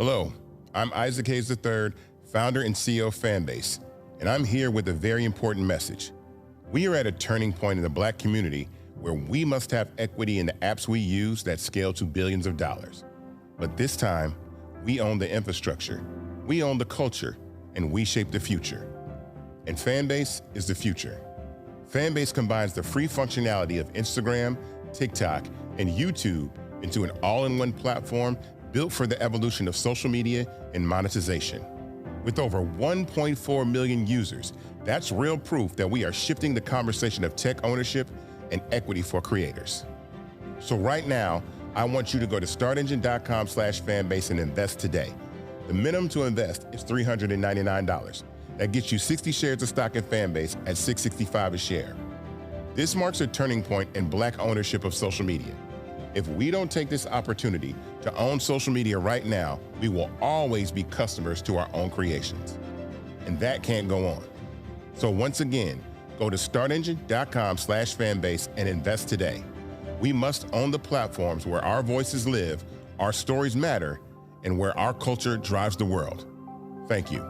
Hello, I'm Isaac Hayes III, founder and CEO of Fanbase, and I'm here with a very important message. We are at a turning point in the Black community where we must have equity in the apps we use that scale to billions of dollars. But this time, we own the infrastructure, we own the culture, and we shape the future. And Fanbase is the future. Fanbase combines the free functionality of Instagram, TikTok, and YouTube into an all-in-one platform built for the evolution of social media and monetization. With over 1.4 million users, that's real proof that we are shifting the conversation of tech ownership and equity for creators. So right now, I want you to go to startengine.com/fanbase and invest today. The minimum to invest is $399. That gets you 60 shares of stock in Fanbase at $665 a share. This marks a turning point in Black ownership of social media. If we don't take this opportunity to own social media right now, we will always be customers to our own creations. And that can't go on. So once again, go to startengine.com/fanbase and invest today. We must own the platforms where our voices live, our stories matter, and where our culture drives the world. Thank you.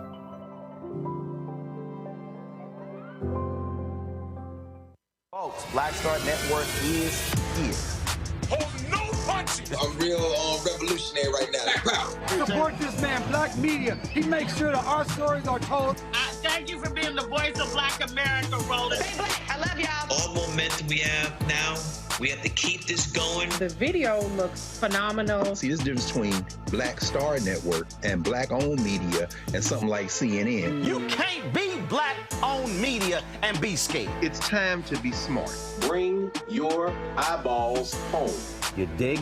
Folks, Black Star Network is here. Hold no punches. I'm real revolutionary right now. Support this man, Black Media. He makes sure that our stories are told. Thank you for being the voice of Black America, Roland. Stay Black. I love y'all. All momentum we have now, we have to keep this going. The video looks phenomenal. See, there's a difference between Black Star Network and Black-owned media and something like CNN. You can't be Black-owned media and be scared. It's time to be smart. Bring your eyeballs home. You dig?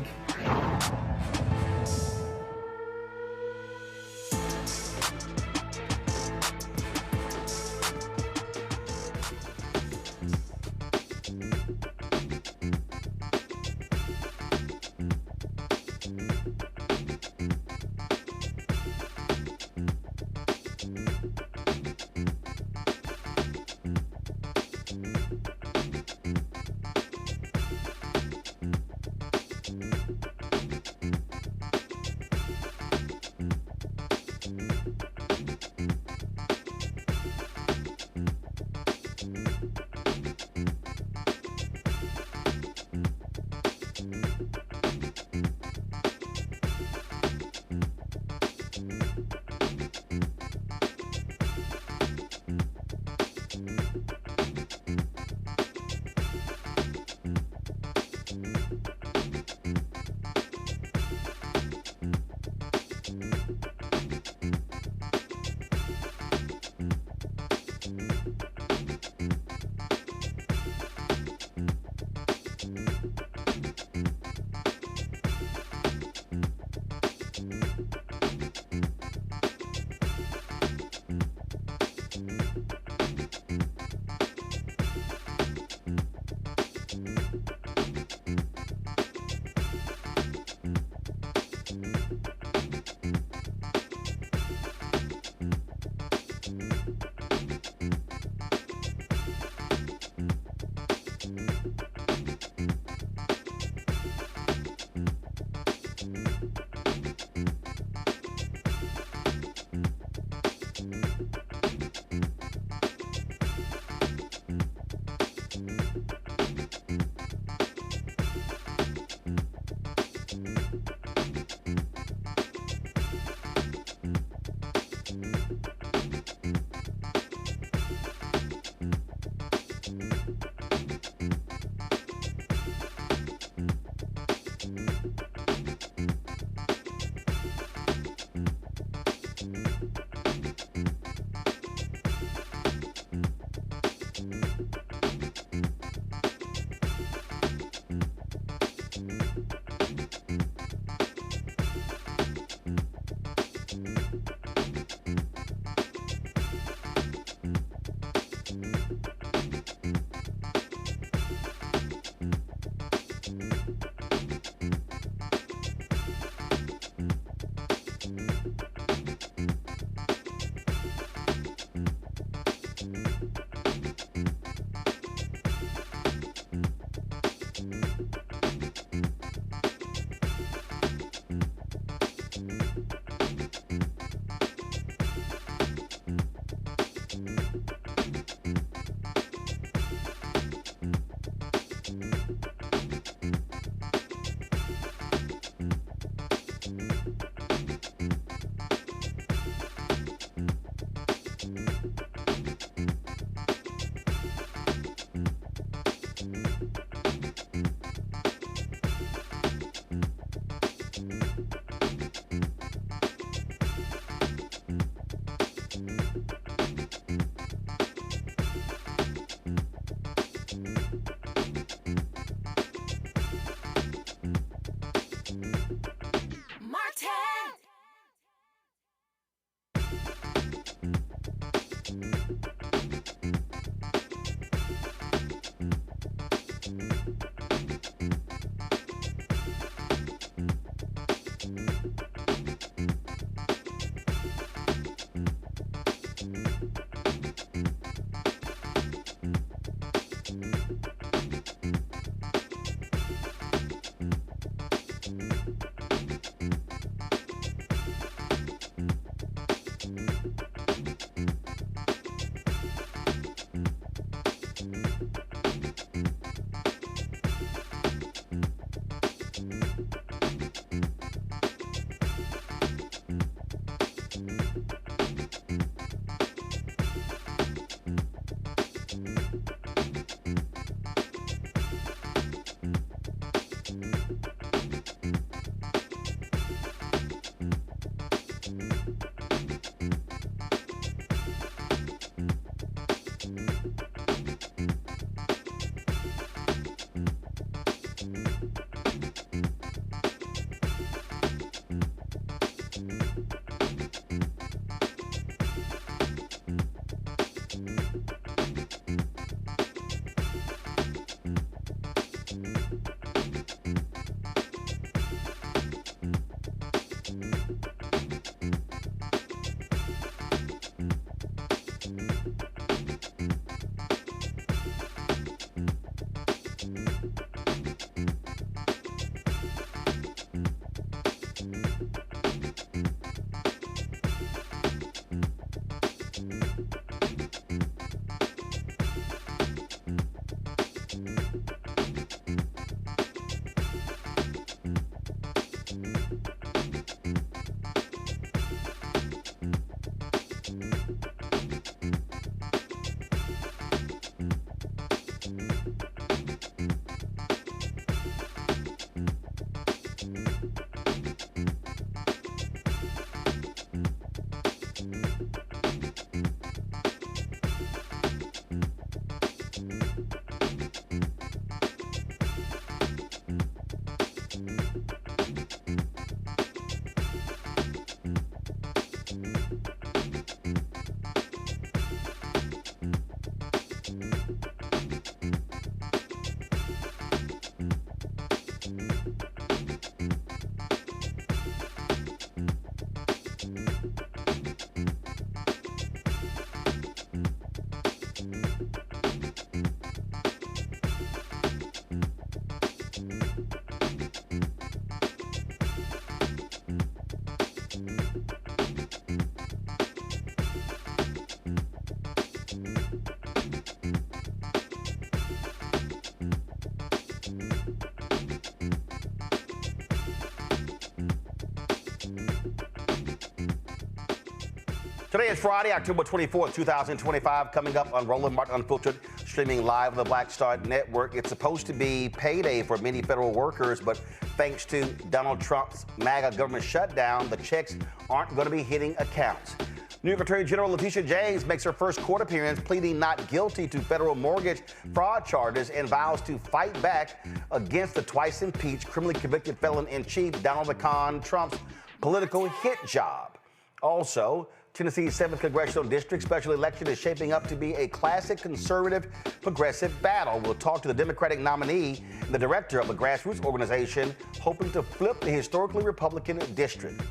Today is Friday, October 24th, 2025. Coming up on Roland Martin Unfiltered, streaming live on the Black Star Network. It's supposed to be payday for many federal workers, but thanks to Donald Trump's MAGA government shutdown, the checks aren't going to be hitting accounts. New York Attorney General Letitia James makes her first court appearance, pleading not guilty to federal mortgage fraud charges and vows to fight back against the twice-impeached, criminally convicted felon-in-chief Donald Trump's political hit job. Also, Tennessee's 7th Congressional District Special election is shaping up to be a classic conservative progressive battle. We'll talk to the Democratic nominee and the director of a grassroots organization hoping to flip the historically Republican district.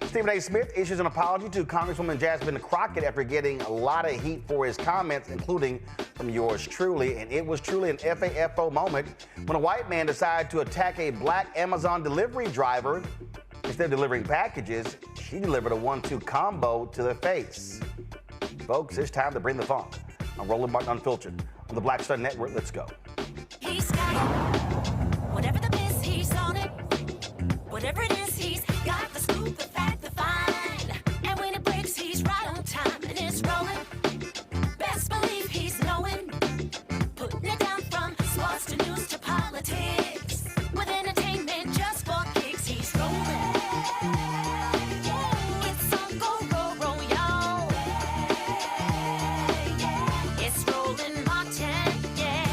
Stephen A. Smith issues an apology to Congresswoman Jasmine Crockett after getting a lot of heat for his comments, including from yours truly. And it was truly an FAFO moment when a white man decided to attack a black Amazon delivery driver. Instead of delivering packages, she delivered a 1-2 combo to the face. Folks, it's time to bring the funk. I'm Roland Martin Unfiltered on the Black Star Network. Let's go. He's got it. Whatever the miss, he's on it. Whatever it is, he's got the scoop, the fact, the find. And when it breaks, he's right on time and it's rolling. Best believe he's knowing. Putting it down from sports to news to politics. With entertainment just for kicks, he's rolling. It's on go, roll, y'all. It's Roland Martin, yeah.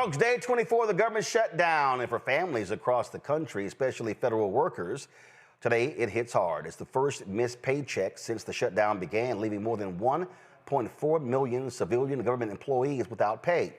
Folks, day 24 of the government shutdown, and for families across the country, especially federal workers, today it hits hard. It's the first missed paycheck since the shutdown began, leaving more than 1.4 million civilian government employees without pay.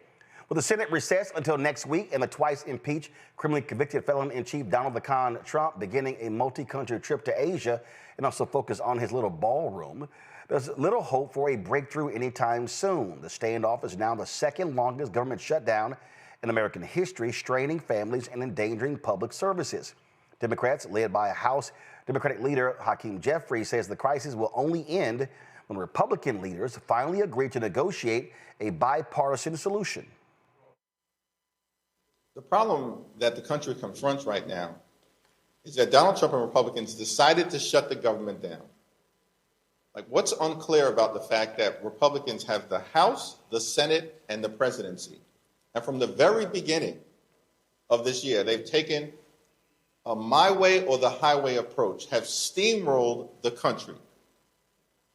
With the Senate recessed until next week and the twice-impeached, criminally convicted felon-in-chief Donald the Con Trump beginning a multi-country trip to Asia and also focus on his little ballroom, there's little hope for a breakthrough anytime soon. The standoff is now the second longest government shutdown in American history, straining families and endangering public services. Democrats, led by House Democratic leader Hakeem Jeffries, says the crisis will only end when Republican leaders finally agree to negotiate a bipartisan solution. The problem that the country confronts right now is that Donald Trump and Republicans decided to shut the government down. Like, what's unclear about the fact that Republicans have the House, the Senate, and the presidency? And from the very beginning of this year, they've taken a my way or the highway approach, have steamrolled the country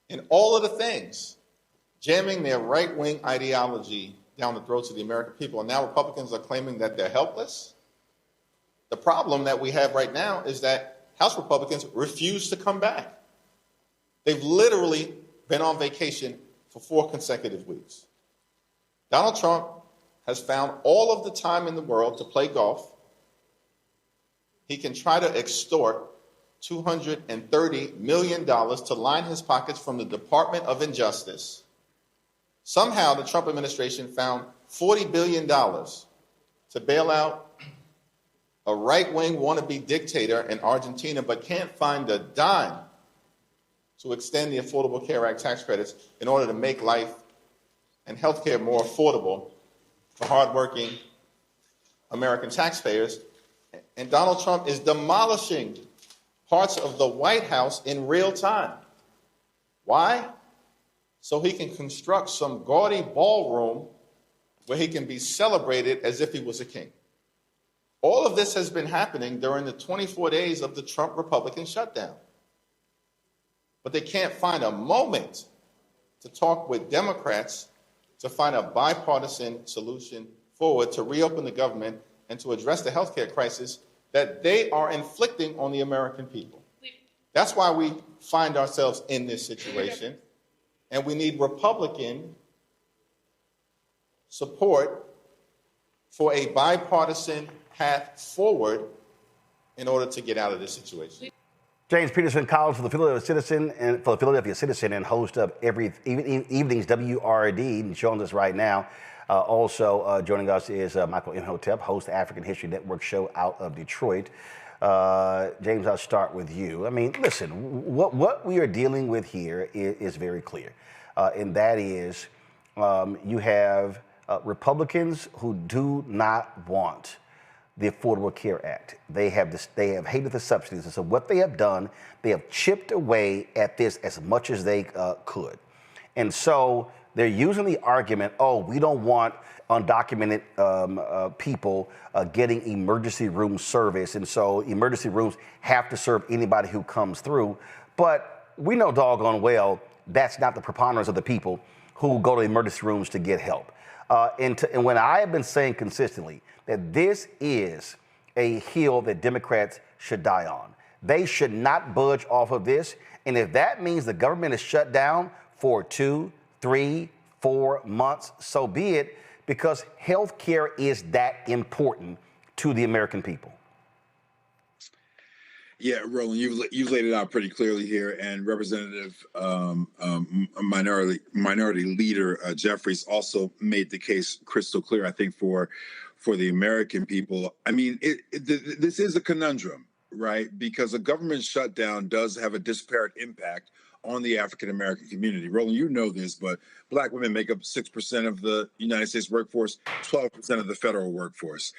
in all of the things, jamming their right-wing ideology down the throats of the American people. And now Republicans are claiming that they're helpless. The problem that we have right now is that House Republicans refuse to come back. They've literally been on vacation for 4 consecutive weeks. Donald Trump has found all of the time in the world to play golf. He can try to extort $230 million to line his pockets from the Department of Injustice. Somehow the Trump administration found $40 billion to bail out a right-wing wannabe dictator in Argentina, but can't find a dime to extend the Affordable Care Act tax credits in order to make life and health care more affordable for hardworking American taxpayers. And Donald Trump is demolishing parts of the White House in real time. Why? So he can construct some gaudy ballroom where he can be celebrated as if he was a king. All of this has been happening during the 24 days of the Trump Republican shutdown. But they can't find a moment to talk with Democrats to find a bipartisan solution forward to reopen the government and to address the healthcare crisis that they are inflicting on the American people. That's why we find ourselves in this situation, and we need Republican support for a bipartisan path forward in order to get out of this situation. James Peterson, columnist for the Philadelphia Citizen and host of every evening's WRD, and joins us right now. Also joining us is Michael Imhotep, host of African History Network show out of Detroit. James, I'll start with you. I mean, listen, what we are dealing with here is very clear, and that is you have Republicans who do not want the Affordable Care Act. They have hated the subsidies, and so what they have done, they have chipped away at this as much as they could, and so they're using the argument, oh, we don't want undocumented people getting emergency room service, and so emergency rooms have to serve anybody who comes through. But we know doggone well that's not the preponderance of the people who go to emergency rooms to get help. And when I have been saying consistently that this is a hill that Democrats should die on. They should not budge off of this. And if that means the government is shut down for 2, 3, 4 months, so be it, because health care is that important to the American people. Yeah, Roland, you've laid it out pretty clearly here, and Representative Minority Leader Jeffries also made the case crystal clear, I think, for the American people. I mean, this is a conundrum, right? Because a government shutdown does have a disparate impact on the African-American community. Roland, you know this, but Black women make up 6% of the United States workforce, 12% of the federal workforce.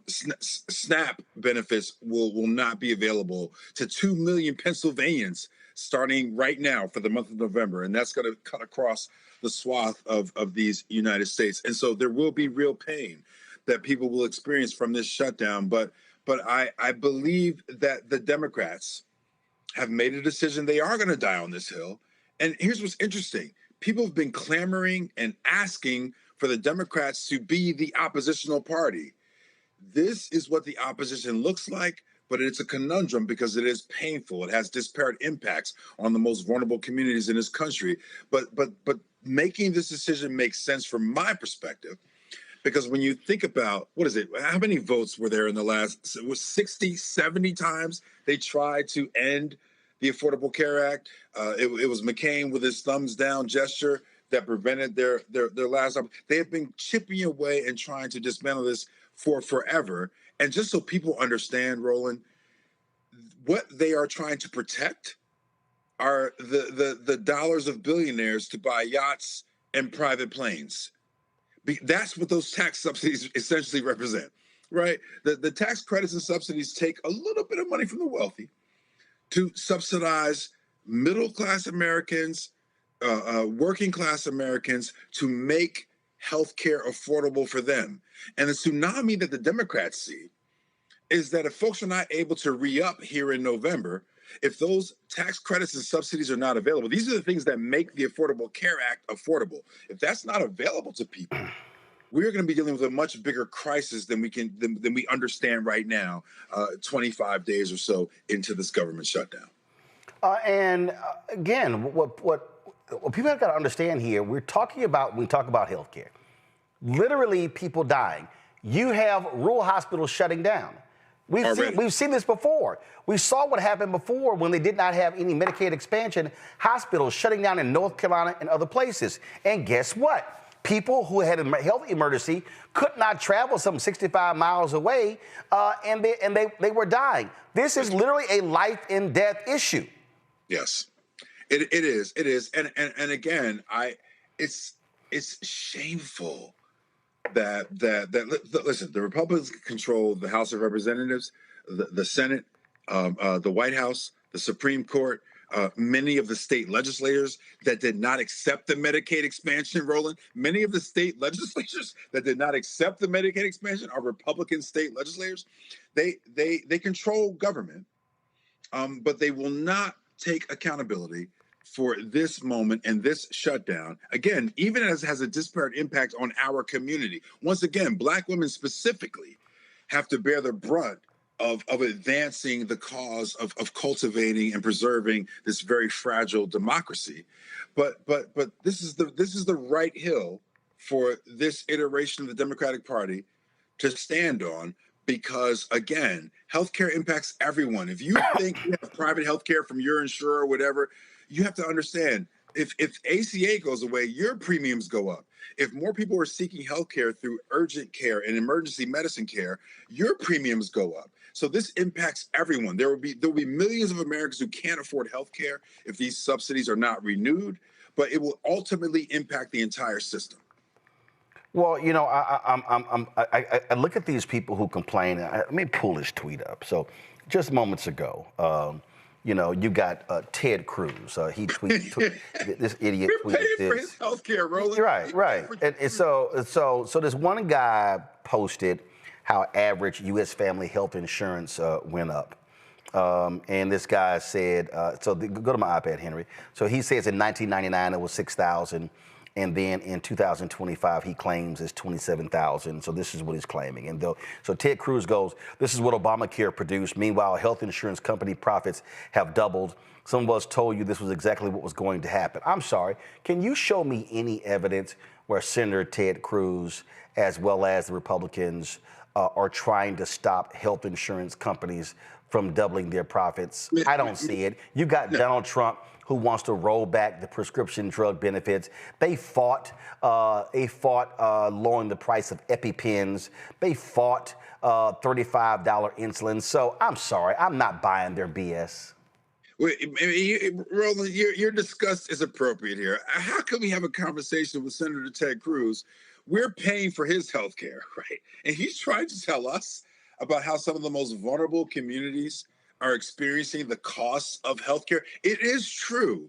SNAP benefits will not be available to 2 million Pennsylvanians starting right now for the month of November, and that's going to cut across the swath of these United States. And so there will be real pain that people will experience from this shutdown. But I believe that the Democrats have made a decision. They are going to die on this hill. And here's what's interesting. People have been clamoring and asking for the Democrats to be the oppositional party. This is what the opposition looks like, but it's a conundrum because it is painful. It has disparate impacts on the most vulnerable communities in this country. But making this decision makes sense from my perspective, because when you think about, what is it, how many votes were there in the last, it was 60, 70 times they tried to end the Affordable Care Act. It was McCain with his thumbs down gesture that prevented their last. They have been chipping away and trying to dismantle this for forever. And just so people understand, Roland, what they are trying to protect are the dollars of billionaires to buy yachts and private planes. That's what those tax subsidies essentially represent, right? The tax credits and subsidies take a little bit of money from the wealthy to subsidize middle-class Americans, working-class Americans, to make healthcare affordable for them. And the tsunami that the Democrats see is that if folks are not able to re-up here in November, if those tax credits and subsidies are not available, these are the things that make the Affordable Care Act affordable. If that's not available to people, we're going to be dealing with a much bigger crisis than we understand right now, 25 days or so into this government shutdown. And again, what people have got to understand here, when we talk about healthcare, literally people dying. You have rural hospitals shutting down. We've seen this before. We saw what happened before when they did not have any Medicaid expansion, hospitals shutting down in North Carolina and other places. And guess what? People who had a health emergency could not travel some 65 miles away, and they were dying. This is literally a life and death issue. Yes, it is. And again, it's shameful that listen, the Republicans control the House of Representatives, the Senate, the White House, the Supreme Court, many of the state legislators that did not accept the Medicaid expansion, Roland. Many of the state legislatures that did not accept the Medicaid expansion are Republican state legislators. They control government, but they will not take accountability for this moment and this shutdown, again, even as it has a disparate impact on our community. Once again, Black women specifically have to bear the brunt of advancing the cause of cultivating and preserving this very fragile democracy. But this is the right hill for this iteration of the Democratic Party to stand on, because again, healthcare impacts everyone. If you think you have private healthcare from your insurer or whatever, you have to understand, if ACA goes away, your premiums go up. If more people are seeking healthcare through urgent care and emergency medicine care, your premiums go up. So this impacts everyone. There will be millions of Americans who can't afford healthcare if these subsidies are not renewed, but it will ultimately impact the entire system. Well, you know, I look at these people who complain. Let me pull this tweet up. So, just moments ago, you know, you got Ted Cruz. He tweeted this idiot tweeted this. We're paying for his healthcare, Roland. Right. And so this one guy posted how average U.S. family health insurance went up. And this guy said, go to my iPad, Henry. So he says in 1999 it was $6,000. And then in 2025, he claims it's $27,000. So this is what he's claiming. And so Ted Cruz goes, this is what Obamacare produced. Meanwhile, health insurance company profits have doubled. Some of us told you this was exactly what was going to happen. I'm sorry. Can you show me any evidence where Senator Ted Cruz, as well as the Republicans, are trying to stop health insurance companies from doubling their profits? I don't see it. You got Donald Trump, who wants to roll back the prescription drug benefits. They fought lowering the price of EpiPens. They fought $35 insulin. So I'm sorry, I'm not buying their BS. Roland, your disgust is appropriate here. How can we have a conversation with Senator Ted Cruz? We're paying for his health care, right? And he's trying to tell us about how some of the most vulnerable communities are experiencing the costs of healthcare. It is true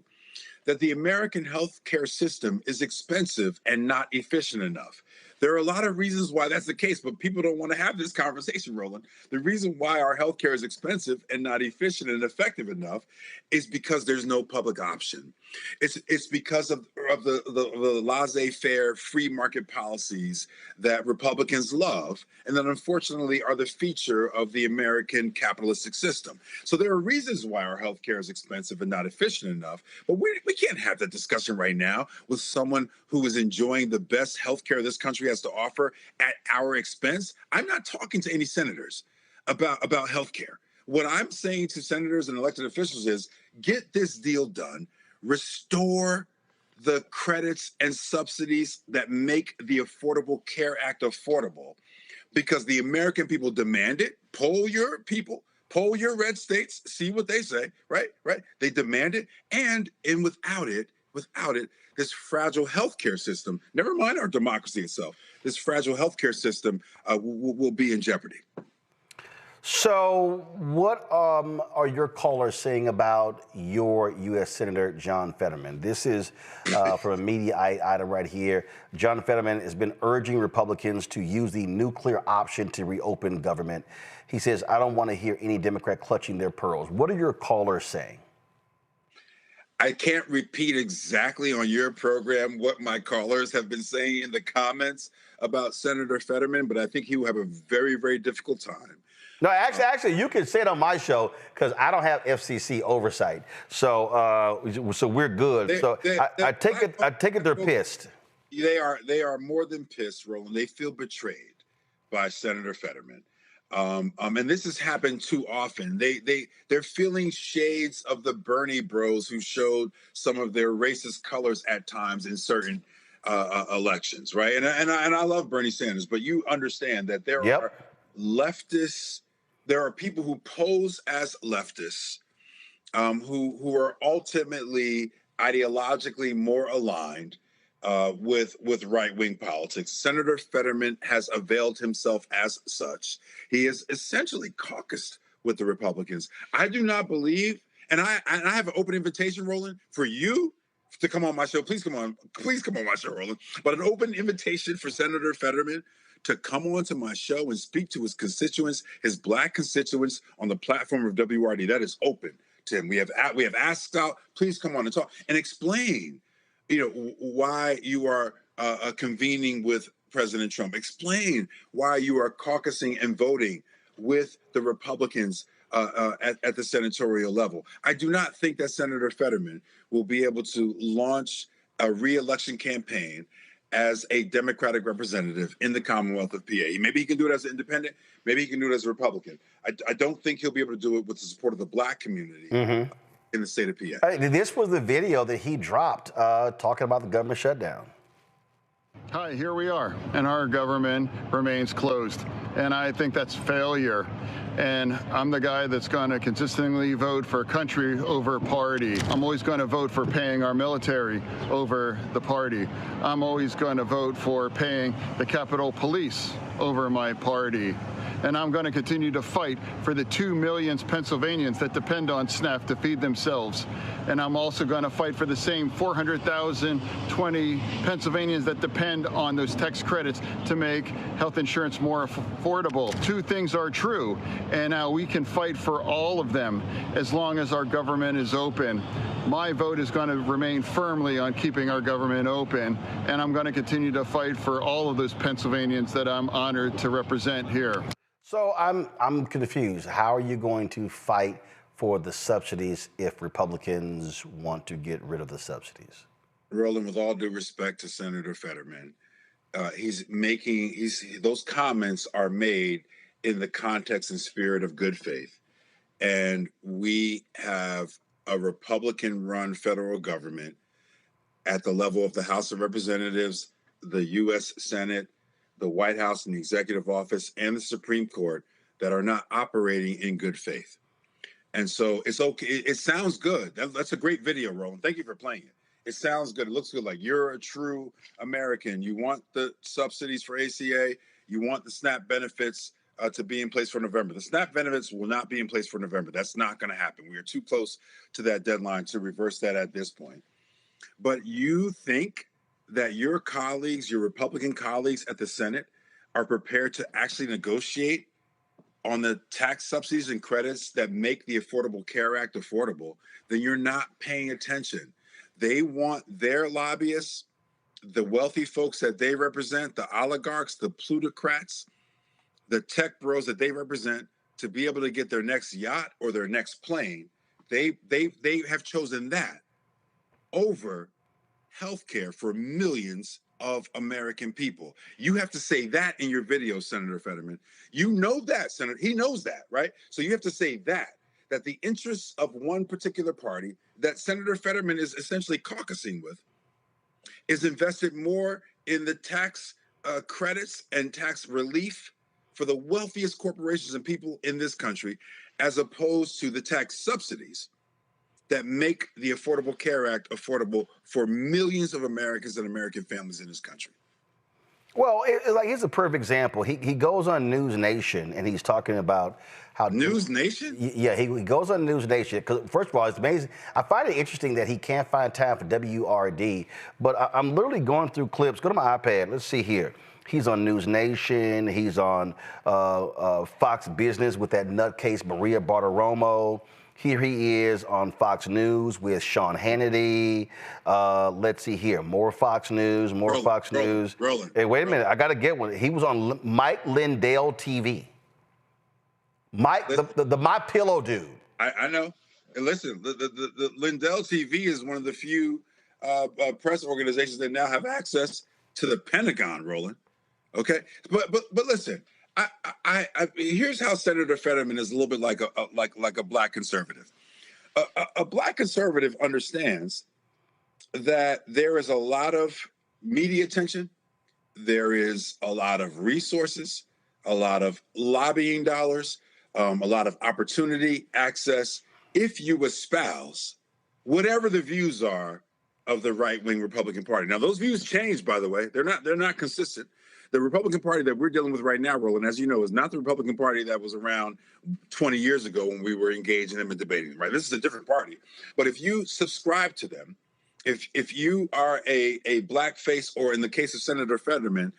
that the American healthcare system is expensive and not efficient enough. There are a lot of reasons why that's the case, but people don't want to have this conversation, Roland. The reason why our healthcare is expensive and not efficient and effective enough is because there's no public option. It's because of the laissez-faire free market policies that Republicans love, and that unfortunately are the feature of the American capitalistic system. So there are reasons why our healthcare is expensive and not efficient enough, but we can't have that discussion right now with someone who is enjoying the best healthcare this country has to offer at our expense. I'm not talking to any senators about healthcare. What I'm saying to senators and elected officials is get this deal done, restore the credits and subsidies that make the Affordable Care Act affordable, because the American people demand it. Poll your people, poll your red states, see what they say, right? They demand it, and without it, this fragile healthcare system, never mind our democracy itself, this fragile healthcare system will be in jeopardy. So what are your callers saying about your U.S. Senator John Fetterman? This is from a media item right here. John Fetterman has been urging Republicans to use the nuclear option to reopen government. He says, I don't want to hear any Democrat clutching their pearls. What are your callers saying? I can't repeat exactly on your program what my callers have been saying in the comments about Senator Fetterman, but I think he will have a very, very difficult time. No, actually, you can say it on my show because I don't have FCC oversight, so we're good. I take it they're pissed. They are more than pissed, Roland. They feel betrayed by Senator Fetterman, and this has happened too often. They're feeling shades of the Bernie bros who showed some of their racist colors at times in certain elections, right? And I love Bernie Sanders, but you understand that there are leftists. There are people who pose as leftists, who are ultimately ideologically more aligned with right-wing politics. Senator Fetterman has availed himself as such. He has essentially caucused with the Republicans. I do not believe, and I have an open invitation, Roland, for you to come on my show. Please come on my show, Roland. But an open invitation for Senator Fetterman to come onto my show and speak to his constituents, his black constituents, on the platform of WRD. That is open to him. We have asked out. Please come on and talk and explain, why you are convening with President Trump. Explain why you are caucusing and voting with the Republicans at the senatorial level. I do not think that Senator Fetterman will be able to launch a re-election campaign as a Democratic representative in the Commonwealth of PA. Maybe he can do it as an independent. Maybe he can do it as a Republican. I don't think he'll be able to do it with the support of the black community in the state of PA. This was the video that he dropped talking about the government shutdown. Hi, here we are, and our government remains closed. And I think that's failure. And I'm the guy that's going to consistently vote for country over party. I'm always going to vote for paying our military over the party. I'm always going to vote for paying the Capitol Police over my party. And I'm going to continue to fight for the 2 million Pennsylvanians that depend on SNAP to feed themselves. And I'm also going to fight for the same 400,000 Pennsylvanians that depend on those tax credits to make health insurance more affordable. Two things are true, and now we can fight for all of them as long as our government is open. My vote is going to remain firmly on keeping our government open, and I'm going to continue to fight for all of those Pennsylvanians that I'm honored to represent here. So I'm confused. How are you going to fight for the subsidies if Republicans want to get rid of the subsidies? Roland, with all due respect to Senator Fetterman, those comments are made in the context and spirit of good faith. And we have a Republican-run federal government at the level of the House of Representatives, the U.S. Senate, the White House and the executive office, and the Supreme Court that are not operating in good faith. And so it's okay. It sounds good. That's a great video, Roland. Thank you for playing it. It sounds good. It looks good. Like you're a true American. You want the subsidies for ACA. You want the SNAP benefits to be in place for November. The SNAP benefits will not be in place for November. That's not going to happen. We are too close to that deadline to reverse that at this point. But you think that your colleagues, your Republican colleagues at the Senate, are prepared to actually negotiate on the tax subsidies and credits that make the Affordable Care Act affordable, then you're not paying attention. They want their lobbyists, the wealthy folks that they represent, the oligarchs, the plutocrats, the tech bros that they represent, to be able to get their next yacht or their next plane. They have chosen that over healthcare for millions of American people. You have to say that in your video, Senator Fetterman. You know that, Senator. He knows that, right? So you have to say that the interests of one particular party that Senator Fetterman is essentially caucusing with is invested more in the tax credits and tax relief for the wealthiest corporations and people in this country, as opposed to the tax subsidies that make the Affordable Care Act affordable for millions of Americans and American families in this country. Well, here's a perfect example. He goes on News Nation and he's talking about how News Nation? Yeah, he goes on News Nation because, first of all, it's amazing. I find it interesting that he can't find time for WRD, but I'm literally going through clips. Go to my iPad. Let's see here. He's on News Nation. He's on Fox Business with that nutcase Maria Bartiromo. Here he is on Fox News with Sean Hannity. Let's see here. More Fox News, Fox News. Hey, wait a minute. I got to get one. He was on Mike Lindell TV. Mike, the My Pillow dude. I know. And listen, the Lindell TV is one of the few press organizations that now have access to the Pentagon, Roland. Okay? But listen. Here's how Senator Fetterman is a little bit like a black conservative. A black conservative understands that there is a lot of media attention, there is a lot of resources, a lot of lobbying dollars, a lot of opportunity, access, if you espouse whatever the views are of the right-wing Republican Party. Now, those views change, by the way. They're not consistent. The Republican Party that we're dealing with right now, Roland, as you know, is not the Republican Party that was around 20 years ago when we were engaging them and debating them, right? This is a different party. But if you subscribe to them, if you are a black face, or in the case of Senator Fetterman,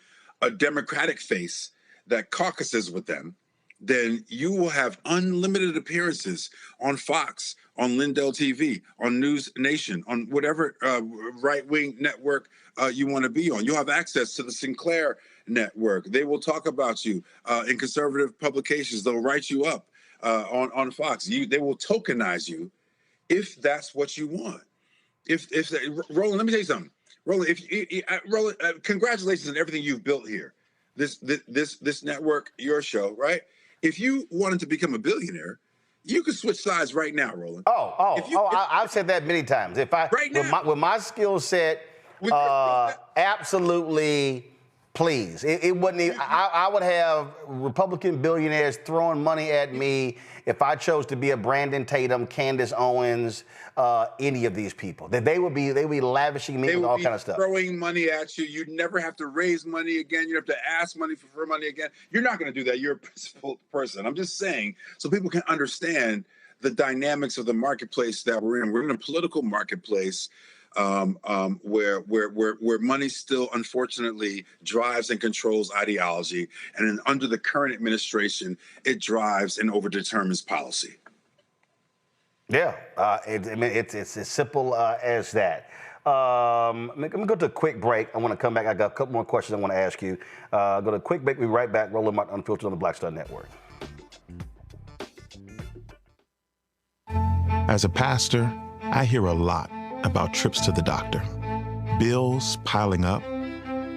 a Democratic face that caucuses with them, then you will have unlimited appearances on Fox, on Lindell TV, on News Nation, on whatever right-wing network you want to be on. You'll have access to the Sinclair network. They will talk about you in conservative publications. They'll write you up on Fox. They will tokenize you if that's what you want. Roland, let me tell you something. Roland, Roland, congratulations on everything you've built here. This network, your show, right? If you wanted to become a billionaire, you could switch sides right now, Roland. I've said that many times. If I with my skill set, absolutely, please. It wouldn't even, I would have Republican billionaires throwing money at me if I chose to be a Brandon Tatum, Candace Owens, any of these people. That they would be lavishing me with all kind of stuff. Throwing money at you. You'd never have to raise money again. You'd have to ask money for money again. You're not going to do that. You're a principled person. I'm just saying so people can understand the dynamics of the marketplace that we're in. We're in a political marketplace where money still, unfortunately, drives and controls ideology, and under the current administration, it drives and overdetermines policy. Yeah, it's as simple as that. Let me go to a quick break. I want to come back. I got a couple more questions I want to ask you. Go to a quick break. We'll be right back. Roland Martin Unfiltered on the Black Star Network. As a pastor, I hear a lot about trips to the doctor, bills piling up,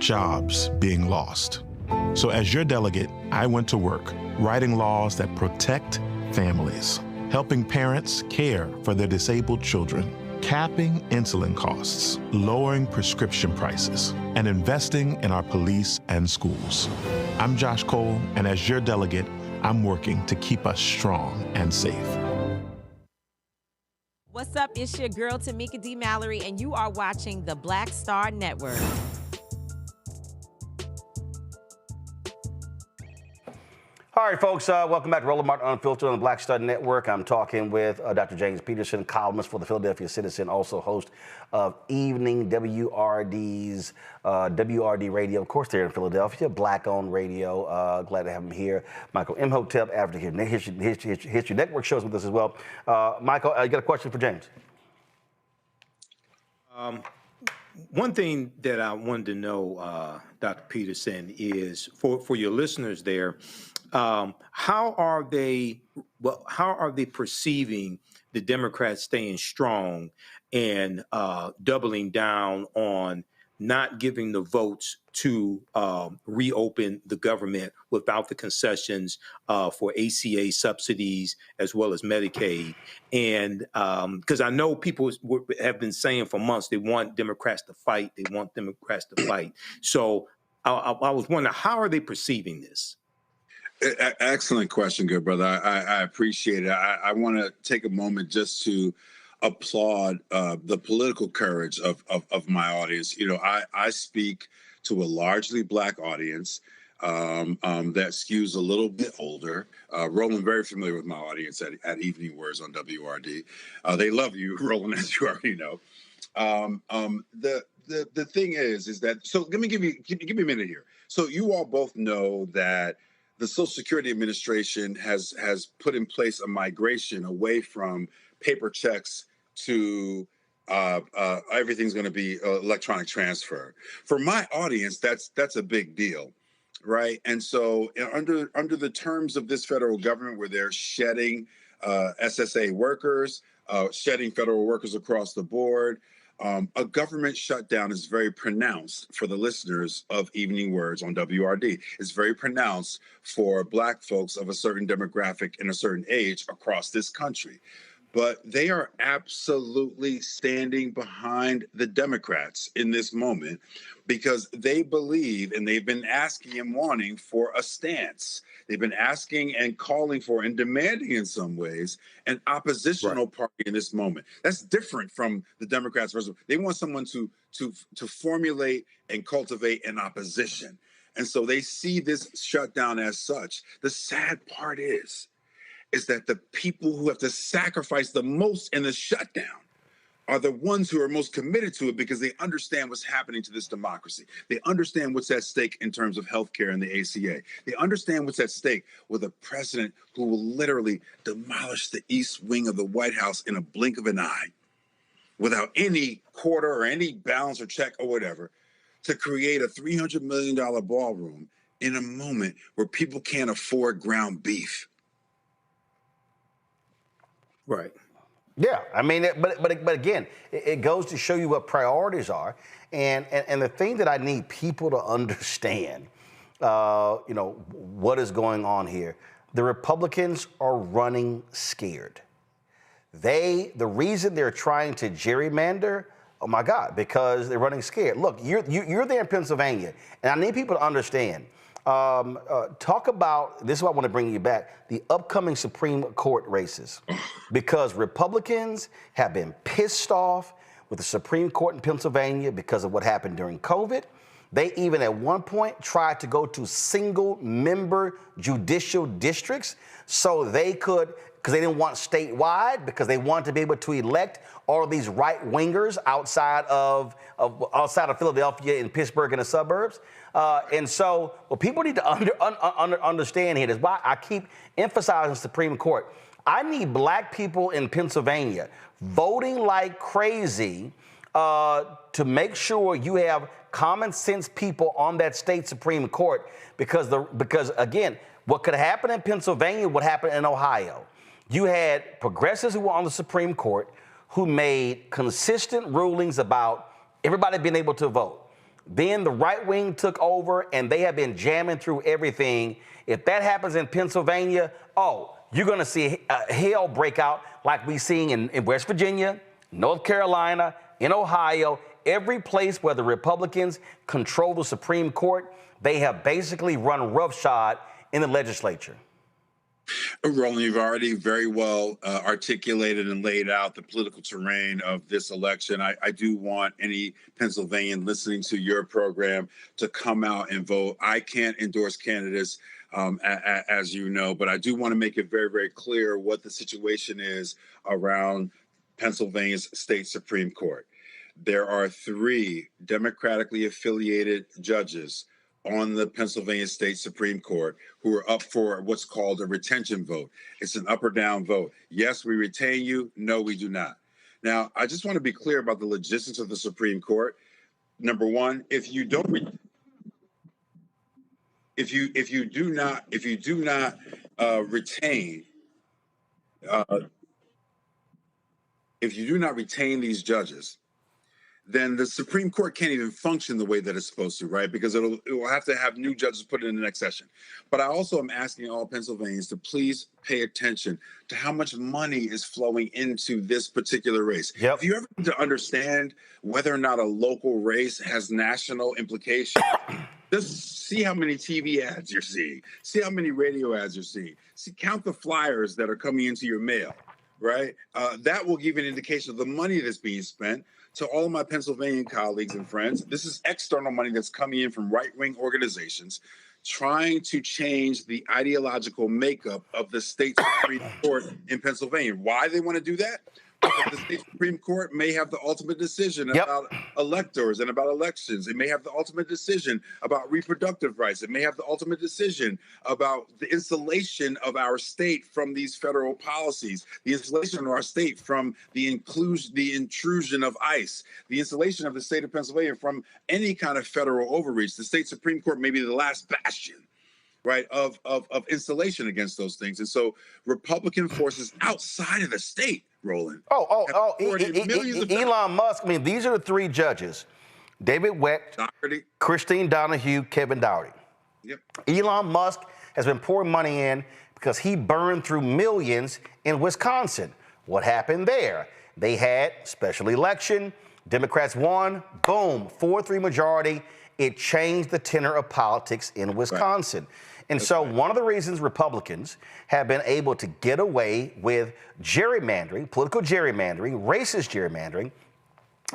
jobs being lost. So as your delegate, I went to work writing laws that protect families, helping parents care for their disabled children, capping insulin costs, lowering prescription prices, and investing in our police and schools. I'm Josh Cole, and as your delegate, I'm working to keep us strong and safe. What's up? It's your girl, Tamika D. Mallory, and you are watching the Black Star Network. All right, folks, welcome back to Roland Martin Unfiltered on the Black Star Network. I'm talking with Dr. James Peterson, columnist for the Philadelphia Citizen, also host of Evening WRD's WRD Radio, of course, there in Philadelphia, Black-owned radio. Glad to have him here. Michael Imhotep, after History Network shows with us as well. Michael, you got a question for James? One thing that I wanted to know, Dr. Peterson, is for your listeners there, how are they perceiving the Democrats staying strong and doubling down on not giving the votes to reopen the government without the concessions for ACA subsidies as well as Medicaid? And because I know people have been saying for months they want Democrats to fight. They want Democrats to fight. So I was wondering, how are they perceiving this? Excellent question, good brother. I appreciate it. I want to take a moment just to applaud the political courage of my audience. You know, I speak to a largely Black audience that skews a little bit older. Roland, very familiar with my audience at Evening Words on WRD. They love you, Roland, as you already know. The thing is that, so let me give me a minute here. So you all both know that the Social Security Administration has put in place a migration away from paper checks to everything's going to be electronic transfer. For my audience, that's a big deal, right? And so under the terms of this federal government, where they're shedding SSA workers, shedding federal workers across the board, a government shutdown is very pronounced for the listeners of Evening Words on WRD. It's very pronounced for Black folks of a certain demographic and a certain age across this country. But they are absolutely standing behind the Democrats in this moment because they believe, and they've been asking and wanting for a stance. They've been asking and calling for and demanding in some ways an oppositional party in this moment. That's different from the Democrats. They want someone to formulate and cultivate an opposition. And so they see this shutdown as such. The sad part is that the people who have to sacrifice the most in the shutdown are the ones who are most committed to it because they understand what's happening to this democracy. They understand what's at stake in terms of healthcare and the ACA. They understand what's at stake with a president who will literally demolish the East Wing of the White House in a blink of an eye without any quarter or any balance or check or whatever to create a $300 million ballroom in a moment where people can't afford ground beef. Right. Yeah, I mean, but again, it goes to show you what priorities are, and the thing that I need people to understand, you know, what is going on here. The Republicans are running scared. The reason they're trying to gerrymander, oh my God, because they're running scared. Look, you're there in Pennsylvania, and I need people to understand. Talk about, this is why I want to bring you back, the upcoming Supreme Court races. Because Republicans have been pissed off with the Supreme Court in Pennsylvania because of what happened during COVID. They even at one point tried to go to single-member judicial districts so they could, because they didn't want statewide, because they wanted to be able to elect all of these right-wingers outside of Philadelphia and Pittsburgh and the suburbs. And so what people need to understand here is why I keep emphasizing Supreme Court. I need Black people in Pennsylvania voting like crazy to make sure you have common sense people on that state Supreme Court, because again, what could happen in Pennsylvania would happen in Ohio. You had progressives who were on the Supreme Court who made consistent rulings about everybody being able to vote. Then the right wing took over and they have been jamming through everything. If that happens in Pennsylvania, you're going to see hell break out like we're seeing in West Virginia, North Carolina, in Ohio. Every place where the Republicans control the Supreme Court, they have basically run roughshod in the legislature. Roland, you've already very well articulated and laid out the political terrain of this election. I do want any Pennsylvanian listening to your program to come out and vote. I can't endorse candidates, as you know, but I do want to make it very, very clear what the situation is around Pennsylvania's state Supreme Court. There are 3 democratically affiliated judges on the Pennsylvania State Supreme Court who are up for what's called a retention vote. It's an up or down vote. Yes, we retain you. No, we do not. Now, I just want to be clear about the logistics of the Supreme Court. Number one, if you do not retain these judges, then the Supreme Court can't even function the way that it's supposed to, right? Because it will have to have new judges put in the next session. But I also am asking all Pennsylvanians to please pay attention to how much money is flowing into this particular race. Yep. If you ever need to understand whether or not a local race has national implications, just see how many TV ads you're seeing. See how many radio ads you're seeing. Count the flyers that are coming into your mail, right? That will give you an indication of the money that's being spent. To all of my Pennsylvania colleagues and friends, this is external money that's coming in from right-wing organizations trying to change the ideological makeup of the state Supreme Court in Pennsylvania. Why they want to do that? Because the state Supreme Court may have the ultimate decision about electors and about elections. It may have the ultimate decision about reproductive rights. It may have the ultimate decision about the insulation of our state from these federal policies, the insulation of our state from the intrusion of ICE, the insulation of the state of Pennsylvania from any kind of federal overreach. The state Supreme Court may be the last bastion, right, of insulation against those things. And so Republican forces outside of the state, Roland. Elon Musk. I mean, these are the 3 judges: David Wecht, Christine Donahue, Kevin Dougherty. Yep. Elon Musk has been pouring money in because he burned through millions in Wisconsin. What happened there? They had special election. Democrats won. Boom, 4-3 majority. It changed the tenor of politics in Wisconsin. Right. And so one of the reasons Republicans have been able to get away with gerrymandering, political gerrymandering, racist gerrymandering,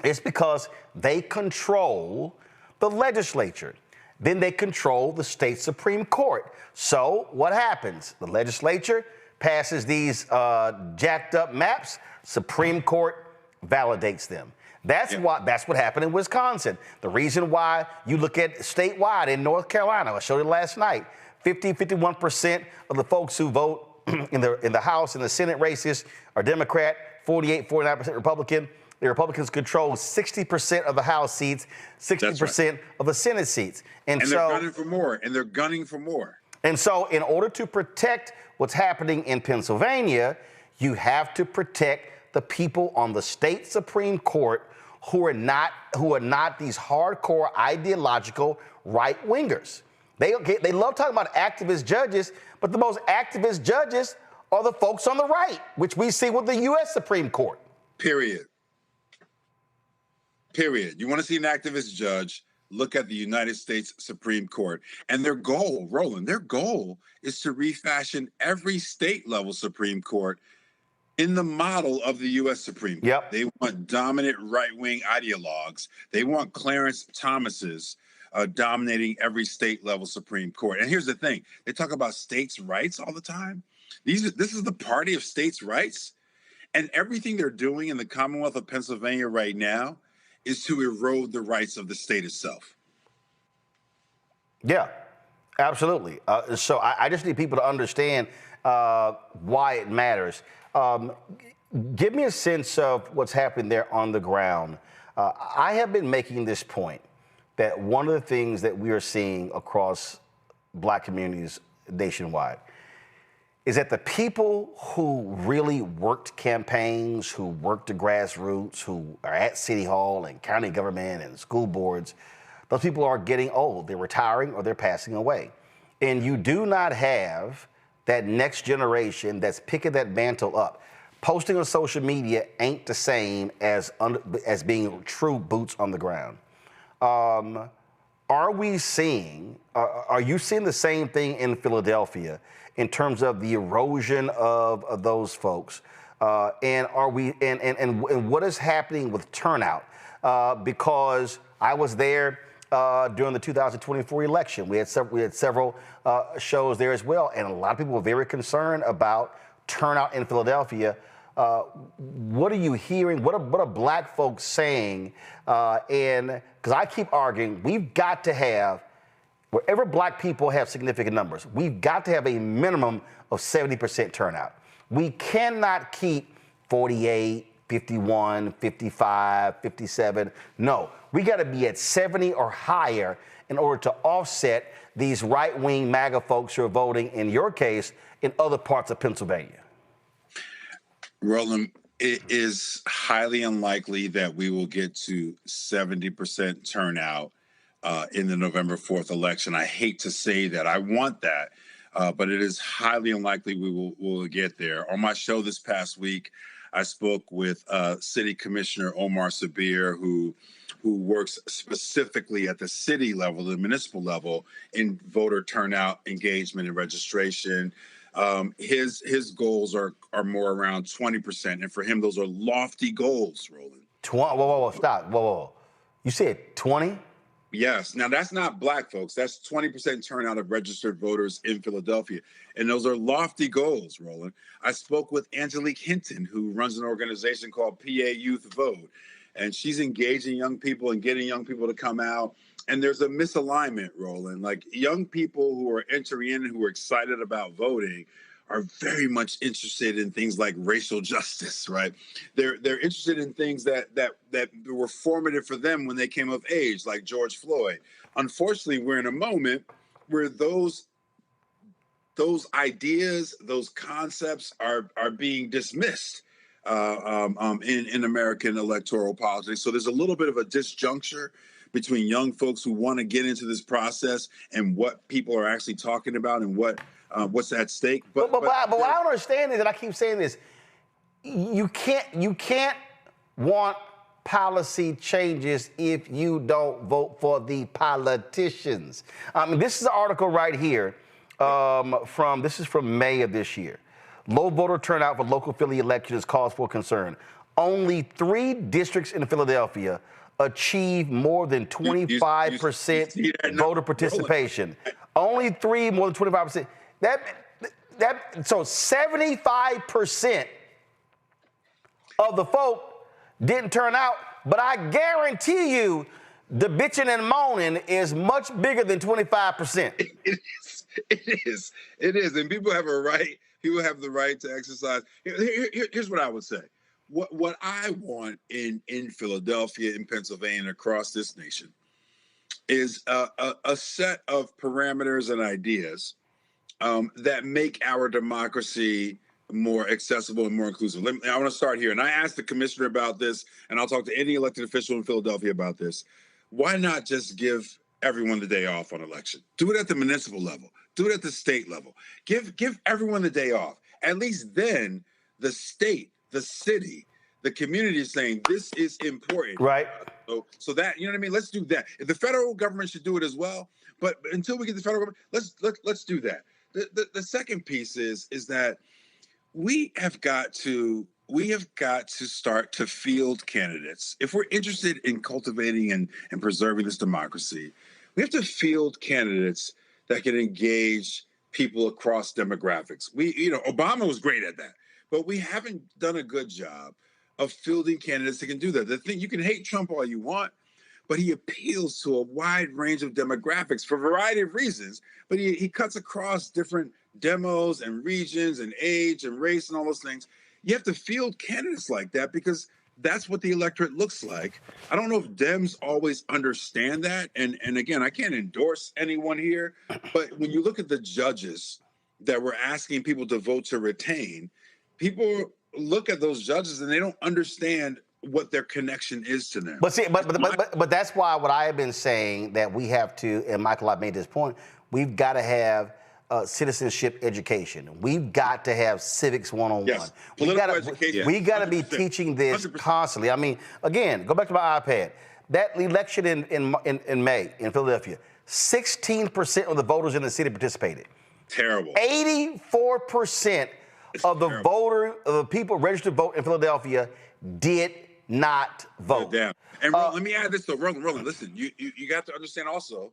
is because they control the legislature. Then they control the state Supreme Court. So what happens? The legislature passes these jacked up maps. Supreme Court validates them. That's what happened in Wisconsin. The reason why you look at statewide in North Carolina, I showed it last night, 51% of the folks who vote in the House and the Senate races are Democrat, 49% Republican. The Republicans control 60% of the House seats, 60% of the Senate seats. And so they're gunning for more, and they're gunning for more. And so in order to protect what's happening in Pennsylvania, you have to protect the people on the state Supreme Court who are not these hardcore ideological right-wingers. They love talking about activist judges, but the most activist judges are the folks on the right, which we see with the U.S. Supreme Court. Period. You want to see an activist judge, look at the United States Supreme Court. And their goal, Roland, is to refashion every state-level Supreme Court in the model of the U.S. Supreme Court. Yep. They want dominant right-wing ideologues. They want Clarence Thomas's dominating every state-level Supreme Court. And here's the thing. They talk about states' rights all the time. This is the party of states' rights. And everything they're doing in the Commonwealth of Pennsylvania right now is to erode the rights of the state itself. Yeah, absolutely. So I just need people to understand why it matters. Give me a sense of what's happening there on the ground. I have been making this point that one of the things that we are seeing across Black communities nationwide is that the people who really worked campaigns, who worked the grassroots, who are at City Hall and county government and school boards, those people are getting old. They're retiring or they're passing away. And you do not have that next generation that's picking that mantle up. Posting on social media ain't the same as being true boots on the ground. Are we seeing Are you seeing the same thing in Philadelphia in terms of the erosion of those folks? And are we and what is happening with turnout? Because I was there during the 2024 election. We had several shows there as well, and a lot of people were very concerned about turnout in Philadelphia. What are you hearing? What are black folks saying? And because I keep arguing, we've got to have, wherever black people have significant numbers, we've got to have a minimum of 70% turnout. We cannot keep 48, 51, 55, 57. No, we got to be at 70 or higher in order to offset these right-wing MAGA folks who are voting, in your case, in other parts of Pennsylvania. Roland, it is highly unlikely that we will get to 70% turnout in the November 4th election. I hate to say that. I want that, but it is highly unlikely we will get there. On my show this past week, I spoke with City Commissioner Omar Sabir, who works specifically at the city level, the municipal level, in voter turnout, engagement, and registration. His goals are more around 20%, and for him, those are lofty goals, Roland. Whoa, stop. Whoa. You said 20? Yes. Now, that's not black folks. That's 20% turnout of registered voters in Philadelphia. And those are lofty goals, Roland. I spoke with Angelique Hinton, who runs an organization called PA Youth Vote. And she's engaging young people and getting young people to come out. And there's a misalignment, Roland. Like, young people who are entering in and who are excited about voting are very much interested in things like racial justice, right? They're interested in things that were formative for them when they came of age, like George Floyd. Unfortunately, we're in a moment where those ideas, those concepts are being dismissed in American electoral politics. So there's a little bit of a disjuncture between young folks who want to get into this process and what people are actually talking about and what's at stake. But what I don't understand is that I keep saying this. You can't want policy changes if you don't vote for the politicians. This is an article right here from May of this year. Low voter turnout for local Philly elections cause for concern. Only 3 districts in Philadelphia achieve more than 25% voter participation. Only 3 more than 25%. So 75% of the folk didn't turn out, but I guarantee you the bitching and moaning is much bigger than 25%. It is. And people have a right. People have the right to exercise. Here's what I would say. What I want in Philadelphia, in Pennsylvania, and across this nation is a set of parameters and ideas that make our democracy more accessible and more inclusive. I want to start here. And I asked the commissioner about this, and I'll talk to any elected official in Philadelphia about this. Why not just give everyone the day off on election? Do it at the municipal level. Do it at the state level. Give everyone the day off. At least then the state, the city, the community is saying this is important. Right. So that, you know what I mean? Let's do that. The federal government should do it as well. But until we get the federal government, let's do that. The second piece is that we have got to start to field candidates. If we're interested in cultivating and preserving this democracy, we have to field candidates that can engage people across demographics. Obama was great at that, but we haven't done a good job of fielding candidates that can do that. The thing, you can hate Trump all you want, but he appeals to a wide range of demographics for a variety of reasons, but he cuts across different demos and regions and age and race and all those things. You have to field candidates like that because that's what the electorate looks like. I don't know if Dems always understand that. And again, I can't endorse anyone here, but when you look at the judges that we're asking people to vote to retain, people look at those judges and they don't understand what their connection is to them. But see, but that's why what I have been saying that we have to, and Michael, I've made this point, we've got to have citizenship education. We've got to have civics 101. Yes. Political education. We got to be teaching this 100%. Constantly. I mean, again, go back to my iPad. That election in May in Philadelphia, 16% of the voters in the city participated. Terrible. 84% of the people registered to vote in Philadelphia did not vote. Damn. And Roland, let me add this though. Roland, listen, you got to understand also,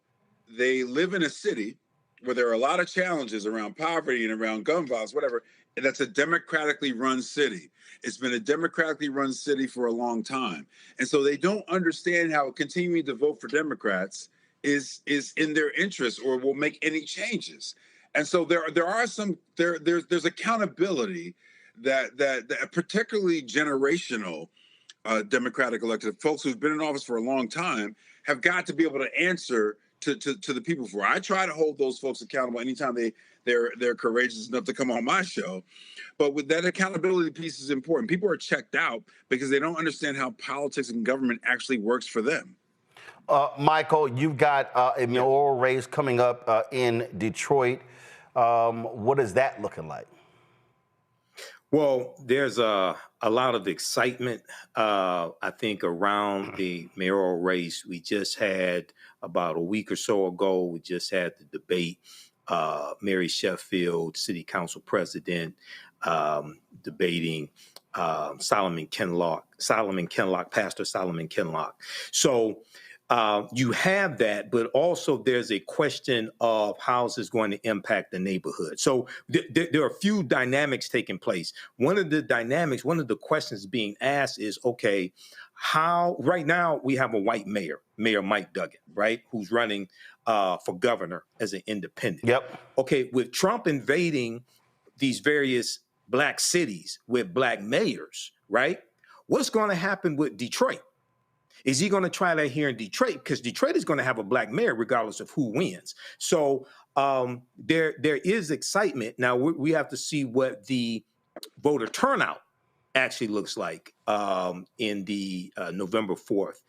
they live in a city where there are a lot of challenges around poverty and around gun violence, whatever. And that's a democratically run city. It's been a democratically run city for a long time. And so they don't understand how continuing to vote for Democrats is in their interest or will make any changes. And so there's accountability that particularly generational Democratic elected folks who've been in office for a long time have got to be able to answer to the people for. I try to hold those folks accountable anytime they're courageous enough to come on my show. But with that accountability piece is important. People are checked out because they don't understand how politics and government actually works for them. Michael, you've got a mayoral race coming up in Detroit. What is that looking like? Well, there's a lot of excitement, I think, around the mayoral race. We just had, about a week or so ago, we just had the debate. Mary Sheffield, City Council President, debating Solomon Kinlock, Pastor Solomon Kinlock. So you have that, but also there's a question of how is this going to impact the neighborhood. So there are a few dynamics taking place. One of the questions being asked is, okay, how right now we have a white mayor, Mayor Mike Duggan, right, who's running for governor as an independent. Yep. Okay, with Trump invading these various black cities with black mayors, right, what's going to happen with Detroit? Is he going to try that here in Detroit? Because Detroit is going to have a black mayor regardless of who wins. So there is excitement. Now we have to see what the voter turnout actually looks like in the November 4th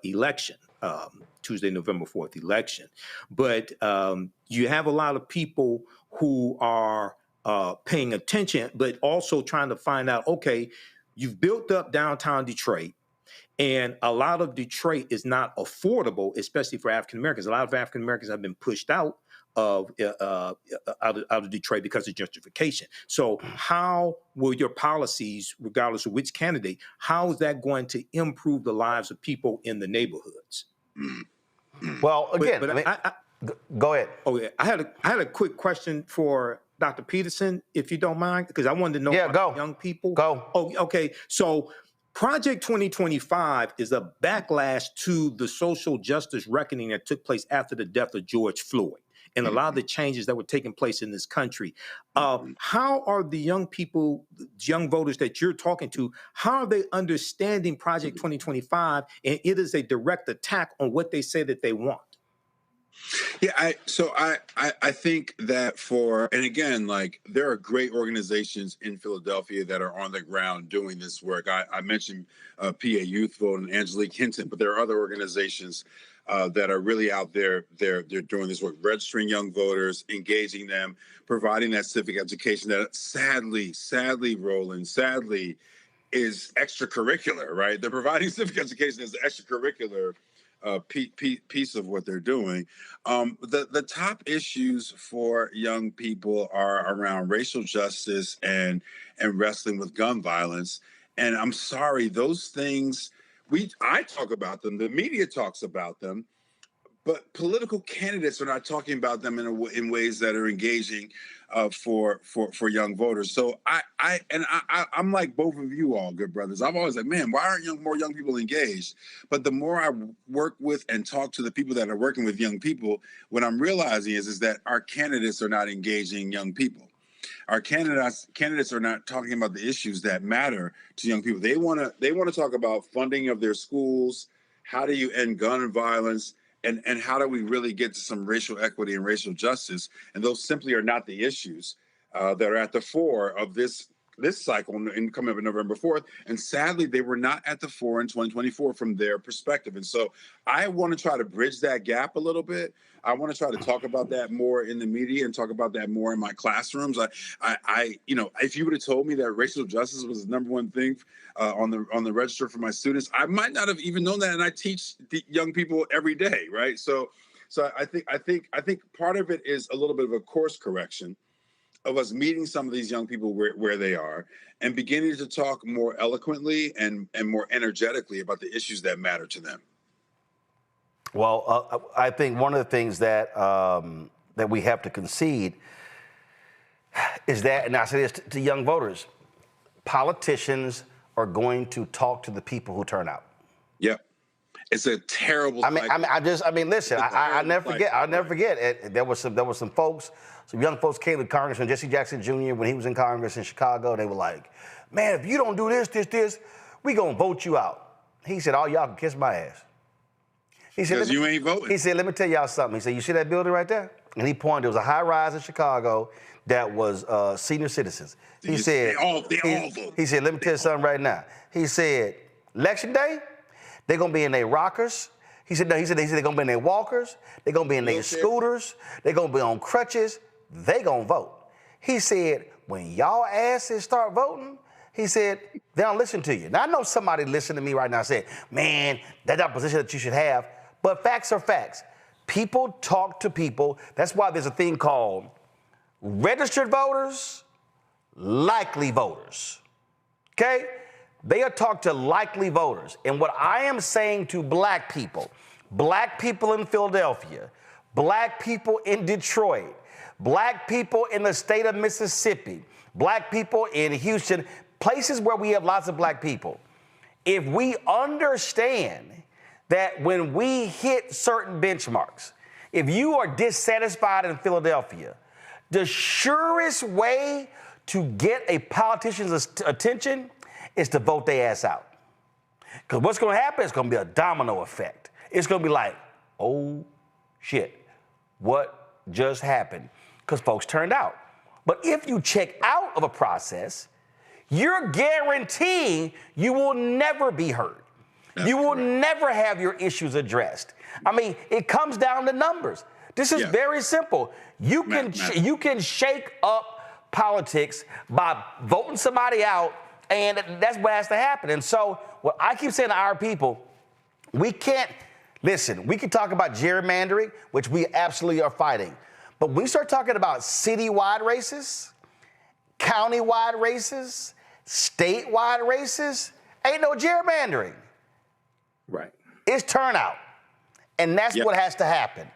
election, Tuesday, November 4th election. But you have a lot of people who are paying attention, but also trying to find out, okay, you've built up downtown Detroit, and a lot of Detroit is not affordable, especially for African Americans. A lot of African Americans have been pushed out of Detroit because of gentrification. So how will your policies, regardless of which candidate, how is that going to improve the lives of people in the neighborhoods? Well, again, go ahead. Oh, yeah. I had a quick question for Dr. Peterson, if you don't mind, because I wanted to know about young people. Go. Oh, okay. So Project 2025 is a backlash to the social justice reckoning that took place after the death of George Floyd and a lot of the changes that were taking place in this country. How are the young people, young voters that you're talking to, how are they understanding Project 2025? And it is a direct attack on what they say that they want. Yeah, I think that and again, like, there are great organizations in Philadelphia that are on the ground doing this work. I mentioned PA Youth Vote and Angelique Hinton, but there are other organizations that are really out there. They're doing this work, registering young voters, engaging them, providing that civic education that sadly, Roland, is extracurricular, right? They're providing civic education as extracurricular piece of what they're doing. The top issues for young people are around racial justice and wrestling with gun violence. And I'm sorry, those things, I talk about them, the media talks about them, but political candidates are not talking about them in ways that are engaging for young voters. So I'm like both of you all, good brothers. I'm always like, man, why aren't more young people engaged? But the more I work with and talk to the people that are working with young people, what I'm realizing is that our candidates are not engaging young people. Our candidates are not talking about the issues that matter to young people. They want to talk about funding of their schools. How do you end gun violence? And how do we really get to some racial equity and racial justice? And those simply are not the issues that are at the fore of this cycle in coming up in November 4th. And sadly, they were not at the fore in 2024 from their perspective. And so I want to try to bridge that gap a little bit. I want to try to talk about that more in the media and talk about that more in my classrooms. If you would have told me that racial justice was the number one thing on the register for my students, I might not have even known that. And I teach the young people every day, right? So So I think part of it is a little bit of a course correction of us meeting some of these young people where they are and beginning to talk more eloquently and more energetically about the issues that matter to them. Well, I think one of the things that that we have to concede is that, and I say this to young voters, politicians are going to talk to the people who turn out. Yep. It's a terrible. Listen. I'll never forget. There was some folks, some young folks came to Congressman Jesse Jackson Jr. when he was in Congress in Chicago. They were like, "Man, if you don't do this, we gonna vote you out." He said, "All y'all can kiss my ass." He said, "Because you ain't voting." He said, "Let me tell y'all something." He said, "You see that building right there?" And he pointed. There was a high rise in Chicago that was senior citizens. He said, they all vote. He said, "Let me tell you something right now." He said, "Election day, they're gonna be in their rockers." He said, "No." He said they're gonna be in their walkers. They're gonna be in their scooters. They're gonna be on crutches. They gonna vote." He said, "When y'all asses start voting," he said, "they don't listen to you." Now I know somebody listening to me right now said, "Man, that's not a position that you should have." But facts are facts. People talk to people. That's why there's a thing called registered voters, likely voters. Okay? They are talk to likely voters. And what I am saying to black people in Philadelphia, black people in Detroit, black people in the state of Mississippi, black people in Houston, places where we have lots of black people, if we understand that when we hit certain benchmarks, if you are dissatisfied in Philadelphia, the surest way to get a politician's attention is to vote their ass out. Because what's going to happen is going to be a domino effect. It's going to be like, oh, shit, what just happened? Because folks turned out. But if you check out of a process, you're guaranteeing you will never be heard. You will never have your issues addressed. I mean, it comes down to numbers. This is very simple. You can shake up politics by voting somebody out, and that's what has to happen. And so what I keep saying to our people, we can't, listen, we can talk about gerrymandering, which we absolutely are fighting. But when we start talking about citywide races, countywide races, statewide races, ain't no gerrymandering. Right. It's turnout. And that's what has to happen.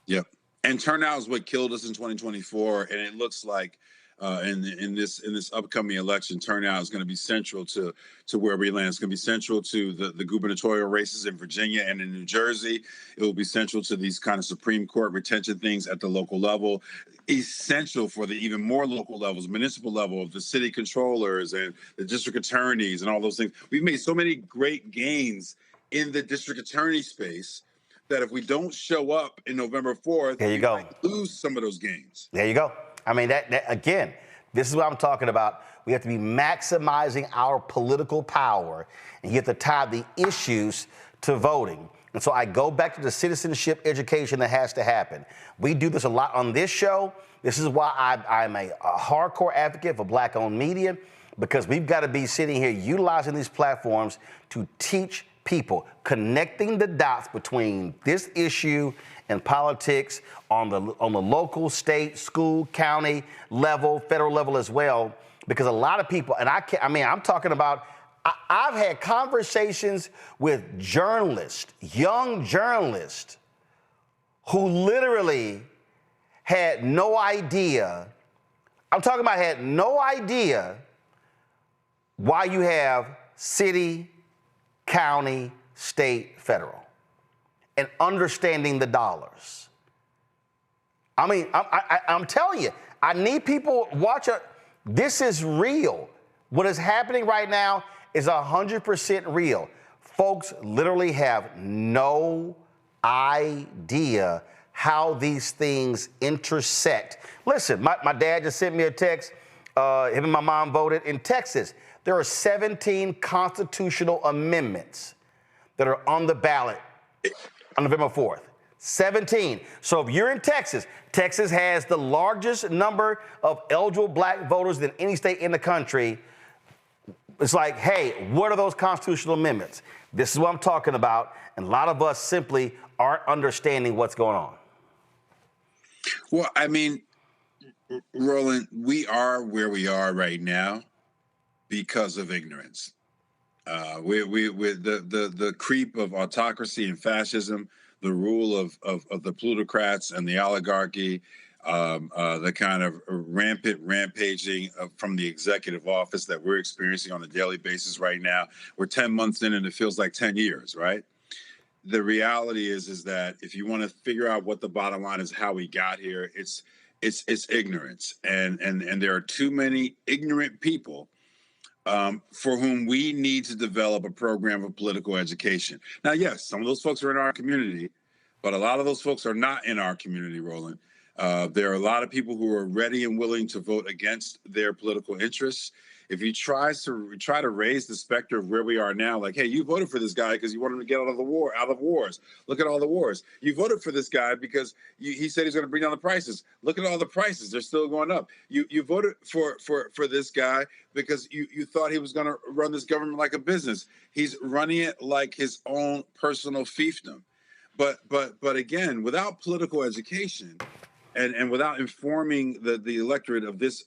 Yep. And turnout is what killed us in 2024. And it looks like in this upcoming election, turnout is going to be central to where we land. It's going to be central to the gubernatorial races in Virginia and in New Jersey. It will be central to these kind of Supreme Court retention things at the local level. Essential for the even more local levels, municipal level, of the city controllers and the district attorneys and all those things. We've made so many great gains in the district attorney space that if we don't show up in November 4th, we might lose some of those gains. There you go. I mean, that again, this is what I'm talking about. We have to be maximizing our political power, and you have to tie the issues to voting. And so I go back to the citizenship education that has to happen. We do this a lot on this show. This is why I'm a hardcore advocate for black-owned media, because we've got to be sitting here utilizing these platforms to teach people, connecting the dots between this issue and politics on the local, state, school, county level, federal level as well. Because a lot of people, and I'm talking about, I've had conversations with journalists, young journalists, who literally had no idea. I'm talking about had no idea why you have city, county, state, federal, and understanding the dollars. I mean, I'm telling you, I need people watch it. This is real. What is happening right now is 100% real. Folks literally have no idea how these things intersect. Listen, my dad just sent me a text. Him and my mom voted in Texas. There are 17 constitutional amendments that are on the ballot on November 4th. 17. So if you're in Texas, Texas has the largest number of eligible black voters than any state in the country. It's like, hey, what are those constitutional amendments? This is what I'm talking about. And a lot of us simply aren't understanding what's going on? Well, I mean, Roland, we are where we are right now because of ignorance. With the creep of autocracy and fascism, the rule of the plutocrats and the oligarchy, the kind of rampaging from the executive office that we're experiencing on a daily basis right now. We're 10 months in and it feels like 10 years, right? The reality is that if you want to figure out what the bottom line is, how we got here, it's ignorance. And there are too many ignorant people for whom we need to develop a program of political education. Now, yes, some of those folks are in our community, but a lot of those folks are not in our community, Roland. There are a lot of people who are ready and willing to vote against their political interests. If you try to raise the specter of where we are now, like, hey, you voted for this guy because you wanted him to get out of wars. Look at all the wars. You voted for this guy because he said he's going to bring down the prices. Look at all the prices; they're still going up. You voted for this guy because you thought he was going to run this government like a business. He's running it like his own personal fiefdom. But again, without political education, and without informing the electorate of this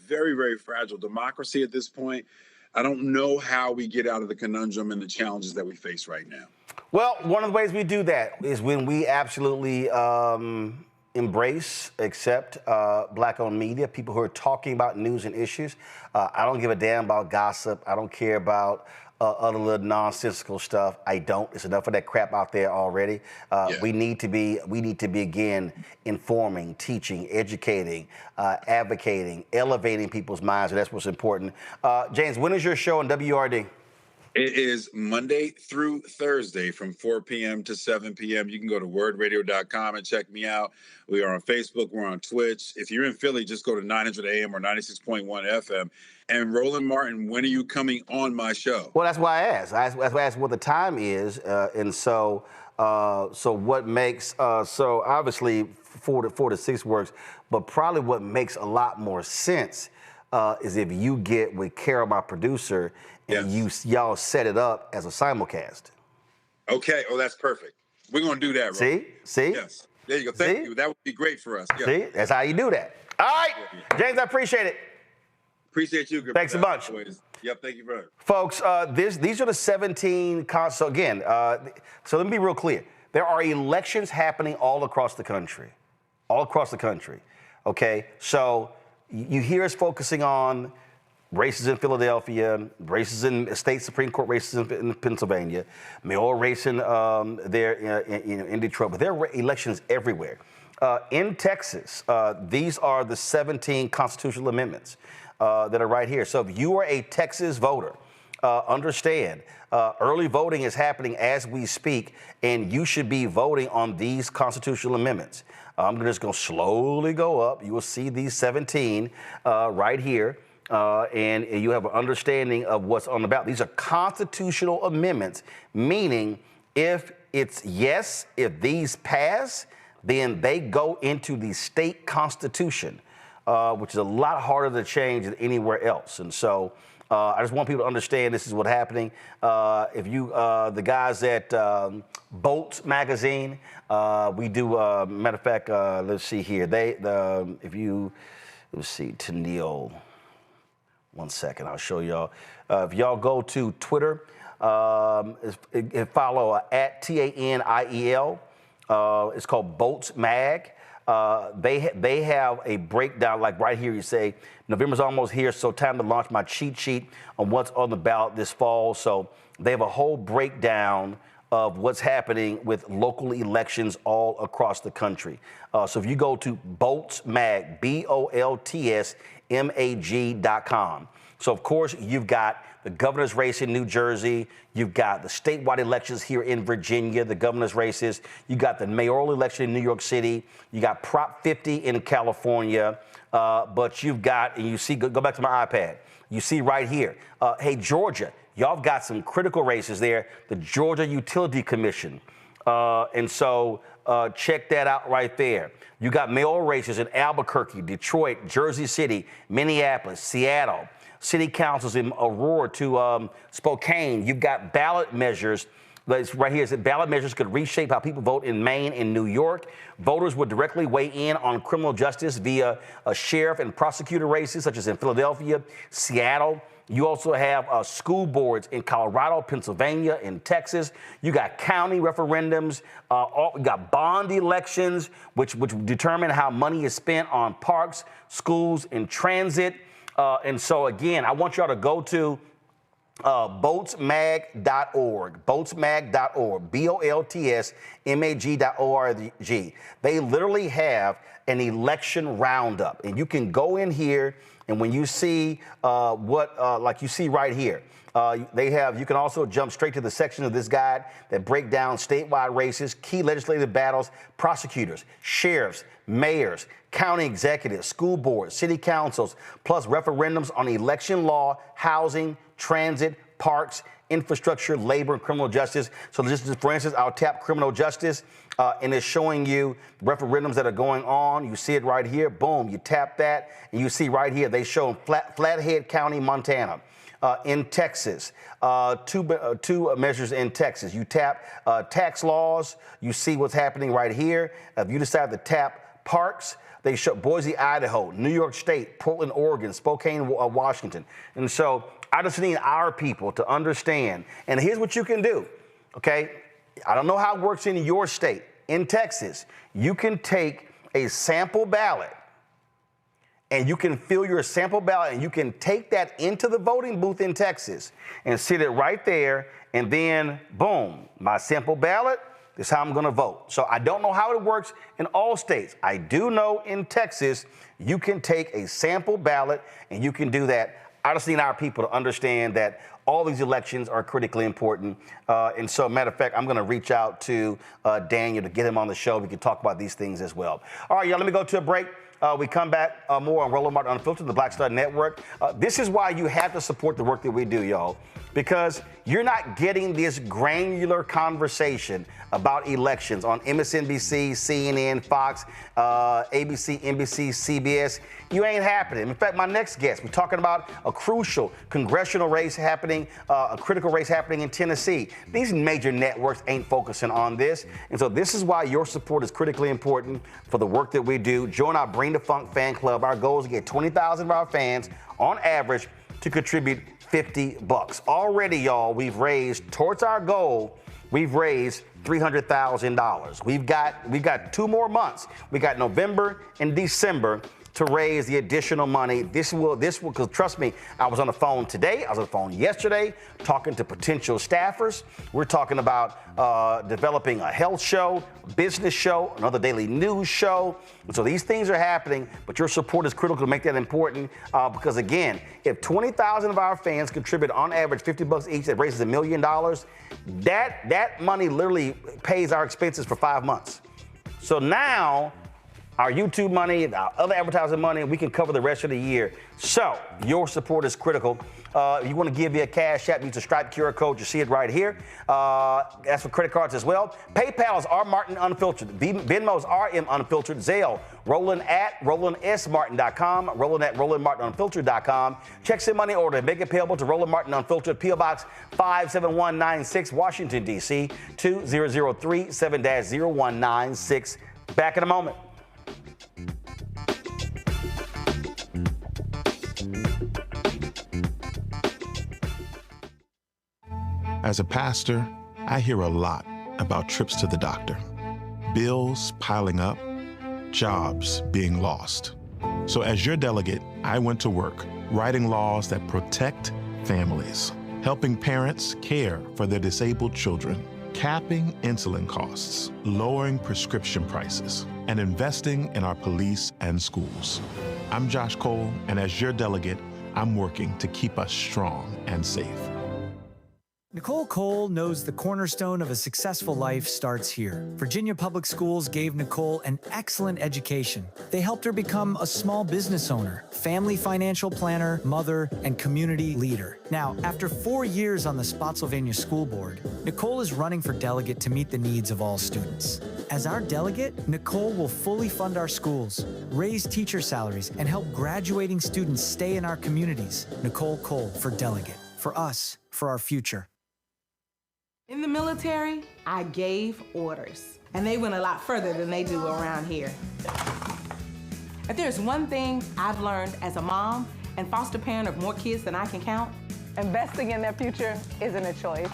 very, very fragile democracy at this point, I don't know how we get out of the conundrum and the challenges that we face right now. Well, one of the ways we do that is when we absolutely embrace, accept Black-owned media, people who are talking about news and issues. I don't give a damn about gossip. I don't care about other little nonsensical stuff. I don't. It's enough of that crap out there already. We need to be again informing, teaching, educating, advocating, elevating people's minds, and that's what's important. James, when is your show on WRD? It is Monday through Thursday from 4 p.m. to 7 p.m. You can go to wordradio.com and check me out. We are on Facebook. We're on Twitch. If you're in Philly, just go to 900 AM or 96.1 FM. And Roland Martin, when are you coming on my show? Well, that's why I asked. That's why I asked what the time is. And so what makes, so obviously 4 to 6 works, but probably what makes a lot more sense is if you get with Carol, my producer, and y'all set it up as a simulcast. Okay. Oh, that's perfect. We're going to do that, Roland. See? Yes. There you go. Thank you. That would be great for us. Yeah. See? That's how you do that. All right. James, I appreciate it. Appreciate you. Thanks a bunch. Always. Yep, thank you very much. Folks, these are the 17 so again, so let me be real clear. There are elections happening all across the country. Okay? So you hear us focusing on races in Philadelphia, races in state Supreme Court races in Pennsylvania, mayoral racing there in Detroit, but there are elections everywhere. In Texas, these are the 17 constitutional amendments that are right here. So if you are a Texas voter, understand early voting is happening as we speak, and you should be voting on these constitutional amendments. I'm just going to slowly go up. You will see these 17 right here. And you have an understanding of what's on the ballot. These are constitutional amendments, meaning if it's yes, if these pass, then they go into the state constitution, which is a lot harder to change than anywhere else. And so I just want people to understand this is what's happening. If you, the guys at Bolts magazine, we do, matter of fact, let's see here. Let's see, Tennille. 1 second, I'll show y'all. If y'all go to Twitter and follow at TANIEL, it's called Bolts Mag. They have a breakdown, like right here, you say, November's almost here, so time to launch my cheat sheet on what's on the ballot this fall. So they have a whole breakdown of what's happening with local elections all across the country. So if you go to Bolts Mag, BOLTSMAG.com. So of course you've got the governor's race in New Jersey, you've got the statewide elections here in Virginia, the governor's races, you got the mayoral election in New York City, you got Prop 50 in California, but you've got, and you see, go back to my iPad, you see right here, hey, Georgia, y'all have got some critical races there, the Georgia Utility Commission. And so check that out right there. You got mayoral races in Albuquerque, Detroit, Jersey City, Minneapolis, Seattle, city councils in Aurora to Spokane. You've got ballot measures It's right here. It says ballot measures could reshape how people vote in Maine and New York. Voters would directly weigh in on criminal justice via sheriff and prosecutor races, such as in Philadelphia, Seattle. You also have school boards in Colorado, Pennsylvania, and Texas. You got county referendums. You got bond elections, which determine how money is spent on parks, schools, and transit. And so, again, I want y'all to go to boltsmag.org, boltsmag.org, boltsmag.org. They literally have an election roundup, and you can go in here, and when you see like you see right here, you can also jump straight to the section of this guide that break down statewide races, key legislative battles, prosecutors, sheriffs, mayors, county executives, school boards, city councils, plus referendums on election law, housing, transit, parks, infrastructure, labor, and criminal justice. So just for instance, I'll tap criminal justice, and it's showing you referendums that are going on. You see it right here. Boom, you tap that, and you see right here, they show Flathead County, Montana. In Texas, two measures in Texas. You tap tax laws, you see what's happening right here. If you decide to tap parks, they show Boise, Idaho, New York State, Portland, Oregon, Spokane, Washington. And so I just need our people to understand. And here's what you can do, okay? I don't know how it works in your state. In Texas, you can take a sample ballot and you can fill your sample ballot and you can take that into the voting booth in Texas and sit it right there, and then boom, my sample ballot, this is how I'm gonna vote. So I don't know how it works in all states. I do know in Texas, you can take a sample ballot and you can do that. I just need our people to understand that all these elections are critically important. And so, matter of fact, I'm going to reach out to Daniel to get him on the show. We can talk about these things as well. All right, y'all, let me go to a break. We come back more on Roland Martin Unfiltered, the Black Star Network. This is why you have to support the work that we do, y'all, because you're not getting this granular conversation about elections on MSNBC, CNN, Fox, ABC, NBC, CBS. You ain't happening. In fact, my next guest, we're talking about a crucial congressional race happening, a critical race happening in Tennessee. These major networks ain't focusing on this. And so this is why your support is critically important for the work that we do. Join our Bring the Funk fan club. Our goal is to get 20,000 of our fans on average to contribute $50. Already, y'all, we've raised towards our goal. We've raised $300,000. We've got 2 more months. We got November and December to raise the additional money. This will, because trust me, I was on the phone today, I was on the phone yesterday, talking to potential staffers. We're talking about developing a health show, business show, another daily news show. And so these things are happening, but your support is critical to make that important, because again, if 20,000 of our fans contribute on average $50 each, that raises $1 million, that money literally pays our expenses for 5 months. So now, our YouTube money, our other advertising money, we can cover the rest of the year. So your support is critical. If you want to give me a cash app, use the Stripe QR code. You see it right here. That's for credit cards as well. PayPal is R Martin Unfiltered. Venmo is RM Unfiltered. Zelle, Roland at RolandSMartin.com. Roland at RolandMartinUnfiltered.com. Check some money order. Make it payable to Roland Martin Unfiltered, P.O. Box 57196, Washington, D.C. 2003 7-0196. Back in a moment. As a pastor, I hear a lot about trips to the doctor, bills piling up, jobs being lost. So as your delegate, I went to work writing laws that protect families, helping parents care for their disabled children, capping insulin costs, lowering prescription prices, and investing in our police and schools. I'm Josh Cole, and as your delegate, I'm working to keep us strong and safe. Nicole Cole knows the cornerstone of a successful life starts here. Virginia Public Schools gave Nicole an excellent education. They helped her become a small business owner, family financial planner, mother, and community leader. Now, after 4 years on the Spotsylvania School Board, Nicole is running for delegate to meet the needs of all students. As our delegate, Nicole will fully fund our schools, raise teacher salaries, and help graduating students stay in our communities. Nicole Cole for delegate. For us, for our future. In the military, I gave orders, and they went a lot further than they do around here. If there's one thing I've learned as a mom and foster parent of more kids than I can count, investing in their future isn't a choice.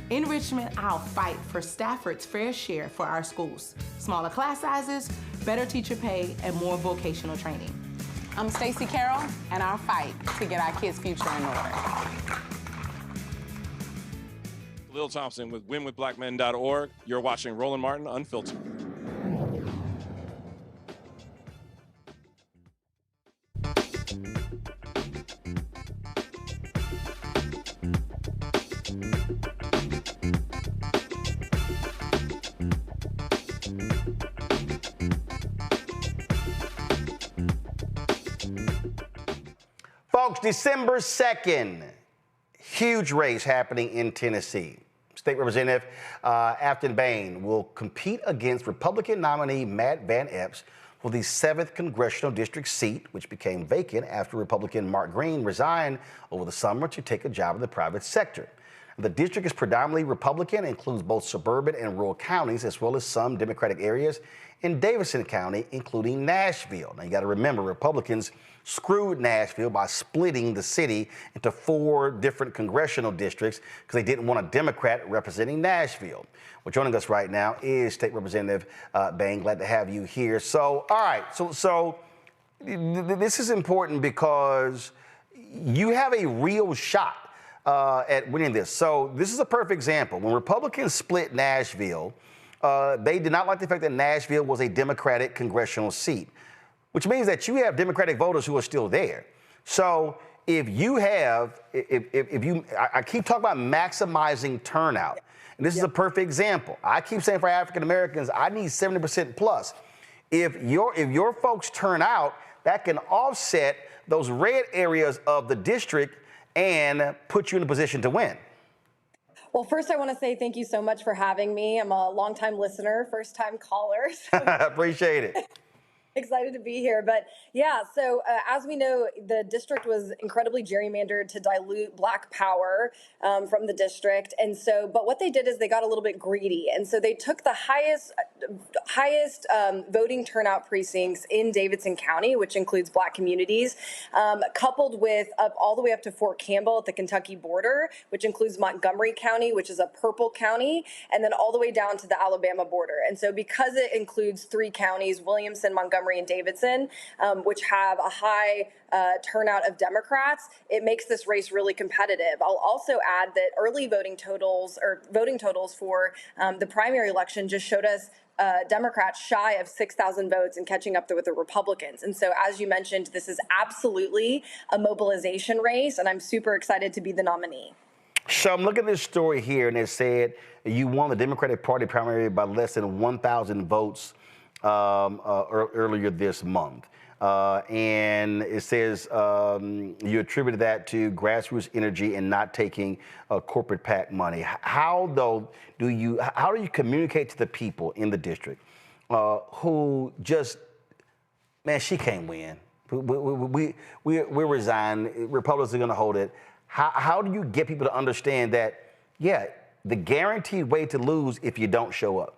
In Richmond, I'll fight for Stafford's fair share for our schools. Smaller class sizes, better teacher pay, and more vocational training. I'm Stacey Carroll, and I'll fight to get our kids' future in order. Lil Thompson with winwithblackmen.org. You're watching Roland Martin Unfiltered. Folks, December 2nd, huge race happening in Tennessee. State Representative Afton Bain will compete against Republican nominee Matt Van Epps for the 7th Congressional District seat, which became vacant after Republican Mark Green resigned over the summer to take a job in the private sector. The district is predominantly Republican, includes both suburban and rural counties, as well as some Democratic areas in Davidson County, including Nashville. Now, you got to remember, Republicans screwed Nashville by splitting the city into 4 different congressional districts because they didn't want a Democrat representing Nashville. Well, joining us right now is State Representative Bain. Glad to have you here. So, all right, so this is important because you have a real shot at winning this. So this is a perfect example. When Republicans split Nashville, they did not like the fact that Nashville was a Democratic congressional seat, which means that you have Democratic voters who are still there. So if you have, I keep talking about maximizing turnout, and this is a perfect example. I keep saying for African Americans, I need 70% plus. If your folks turn out, that can offset those red areas of the district and put you in a position to win. Well, first, I want to say thank you so much for having me. I'm a longtime listener, first-time caller. So appreciate it. Excited to be here. But yeah, so as we know, the district was incredibly gerrymandered to dilute Black power from the district. And so, but what they did is they got a little bit greedy. And so they took the highest voting turnout precincts in Davidson County, which includes Black communities, coupled with all the way up to Fort Campbell at the Kentucky border, which includes Montgomery County, which is a purple county, and then all the way down to the Alabama border. And so because it includes 3 counties, Williamson, Montgomery, and Davidson, which have a high turnout of Democrats, it makes this race really competitive. I'll also add that early voting totals for the primary election just showed us Democrats shy of 6,000 votes and catching up with the Republicans. And so, as you mentioned, this is absolutely a mobilization race, and I'm super excited to be the nominee. So I'm looking at this story here, and it said you won the Democratic Party primary by less than 1,000 votes earlier this month. And it says you attributed that to grassroots energy and not taking corporate PAC money. How do you communicate to the people in the district who just, man, she can't win. We're resigned. Republicans are going to hold it. How do you get people to understand that, yeah, the guaranteed way to lose if you don't show up?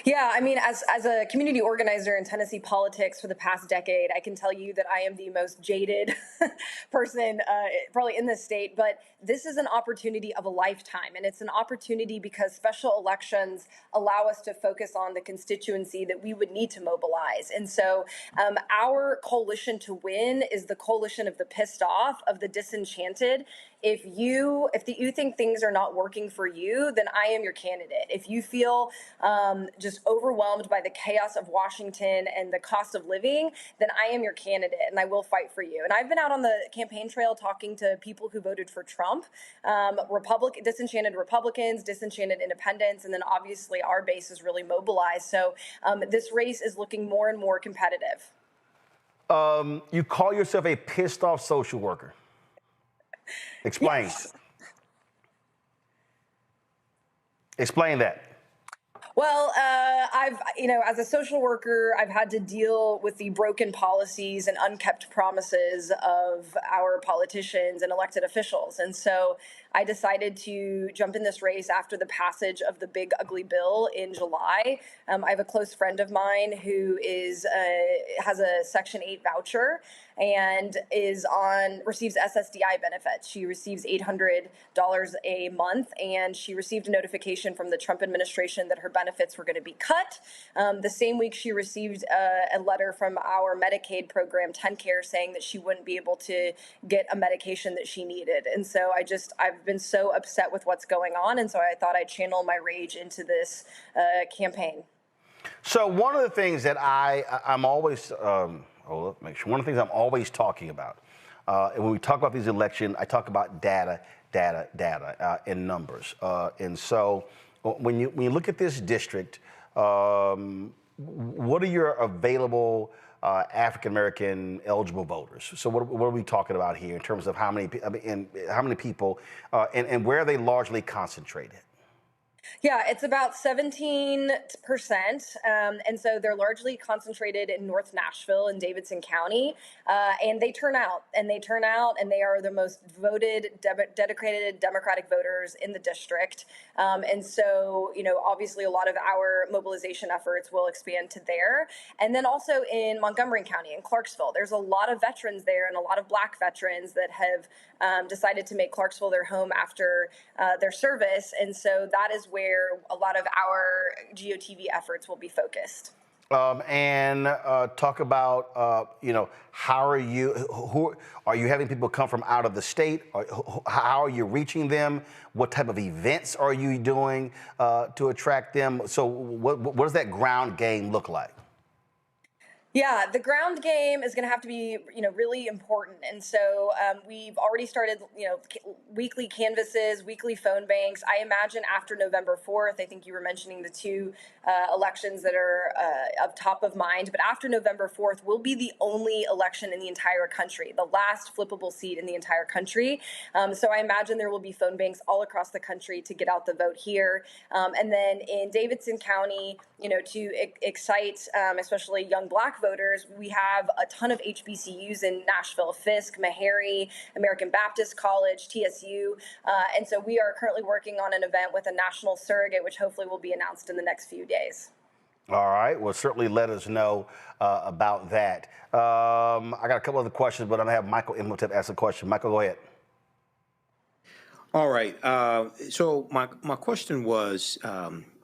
Yeah, I mean, as a community organizer in Tennessee politics for the past decade, I can tell you that I am the most jaded person probably in this state, but this is an opportunity of a lifetime, and it's an opportunity because special elections allow us to focus on the constituency that we would need to mobilize. And so our coalition to win is the coalition of the pissed off, of the disenchanted. If you think things are not working for you, then I am your candidate. If you feel just overwhelmed by the chaos of Washington and the cost of living, then I am your candidate, and I will fight for you. And I've been out on the campaign trail talking to people who voted for Trump, disenchanted Republicans, disenchanted independents, and then obviously our base is really mobilized. So this race is looking more and more competitive. You call yourself a pissed off social worker. Explain. Yes. Explain that. Well, as a social worker, I've had to deal with the broken policies and unkept promises of our politicians and elected officials. And so I decided to jump in this race after the passage of the big ugly bill in July. I have a close friend of mine who has a Section 8 voucher and receives SSDI benefits. She receives $800 a month, and she received a notification from the Trump administration that her benefits were going to be cut. The same week, she received a letter from our Medicaid program, 10Care, saying that she wouldn't be able to get a medication that she needed. And so I've been so upset with what's going on, and so I thought I'd channel my rage into this campaign. So one of the things that I'm always one of the things I'm always talking about, and when we talk about these elections, I talk about data, and numbers. And so when you look at this district, what are your available African American eligible voters? So what are we talking about here in terms of how many people, and where are they largely concentrated? Yeah, it's about 17%. And so they're largely concentrated in North Nashville and Davidson County. And they turn out, and they are the most voted, dedicated Democratic voters in the district. And so, obviously a lot of our mobilization efforts will expand to there. And then also in Montgomery County and Clarksville, there's a lot of veterans there and a lot of Black veterans that have decided to make Clarksville their home after their service. And so that is where a lot of our GOTV efforts will be focused. And talk about, how are you having people come from out of the state? How are you reaching them? What type of events are you doing to attract them? So what does that ground game look like? Yeah, the ground game is going to have to be, really important. And so we've already started, weekly canvases, weekly phone banks. I imagine after November 4th, I think you were mentioning the two elections that are of top of mind. But after November 4th, we'll be the only election in the entire country, the last flippable seat in the entire country. So I imagine there will be phone banks all across the country to get out the vote here. And then in Davidson County, to excite especially young Black voters, we have a ton of HBCUs in Nashville: Fisk, Meharry, American Baptist College, TSU. And so we are currently working on an event with a national surrogate, which hopefully will be announced in the next few days. All right. Well, certainly let us know about that. I got a couple other questions, but I'm going to have Michael Imhotep ask a question. Michael, go ahead. All right. So my question was,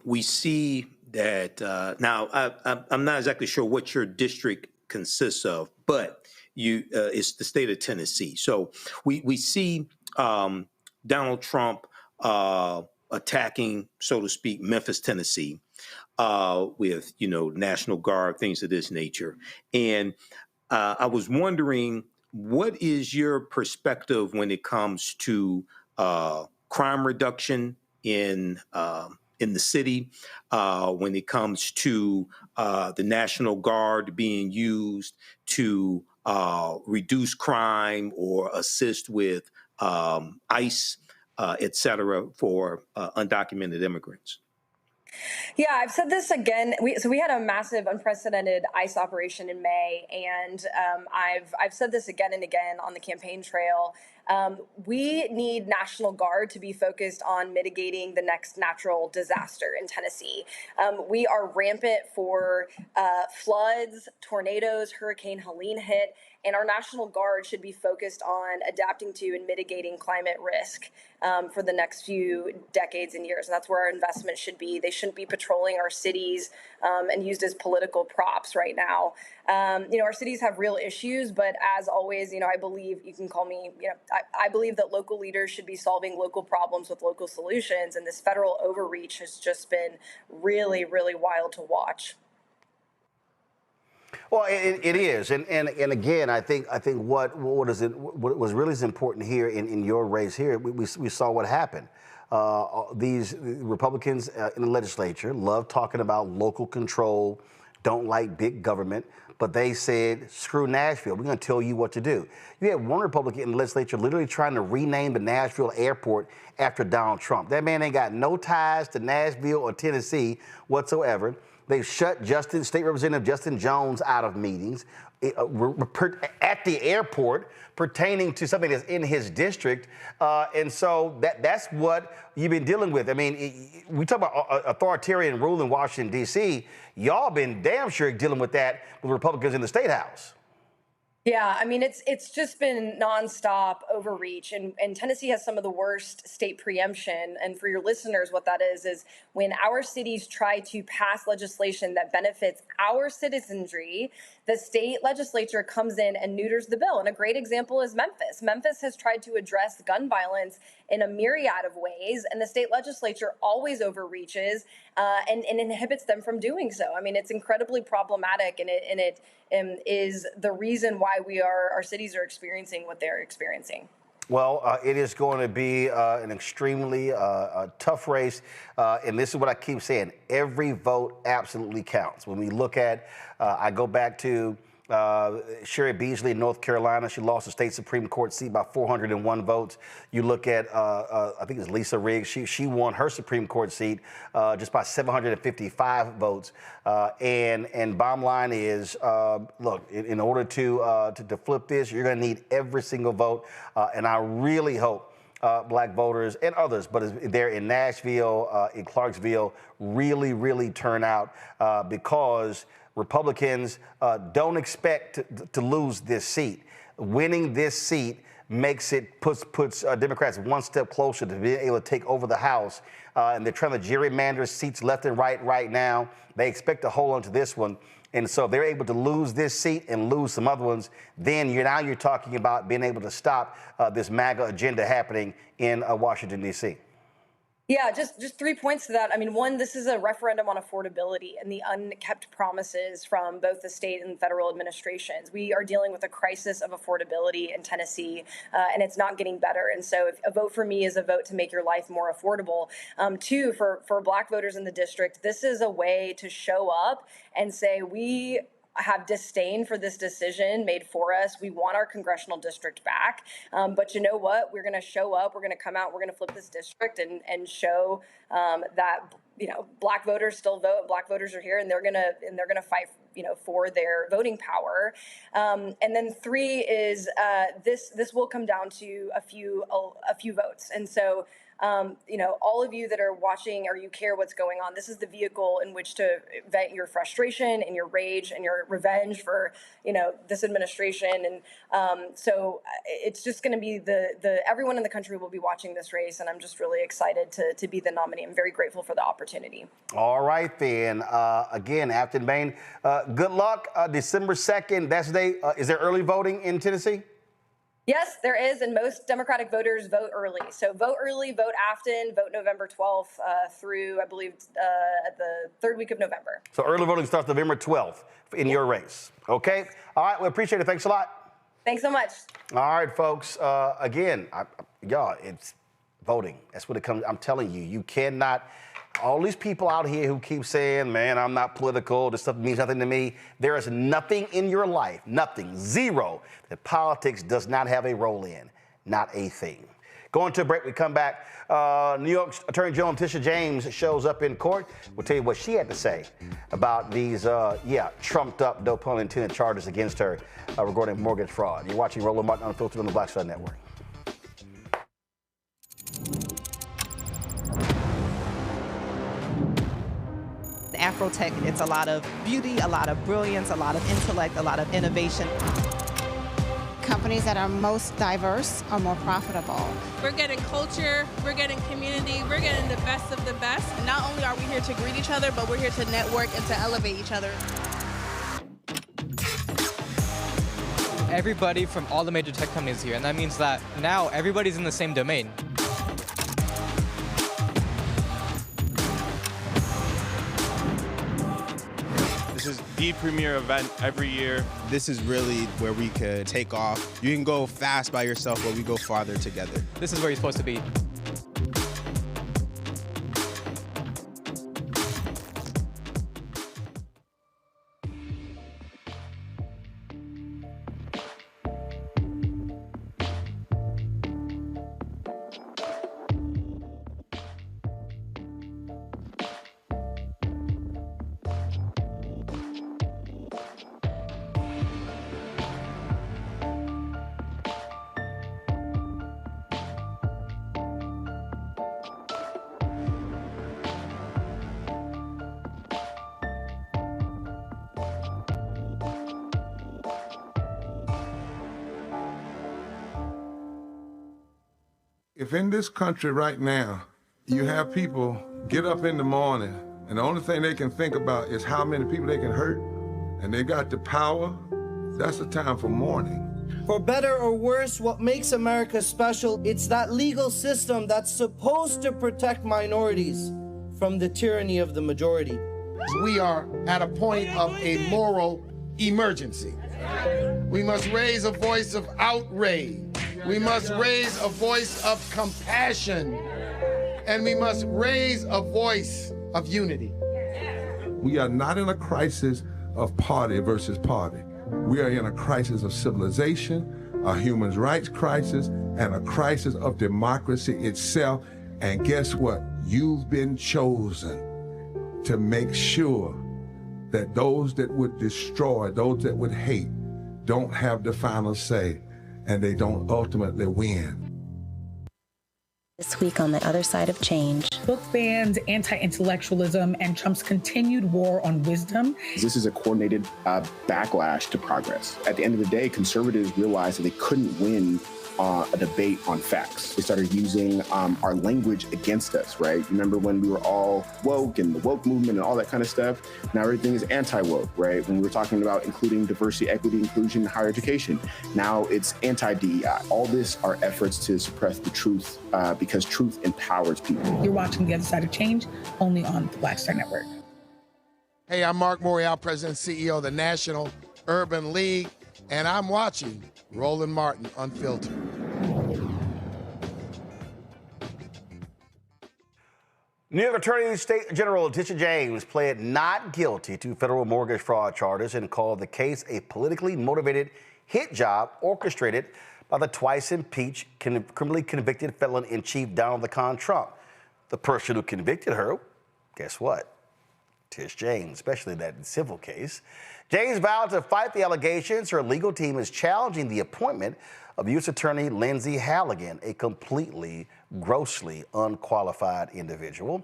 we see that now I'm not exactly sure what your district consists of, but it's the state of Tennessee. So we see Donald Trump attacking, so to speak, Memphis, Tennessee, with National Guard, things of this nature. And I was wondering, what is your perspective when it comes to crime reduction in the city, when it comes to the National Guard being used to reduce crime or assist with ICE, et cetera, for undocumented immigrants? Yeah, I've said this again. We had a massive, unprecedented ICE operation in May, and I've said this again and again on the campaign trail. We need National Guard to be focused on mitigating the next natural disaster in Tennessee. We are rampant for floods, tornadoes, Hurricane Helene hit, and our National Guard should be focused on adapting to and mitigating climate risk for the next few decades and years. And that's where our investment should be. They shouldn't be patrolling our cities and used as political props right now. Our cities have real issues, but as always, I believe, you can call me, I believe that local leaders should be solving local problems with local solutions. And this federal overreach has just been really, really wild to watch. Well, it is, and again, I think what was really important here in your race here, we saw what happened. These Republicans in the legislature love talking about local control, don't like big government, but they said, screw Nashville, we're going to tell you what to do. You had one Republican in the legislature literally trying to rename the Nashville airport after Donald Trump. That man ain't got no ties to Nashville or Tennessee whatsoever. They've shut State Representative Justin Jones out of meetings at the airport pertaining to something that's in his district. And so that's what you've been dealing with. I mean, we talk about authoritarian rule in Washington, D.C. Y'all been damn sure dealing with that with Republicans in the State House. Yeah, I mean, it's just been nonstop overreach, and Tennessee has some of the worst state preemption. And for your listeners, what that is when our cities try to pass legislation that benefits our citizenry, the state legislature comes in and neuters the bill. And a great example is Memphis. Memphis has tried to address gun violence in a myriad of ways, and the state legislature always overreaches and inhibits them from doing so. I mean, it's incredibly problematic, and it is the reason why our cities are experiencing what they're experiencing. Well, it is going to be an extremely tough race, and this is what I keep saying. Every vote absolutely counts. When we look at, I go back to Sherry Beasley in North Carolina. She lost the state Supreme Court seat by 401 votes. You look at, I think it's Lisa Riggs. She won her Supreme Court seat just by 755 votes. And bottom line is, look, in order to flip this, you're going to need every single vote. And I really hope black voters and others, but they're in Nashville, in Clarksville, really turn out because Republicans don't expect to lose this seat. Winning this seat puts Democrats one step closer to being able to take over the House. And they're trying to gerrymander seats left and right now. They expect to hold on to this one. And so if they're able to lose this seat and lose some other ones, then you're talking about being able to stop this MAGA agenda happening in Washington, D.C. Yeah, just 3 points to that. I mean, one, this is a referendum on affordability and the unkept promises from both the state and federal administrations. We are dealing with a crisis of affordability in Tennessee, and it's not getting better. And so if a vote for me is a vote to make your life more affordable. Two, for black voters in the district, this is a way to show up and say, we have disdain for this decision made for us. We want our congressional district back. But you know what? We're going to show up. We're going to come out. We're going to flip this district and show that, black voters still vote. Black voters are here, and they're going to fight, for their voting power. And then three is this will come down to a few votes. And so, all of you that are watching or you care what's going on, this is the vehicle in which to vent your frustration and your rage and your revenge for, this administration. And so it's just going to be everyone in the country will be watching this race. And I'm just really excited to be the nominee. I'm very grateful for the opportunity. All right, then. Again, Afton Bain, good luck. December 2nd, that's the day. Is there early voting in Tennessee? Yes, there is, and most Democratic voters vote early. So vote early, vote Afton, vote November 12th through, I believe, at the third week of November. So early voting starts November 12th in your race. Okay? All right, we appreciate it. Thanks a lot. Thanks so much. All right, folks. Again, y'all, it's voting. That's what it comes. I'm telling you, you cannot. All these people out here who keep saying, man, I'm not political, this stuff means nothing to me. There is nothing in your life, nothing, zero, that politics does not have a role in. Not a thing. Going to a break, we come back. New York Attorney General Letitia James shows up in court. We'll tell you what she had to say about these, trumped up, no pun intended, charges against her regarding mortgage fraud. You're watching Roland Martin Unfiltered on the Black Star Network. Afrotech, it's a lot of beauty, a lot of brilliance, a lot of intellect, a lot of innovation. Companies that are most diverse are more profitable. We're getting culture, we're getting community, we're getting the best of the best. And not only are we here to greet each other, but we're here to network and to elevate each other. Everybody from all the major tech companies here, and that means that now everybody's in the same domain. This is the premier event every year. This is really where we could take off. You can go fast by yourself, but we go farther together. This is where you're supposed to be. If in this country right now, you have people get up in the morning and the only thing they can think about is how many people they can hurt, and they got the power, that's the time for mourning. For better or worse, what makes America special, it's that legal system that's supposed to protect minorities from the tyranny of the majority. We are at a point of a moral emergency. We must raise a voice of outrage. We must raise a voice of compassion. And we must raise a voice of unity. We are not in a crisis of party versus party. We are in a crisis of civilization, a human rights crisis, and a crisis of democracy itself. And guess what? You've been chosen to make sure that those that would destroy, those that would hate, don't have the final say, and they don't ultimately win. This week on The Other Side of Change. Book bans, anti-intellectualism, and Trump's continued war on wisdom. This is a coordinated backlash to progress. At the end of the day, conservatives realized that they couldn't win a debate on facts. They started using our language against us, right? Remember when we were all woke and the woke movement and all that kind of stuff? Now everything is anti-woke, right? When we were talking about including diversity, equity, inclusion, higher education, now it's anti-DEI. All this are efforts to suppress the truth because truth empowers people. You're watching The Other Side of Change only on the Black Star Network. Hey, I'm Mark Mayoral, President and CEO of the National Urban League, and I'm watching Roland Martin Unfiltered. New York Attorney State General Letitia James pled not guilty to federal mortgage fraud charges and called the case a politically motivated hit job orchestrated by the twice-impeached, criminally convicted felon-in-chief Donald the Con Trump. The person who convicted her, guess what? Tish James, especially that civil case. James vowed to fight the allegations. Her legal team is challenging the appointment of U.S. Attorney Lindsay Halligan, a completely, grossly unqualified individual.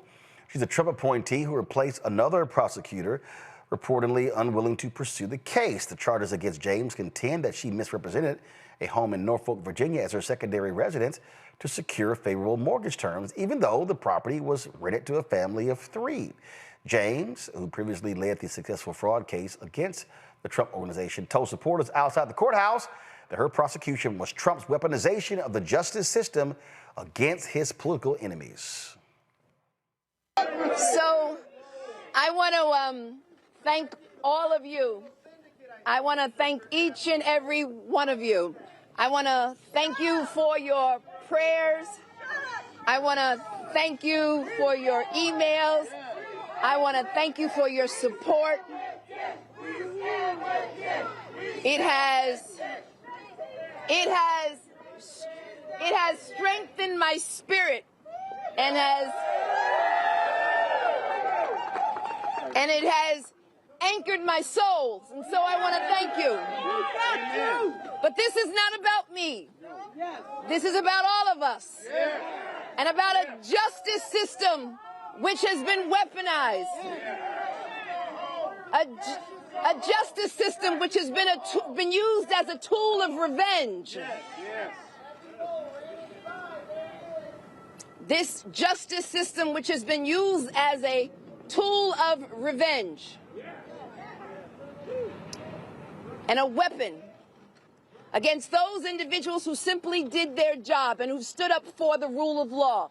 She's a Trump appointee who replaced another prosecutor reportedly unwilling to pursue the case. The charges against James contend that she misrepresented a home in Norfolk, Virginia as her secondary residence to secure favorable mortgage terms, even though the property was rented to a family of 3. James, who previously led the successful fraud case against the Trump organization, told supporters outside the courthouse that her prosecution was Trump's weaponization of the justice system against his political enemies. So I want to thank all of you. I want to thank each and every one of you. I want to thank you for your prayers. I want to thank you for your emails. I want to thank you for your support. It has strengthened my spirit and it has anchored my soul. And so I want to thank you. But this is not about me. This is about all of us. And about a justice system which has been weaponized. A justice system which has been used as a tool of revenge. This justice system which has been used as a tool of revenge and a weapon against those individuals who simply did their job and who stood up for the rule of law.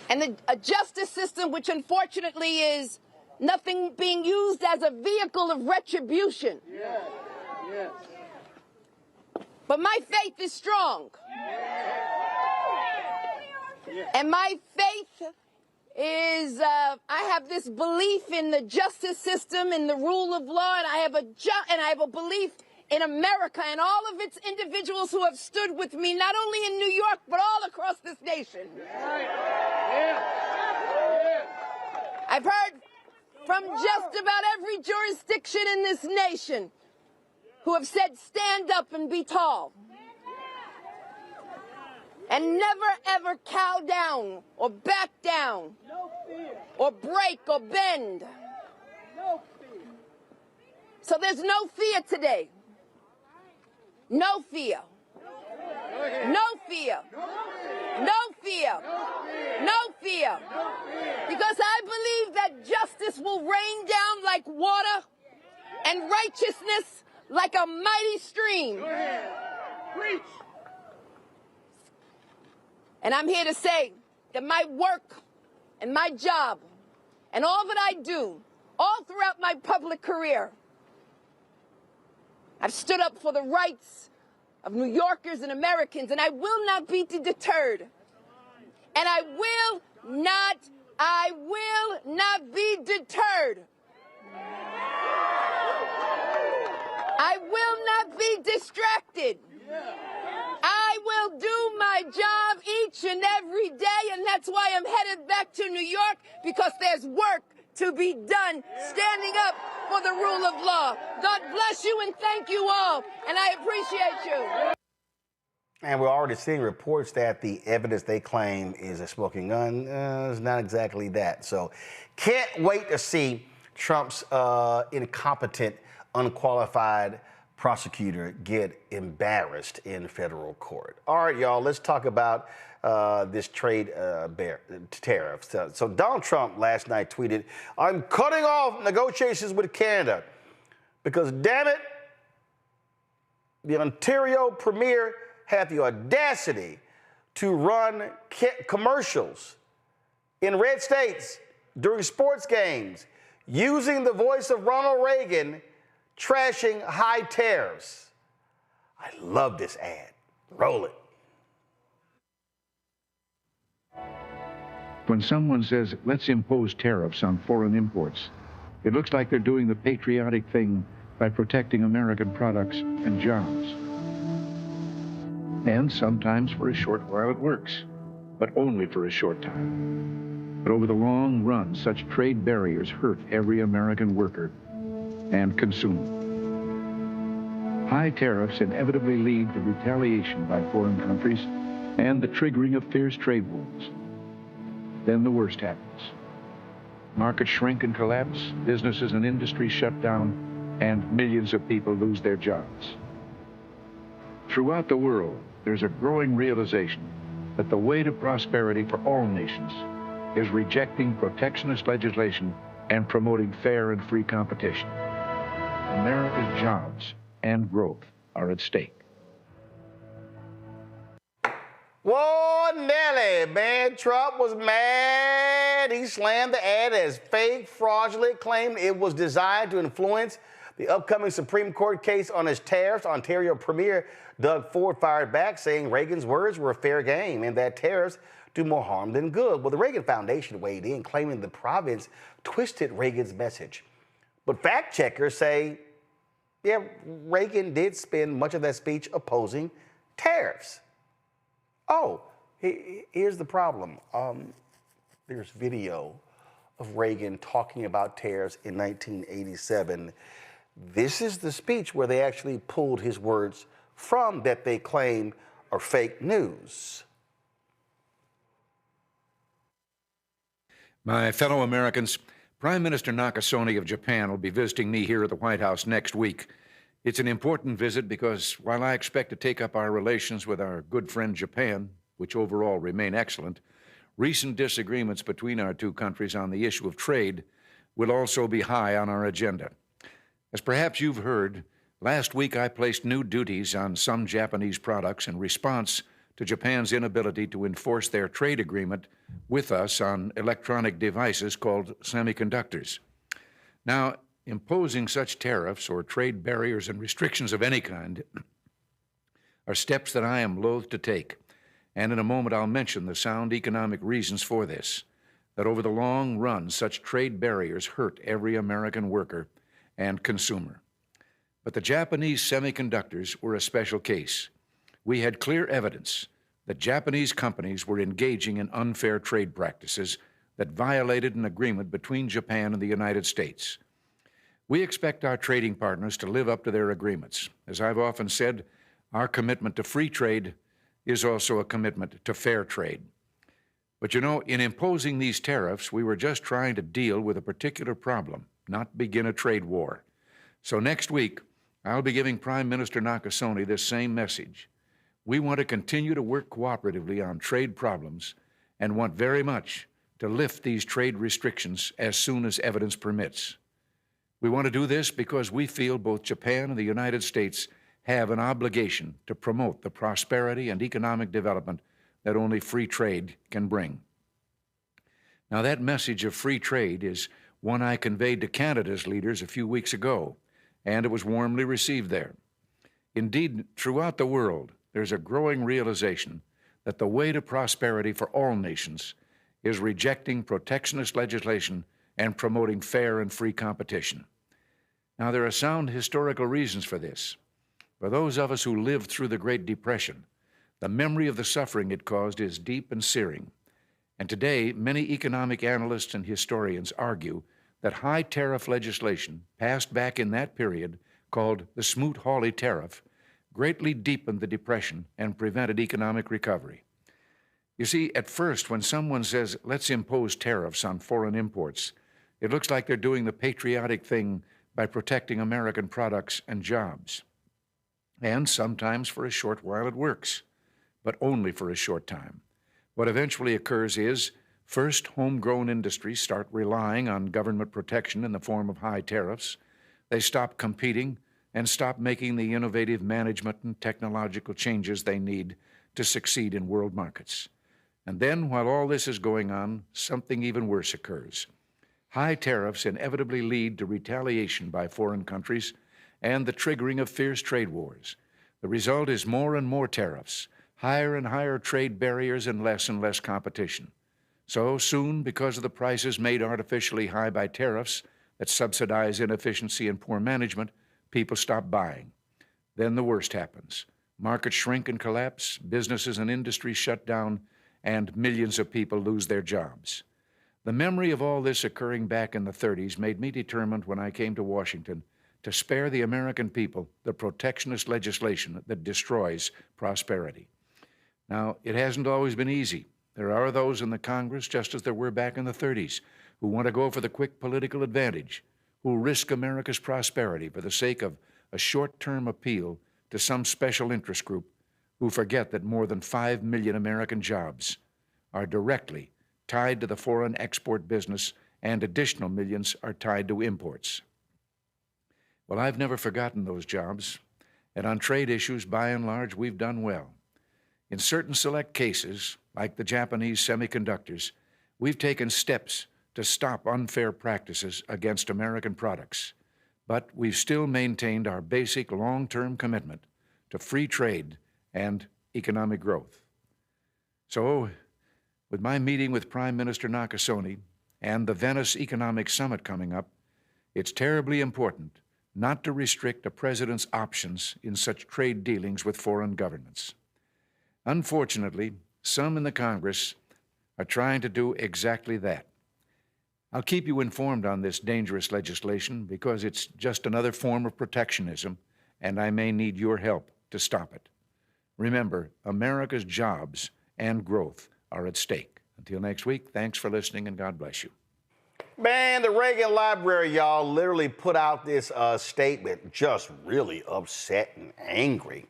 And a justice system which unfortunately is nothing being used as a vehicle of retribution. But my faith is strong. And my faith is, I have this belief in the justice system, in the rule of law, and I have a belief in America and all of its individuals who have stood with me, not only in New York, but all across this nation. I've heard from just about every jurisdiction in this nation who have said, stand up and be tall. And never, ever cow down or back down or break or bend. So there's no fear today. No fear. No fear. No fear. No fear. Because I believe that justice will rain down like water and righteousness like a mighty stream. And I'm here to say that my work and my job and all that I do, all throughout my public career, I've stood up for the rights of New Yorkers and Americans, and I will not be deterred. And I will not be deterred. I will not be distracted. I will do my job each and every day, and that's why I'm headed back to New York, because there's work to be done, standing up for the rule of law. God bless you and thank you all, and I appreciate you. And we're already seeing reports that the evidence they claim is a smoking gun is not exactly that. So can't wait to see Trump's incompetent, unqualified prosecutor get embarrassed in federal court. All right, y'all, let's talk about this trade tariffs. So Donald Trump last night tweeted, "I'm cutting off negotiations with Canada because, damn it, the Ontario Premier had the audacity to run commercials in red states during sports games using the voice of Ronald Reagan, trashing high tariffs." I love this ad. Roll it. When someone says, let's impose tariffs on foreign imports, it looks like they're doing the patriotic thing by protecting American products and jobs. And sometimes for a short while it works, but only for a short time. But over the long run, such trade barriers hurt every American worker and consumer. High tariffs inevitably lead to retaliation by foreign countries and the triggering of fierce trade wars. Then the worst happens. Markets shrink and collapse, businesses and industries shut down, and millions of people lose their jobs. Throughout the world, there's a growing realization that the way to prosperity for all nations is rejecting protectionist legislation and promoting fair and free competition. America's jobs and growth are at stake. Whoa, Nelly, man, Trump was mad. He slammed the ad as fake, fraudulent, claimed it was designed to influence the upcoming Supreme Court case on his tariffs. Ontario Premier Doug Ford fired back, saying Reagan's words were fair game and that tariffs do more harm than good. Well, the Reagan Foundation weighed in, claiming the province twisted Reagan's message. But fact checkers say, yeah, Reagan did spend much of that speech opposing tariffs. Oh, here's the problem. There's video of Reagan talking about tariffs in 1987. This is the speech where they actually pulled his words from that they claim are fake news. My fellow Americans, Prime Minister Nakasone of Japan will be visiting me here at the White House next week. It's an important visit because while I expect to take up our relations with our good friend Japan, which overall remain excellent, recent disagreements between our two countries on the issue of trade will also be high on our agenda. As perhaps you've heard, last week I placed new duties on some Japanese products in response to Japan's inability to enforce their trade agreement with us on electronic devices called semiconductors. Now, imposing such tariffs or trade barriers and restrictions of any kind are steps that I am loath to take. And in a moment, I'll mention the sound economic reasons for this, that over the long run, such trade barriers hurt every American worker and consumer. But the Japanese semiconductors were a special case. We had clear evidence that Japanese companies were engaging in unfair trade practices that violated an agreement between Japan and the United States. We expect our trading partners to live up to their agreements. As I've often said, our commitment to free trade is also a commitment to fair trade. But you know, in imposing these tariffs, we were just trying to deal with a particular problem, not begin a trade war. So next week, I'll be giving Prime Minister Nakasone this same message. We want to continue to work cooperatively on trade problems and want very much to lift these trade restrictions as soon as evidence permits. We want to do this because we feel both Japan and the United States have an obligation to promote the prosperity and economic development that only free trade can bring. Now, that message of free trade is one I conveyed to Canada's leaders a few weeks ago, and it was warmly received there. Indeed, throughout the world, there's a growing realization that the way to prosperity for all nations is rejecting protectionist legislation and promoting fair and free competition. Now, there are sound historical reasons for this. For those of us who lived through the Great Depression, the memory of the suffering it caused is deep and searing. And today, many economic analysts and historians argue that high tariff legislation passed back in that period, called the Smoot-Hawley tariff, greatly deepened the Depression and prevented economic recovery. You see, at first, when someone says, let's impose tariffs on foreign imports, it looks like they're doing the patriotic thing by protecting American products and jobs. And sometimes for a short while it works, but only for a short time. What eventually occurs is, first, homegrown industries start relying on government protection in the form of high tariffs. They stop competing and stop making the innovative management and technological changes they need to succeed in world markets. And then, while all this is going on, something even worse occurs. High tariffs inevitably lead to retaliation by foreign countries and the triggering of fierce trade wars. The result is more and more tariffs, higher and higher trade barriers, and less competition. So soon, because of the prices made artificially high by tariffs that subsidize inefficiency and poor management, people stop buying. Then the worst happens. Markets shrink and collapse, businesses and industries shut down, and millions of people lose their jobs. The memory of all this occurring back in the 30s made me determined when I came to Washington to spare the American people the protectionist legislation that destroys prosperity. Now, it hasn't always been easy. There are those in the Congress, just as there were back in the 30s, who want to go for the quick political advantage, who risk America's prosperity for the sake of a short-term appeal to some special interest group, who forget that more than 5 million American jobs are directly tied to the foreign export business, and additional millions are tied to imports. Well, I've never forgotten those jobs, and on trade issues, by and large, we've done well. In certain select cases, like the Japanese semiconductors, we've taken steps to stop unfair practices against American products, but we've still maintained our basic long-term commitment to free trade and economic growth. So, with my meeting with Prime Minister Nakasone and the Venice Economic Summit coming up, it's terribly important not to restrict a president's options in such trade dealings with foreign governments. Unfortunately, some in the Congress are trying to do exactly that. I'll keep you informed on this dangerous legislation because it's just another form of protectionism, and I may need your help to stop it. Remember, America's jobs and growth are at stake. Until next week, thanks for listening, and God bless you. Man, the Reagan Library, y'all, literally put out this statement, just really upset and angry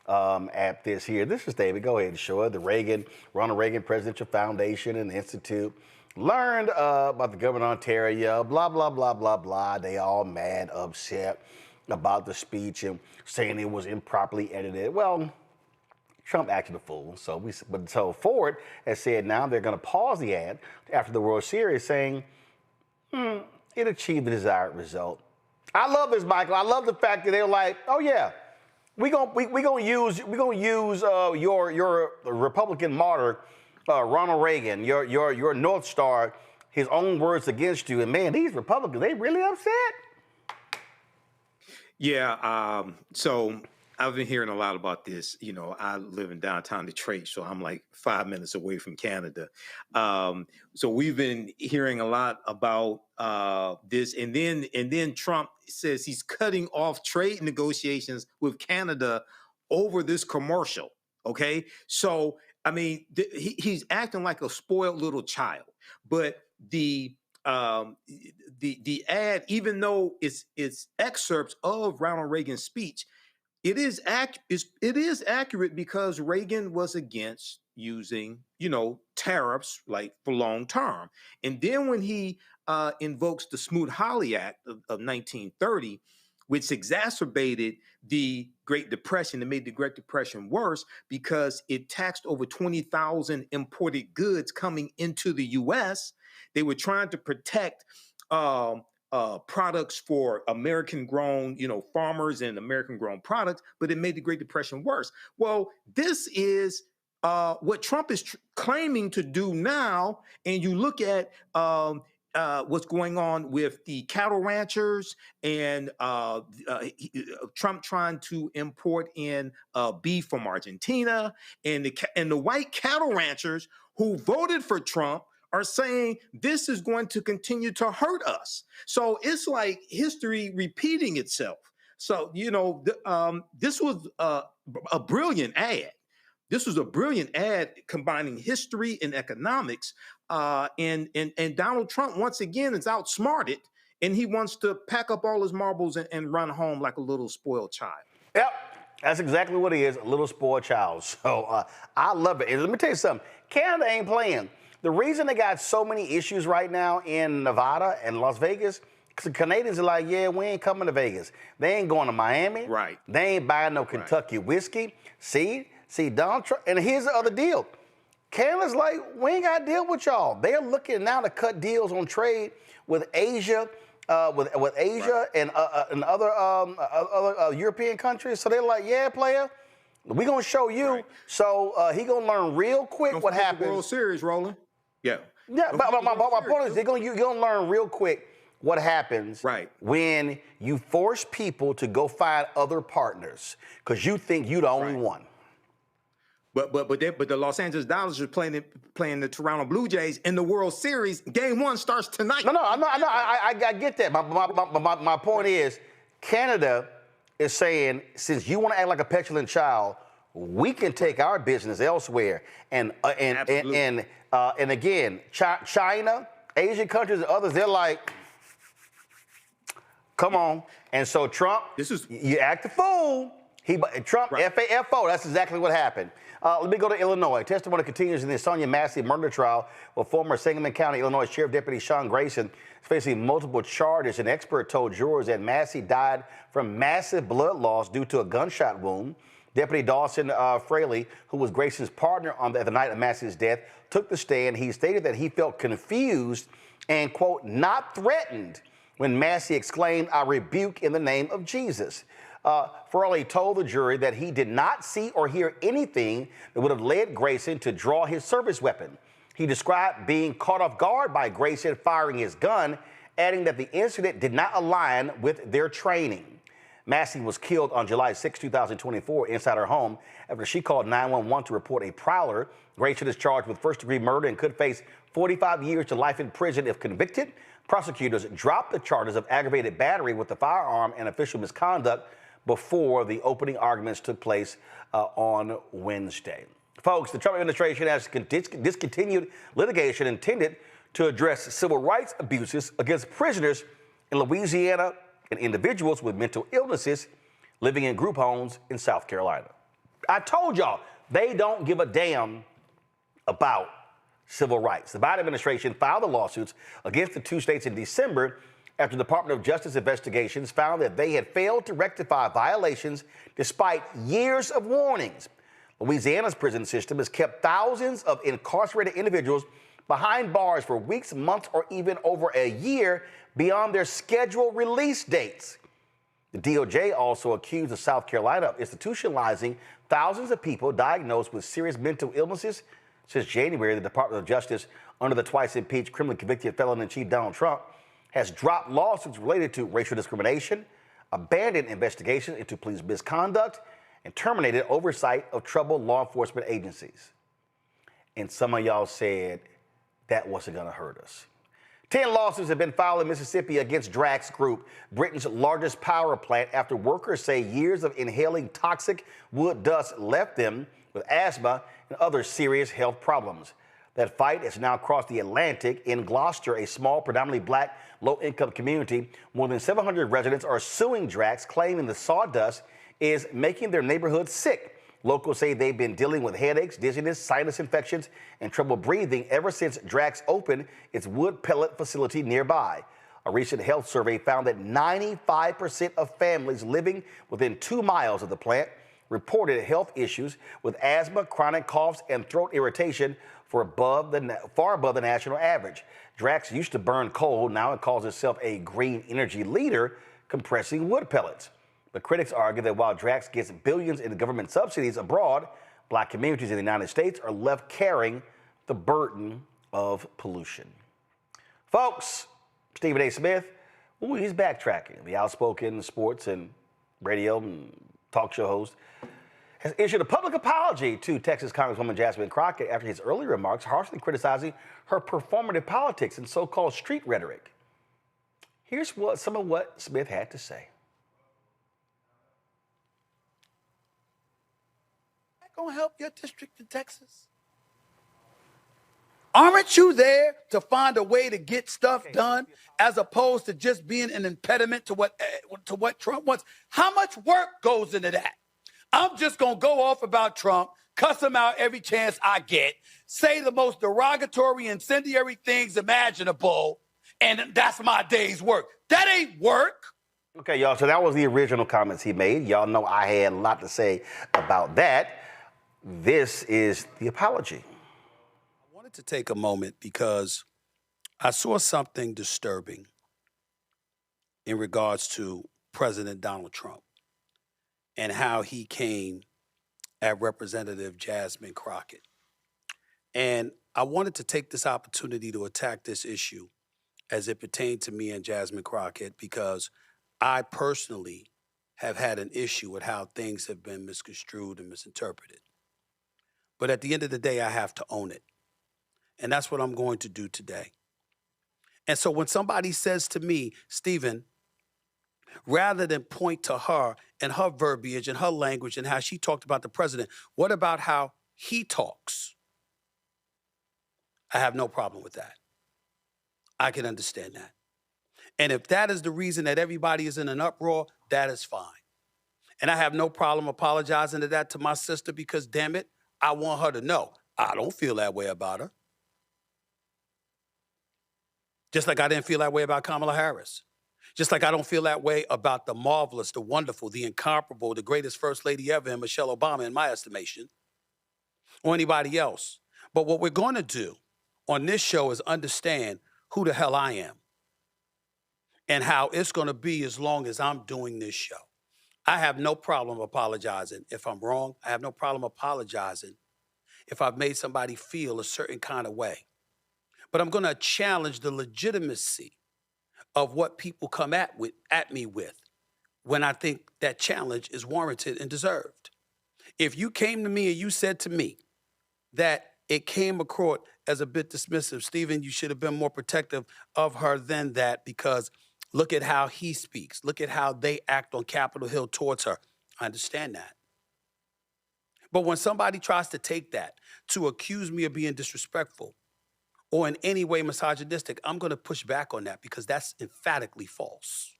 at this here. This is David. Go ahead and show it. The Ronald Reagan Presidential Foundation and Institute learned about the governor of Ontario, blah, blah, blah, blah, blah. They all mad, upset about the speech and saying it was improperly edited. Well, Trump acted a fool. So Ford has said now they're going to pause the ad after the World Series, saying it achieved the desired result. I love this, Michael. I love the fact that they're like, oh yeah, we're gonna use your Republican martyr, Ronald Reagan, your North Star, his own words against you. And man, these Republicans, they really upset. Yeah. So I've been hearing a lot about this. You know, I live in downtown Detroit, so I'm like 5 minutes away from Canada. So we've been hearing a lot about this, and then Trump says he's cutting off trade negotiations with Canada over this commercial. Okay, so I mean, he's acting like a spoiled little child. But the the ad, even though it's excerpts of Ronald Reagan's speech, it is accurate because Reagan was against using, tariffs like for long term. And then when he invokes the Smoot-Hawley Act of 1930, which exacerbated the Great Depression and made the Great Depression worse because it taxed over 20,000 imported goods coming into the U.S. They were trying to protect products for American-grown, farmers and American-grown products, but it made the Great Depression worse. Well, this is what Trump is claiming to do now, and you look at what's going on with the cattle ranchers and Trump trying to import in beef from Argentina, and the white cattle ranchers who voted for Trump are saying this is going to continue to hurt us. So it's like history repeating itself. So, this was a brilliant ad. This was a brilliant ad combining history and economics. And Donald Trump, once again, is outsmarted, and he wants to pack up all his marbles and run home like a little spoiled child. Yep, that's exactly what he is, a little spoiled child. So I love it. And let me tell you something. Canada ain't playing. The reason they got so many issues right now in Nevada and Las Vegas, because the Canadians are like, yeah, we ain't coming to Vegas. They ain't going to Miami. Right. They ain't buying no Kentucky whiskey. See, Donald Trump. And here's the other deal. Canada's like, we ain't got to deal with y'all. They're looking now to cut deals on trade with Asia, with Asia and other European countries. So they're like, yeah, player, we gonna show you. Right. So he gonna learn real quick what happens. The World Series rolling. Yeah. Yeah, but my point is, you're gonna learn real quick what happens when you force people to go find other partners because you think you're the only one. But the Los Angeles Dodgers are playing the Toronto Blue Jays in the World Series. Game 1 starts tonight. No, I get that. My point is, Canada is saying, since you want to act like a petulant child, we can take our business elsewhere. And again, China, Asian countries, and others, they're like, come on. And so Trump, you act a fool. Trump, FAFO, that's exactly what happened. Let me go to Illinois. Testimony continues in the Sonia Massey murder trial, where former Sangamon County, Illinois Sheriff Deputy Sean Grayson is facing multiple charges. An expert told jurors that Massey died from massive blood loss due to a gunshot wound. Deputy Dawson Fraley, who was Grayson's partner on the night of Massey's death, took the stand. He stated that he felt confused and, quote, not threatened when Massey exclaimed, "I rebuke in the name of Jesus." Fraley told the jury that he did not see or hear anything that would have led Grayson to draw his service weapon. He described being caught off guard by Grayson firing his gun, adding that the incident did not align with their training. Massey was killed on July 6, 2024, inside her home after she called 911 to report a prowler. Grayson is charged with first-degree murder and could face 45 years to life in prison if convicted. Prosecutors dropped the charges of aggravated battery with the firearm and official misconduct before the opening arguments took place on Wednesday. Folks, the Trump administration has discontinued litigation intended to address civil rights abuses against prisoners in Louisiana and individuals with mental illnesses living in group homes in South Carolina. I told y'all, they don't give a damn about civil rights. The Biden administration filed the lawsuits against the two states in December after the Department of Justice investigations found that they had failed to rectify violations despite years of warnings. Louisiana's prison system has kept thousands of incarcerated individuals behind bars for weeks, months, or even over a year beyond their scheduled release dates. The DOJ also accused of South Carolina of institutionalizing thousands of people diagnosed with serious mental illnesses. Since January, the Department of Justice, under the twice-impeached criminally convicted felon-in-chief Donald Trump, has dropped lawsuits related to racial discrimination, abandoned investigations into police misconduct, and terminated oversight of troubled law enforcement agencies. And some of y'all said that wasn't going to hurt us. 10 lawsuits have been filed in Mississippi against Drax Group, Britain's largest power plant, after workers say years of inhaling toxic wood dust left them with asthma and other serious health problems. That fight has now crossed the Atlantic. In Gloucester, a small, predominantly black, low-income community, more than 700 residents are suing Drax, claiming the sawdust is making their neighborhood sick. Locals say they've been dealing with headaches, dizziness, sinus infections, and trouble breathing ever since Drax opened its wood pellet facility nearby. A recent health survey found that 95% of families living within 2 miles of the plant reported health issues with asthma, chronic coughs, and throat irritation far above the national average. Drax used to burn coal. Now it calls itself a green energy leader, compressing wood pellets. But critics argue that while Drax gets billions in government subsidies abroad, black communities in the United States are left carrying the burden of pollution. Folks, Stephen A. Smith, he's backtracking. The outspoken sports and radio and talk show host has issued a public apology to Texas Congresswoman Jasmine Crockett after his earlier remarks harshly criticizing her performative politics and so-called street rhetoric. Here's some of what Smith had to say. Gonna help your district in Texas? Aren't you there to find a way to get stuff done as opposed to just being an impediment to what Trump wants? How much work goes into that? I'm just gonna go off about Trump, cuss him out every chance I get, say the most derogatory, incendiary things imaginable, and that's my day's work. That ain't work. Okay, y'all, so that was the original comments he made. Y'all know I had a lot to say about that. This is the apology. I wanted to take a moment because I saw something disturbing in regards to President Donald Trump and how he came at Representative Jasmine Crockett. And I wanted to take this opportunity to attack this issue as it pertained to me and Jasmine Crockett because I personally have had an issue with how things have been misconstrued and misinterpreted. But at the end of the day, I have to own it. And that's what I'm going to do today. And so when somebody says to me, Stephen, rather than point to her and her verbiage and her language and how she talked about the president, what about how he talks? I have no problem with that. I can understand that. And if that is the reason that everybody is in an uproar, that is fine. And I have no problem apologizing to that to my sister because, damn it, I want her to know I don't feel that way about her. Just like I didn't feel that way about Kamala Harris. Just like I don't feel that way about the marvelous, the wonderful, the incomparable, the greatest first lady ever in Michelle Obama, in my estimation, or anybody else. But what we're going to do on this show is understand who the hell I am and how it's going to be as long as I'm doing this show. I have no problem apologizing if I'm wrong. I have no problem apologizing if I've made somebody feel a certain kind of way. But I'm going to challenge the legitimacy of what people come at me with when I think that challenge is warranted and deserved. If you came to me and you said to me that it came across as a bit dismissive, Stephen, you should have been more protective of her than that because look at how he speaks. Look at how they act on Capitol Hill towards her. I understand that. But when somebody tries to take that to accuse me of being disrespectful or in any way misogynistic, I'm going to push back on that because that's emphatically false.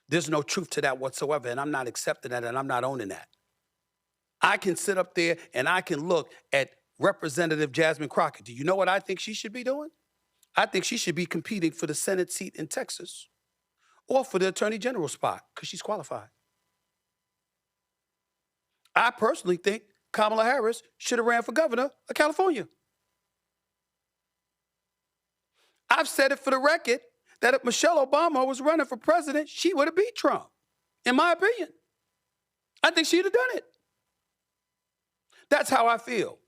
There's no truth to that whatsoever, and I'm not accepting that, and I'm not owning that. I can sit up there and I can look at Representative Jasmine Crockett. Do you know what I think she should be doing? I think she should be competing for the Senate seat in Texas or for the Attorney General spot because she's qualified. I personally think Kamala Harris should have ran for governor of California. I've said it for the record that if Michelle Obama was running for president, she would have beat Trump, in my opinion. I think she'd have done it. That's how I feel.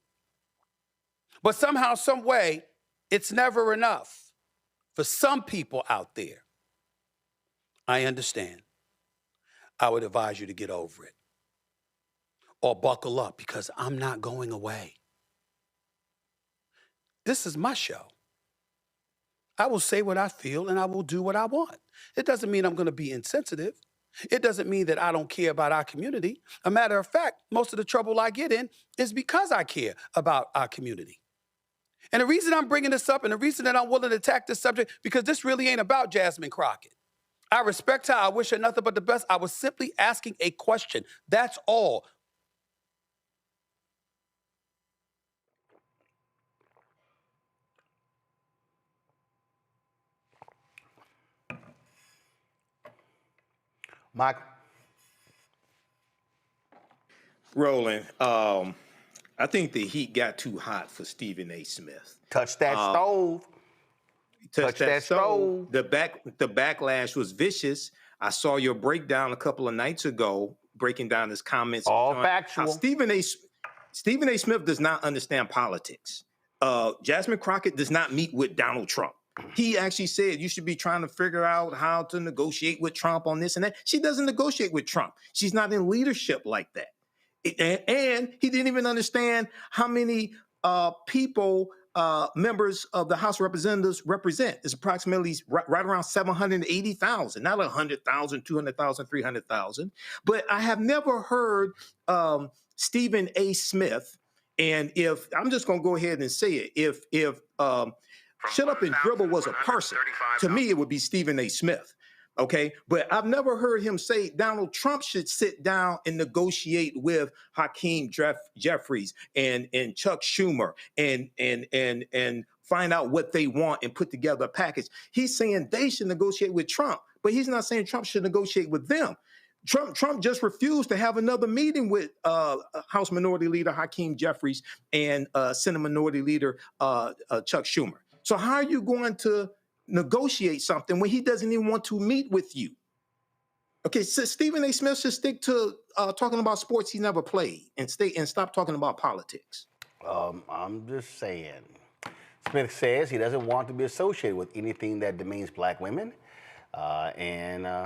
But somehow, some way, it's never enough for some people out there. I understand. I would advise you to get over it or buckle up because I'm not going away. This is my show. I will say what I feel and I will do what I want. It doesn't mean I'm going to be insensitive. It doesn't mean that I don't care about our community. A matter of fact, most of the trouble I get in is because I care about our community. And the reason I'm bringing this up and the reason that I'm willing to attack this subject, because this really ain't about Jasmine Crockett. I respect her. I wish her nothing but the best. I was simply asking a question. That's all. Mike. Roland, I think the heat got too hot for Stephen A. Smith. Touch that stove. Touch that stove. The backlash was vicious. I saw your breakdown a couple of nights ago, breaking down his comments. All on factual. how Stephen A. Smith does not understand politics. Jasmine Crockett does not meet with Donald Trump. He actually said you should be trying to figure out how to negotiate with Trump on this and that. She doesn't negotiate with Trump. She's not in leadership like that. And he didn't even understand how many people members of the House of Representatives represent. It's approximately right around 780,000, not 100,000, 200,000, 300,000. But I have never heard Stephen A. Smith, and if I'm just going to go ahead and say it, if Shut Up and Dribble was a person, to me it would be Stephen A. Smith. Okay, but I've never heard him say Donald Trump should sit down and negotiate with Hakeem Jeffries and Chuck Schumer and find out what they want and put together a package. He's saying they should negotiate with Trump, but he's not saying Trump should negotiate with them. Trump just refused to have another meeting with House Minority Leader Hakeem Jeffries and Senate Minority Leader Chuck Schumer. So how are you going to negotiate something when he doesn't even want to meet with you? Okay, so Stephen A. Smith should stick to talking about sports he never played and stop talking about politics. I'm just saying. Smith says he doesn't want to be associated with anything that demeans black women. Bottom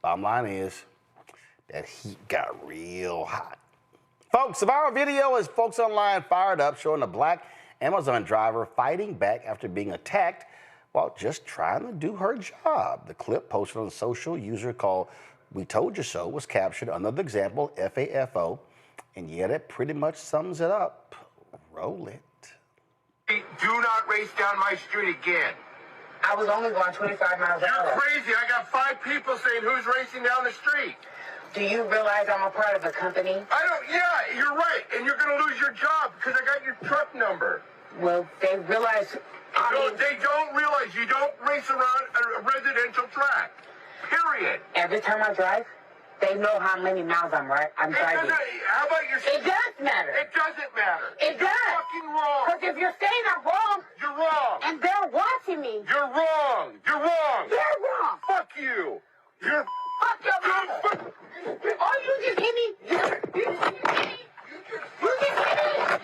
line is that heat got real hot. Folks, a viral video is folks online fired up showing a black Amazon driver fighting back after being attacked while just trying to do her job. The clip posted on a social user called We Told You So was captured. Another example, FAFO. And yeah, that pretty much sums it up. Roll it. Do not race down my street again. I was only going 25 miles an hour. You're crazy. I got 5 people saying who's racing down the street. Do you realize I'm a part of a company? I don't, yeah, you're right. And you're going to lose your job because I got your truck number. Well, they realize... No, they don't realize you don't race around a residential track. Period. Every time I drive, they know how many miles I'm driving. How about your... It does matter. It doesn't matter. It does. You're fucking wrong. Because if you're saying I'm wrong... You're wrong. And they're watching me... You're wrong. You're wrong. They're wrong. Fuck you. You're... Fuck your mother. Oh, you just hit me. You just hit me.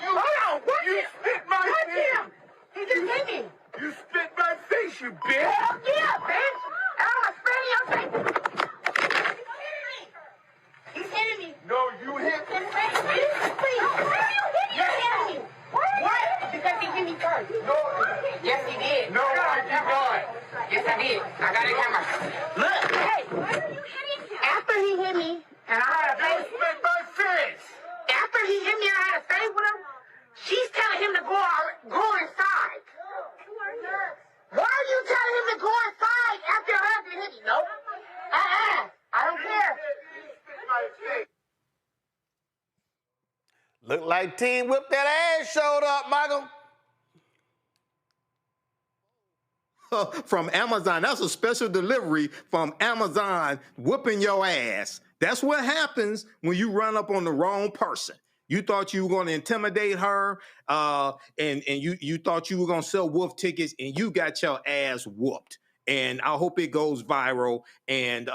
Hold on. What? You spit my face. He just hit me. You spit my face, you bitch. Hell yeah, bitch. I don't spit in your face. He's hitting me. No, you hit me. Please. You're hitting me. What? Because he hit me first. No. Yes, he did. No, I did not. Yes, I did. I got a camera. Look. Hey. Why are you hitting him? After he hit me, and I had a face. You spit my face. After he hit me and I had a face with him, she's telling him to go inside. Why are you telling him to go inside after your husband hit me? Nope. I don't care. Look like Team Whip That Ass showed up, Michael. From Amazon. That's a special delivery from Amazon whooping your ass. That's what happens when you run up on the wrong person. You thought you were going to intimidate her, and you thought you were going to sell wolf tickets, and you got your ass whooped. And I hope it goes viral, and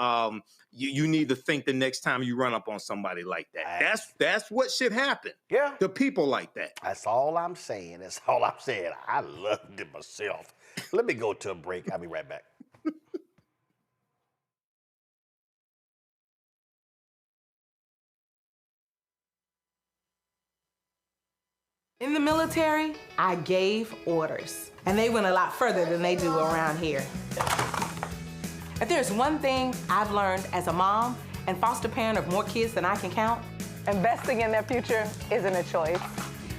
you need to think the next time you run up on somebody like that. That's what should happen. Yeah. The people like that. That's all I'm saying. That's all I'm saying. I loved it myself. Let me go to a break. I'll be right back. In the military, I gave orders, and they went a lot further than they do around here. If there's one thing I've learned as a mom and foster parent of more kids than I can count, investing in their future isn't a choice.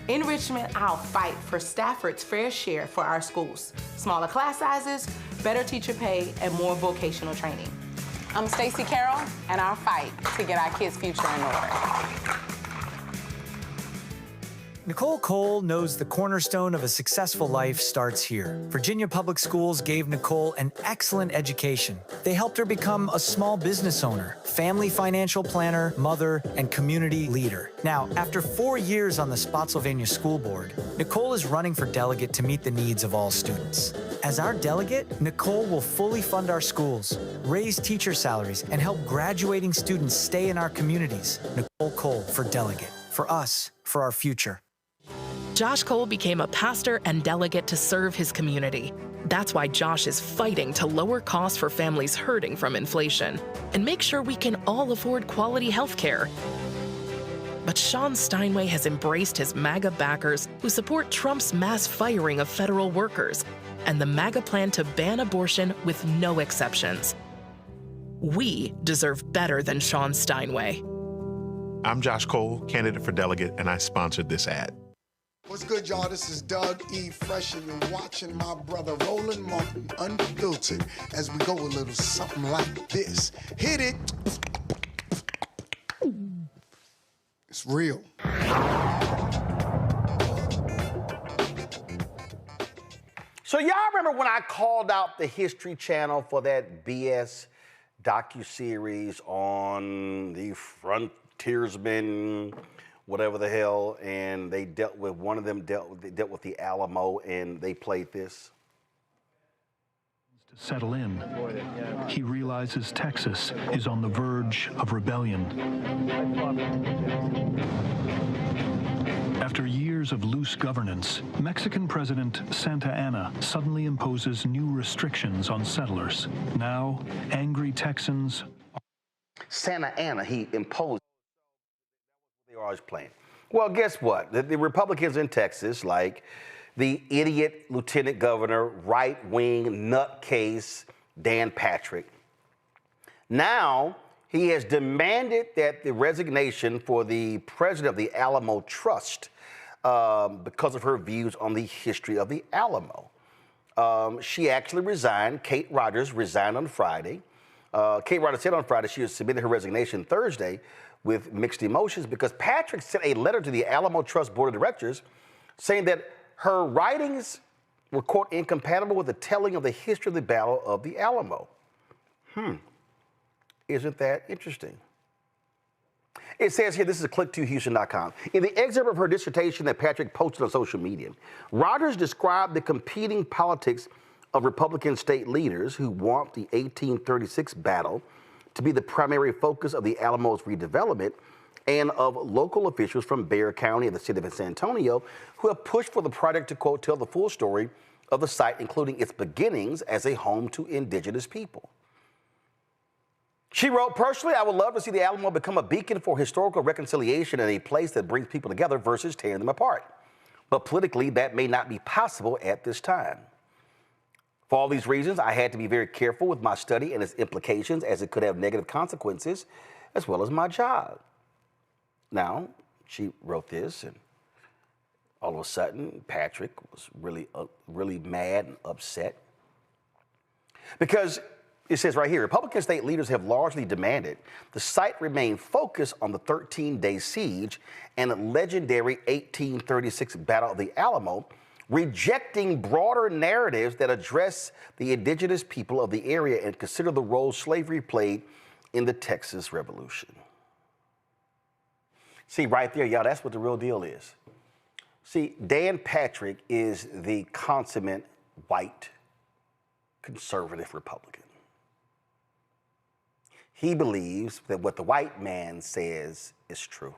In Richmond, I'll fight for Stafford's fair share for our schools. Smaller class sizes, better teacher pay, and more vocational training. I'm Stacey Carroll, and I'll fight to get our kids' future in order. Nicole Cole knows the cornerstone of a successful life starts here. Virginia Public Schools gave Nicole an excellent education. They helped her become a small business owner, family financial planner, mother, and community leader. Now, after 4 years on the Spotsylvania School Board, Nicole is running for delegate to meet the needs of all students. As our delegate, Nicole will fully fund our schools, raise teacher salaries, and help graduating students stay in our communities. Nicole Cole for delegate. For us, for our future. Josh Cole became a pastor and delegate to serve his community. That's why Josh is fighting to lower costs for families hurting from inflation and make sure we can all afford quality health care. But Sean Steinway has embraced his MAGA backers who support Trump's mass firing of federal workers and the MAGA plan to ban abortion with no exceptions. We deserve better than Sean Steinway. I'm Josh Cole, candidate for delegate, and I sponsored this ad. What's good, y'all? This is Doug E. Fresh, and you're watching my brother Roland Martin Unfiltered as we go a little something like this. Hit it. It's real. So y'all remember when I called out the History Channel for that BS docuseries on the frontiersmen, whatever the hell, and they dealt with, one of them dealt with the Alamo, and they played this. To settle in, he realizes Texas is on the verge of rebellion. After years of loose governance, Mexican President Santa Anna suddenly imposes new restrictions on settlers. Now, angry Texans... Santa Anna, he imposed. They were always playing. Well, guess what? The Republicans in Texas, like the idiot lieutenant governor, right-wing nutcase Dan Patrick, now he has demanded that the resignation for the president of the Alamo Trust because of her views on the history of the Alamo. She actually resigned. Kate Rogers resigned on Friday. Kate Rogers said on Friday she had submitted her resignation Thursday with mixed emotions because Patrick sent a letter to the Alamo Trust Board of Directors saying that her writings were, quote, incompatible with the telling of the history of the Battle of the Alamo. Isn't that interesting? It says here, this is click2houston.com. In the excerpt of her dissertation that Patrick posted on social media, Rogers described the competing politics of Republican state leaders who want the 1836 battle to be the primary focus of the Alamo's redevelopment, and of local officials from Bexar County and the city of San Antonio who have pushed for the project to, quote, tell the full story of the site, including its beginnings as a home to indigenous people. She wrote, personally, I would love to see the Alamo become a beacon for historical reconciliation and a place that brings people together versus tearing them apart. But politically, that may not be possible at this time. For all these reasons, I had to be very careful with my study and its implications, as it could have negative consequences, as well as my job. Now, she wrote this, and all of a sudden, Patrick was really mad and upset. Because it says right here, Republican state leaders have largely demanded the site remain focused on the 13-day siege and the legendary 1836 Battle of the Alamo, rejecting broader narratives that address the indigenous people of the area and consider the role slavery played in the Texas Revolution. See, right there, y'all, that's what the real deal is. See, Dan Patrick is the consummate white conservative Republican. He believes that what the white man says is true.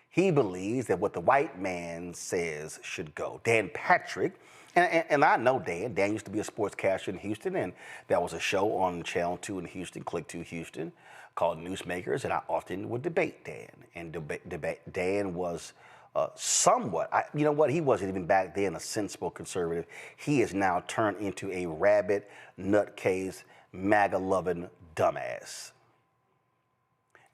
He believes that what the white man says should go. Dan Patrick, and I know Dan. Dan used to be a sportscaster in Houston, and there was a show on Channel 2 in Houston, Click 2 Houston, called Newsmakers, and I often would debate Dan. And Dan was somewhat, you know what, he wasn't even back then a sensible conservative. He is now turned into a rabid, nutcase, MAGA-loving dumbass.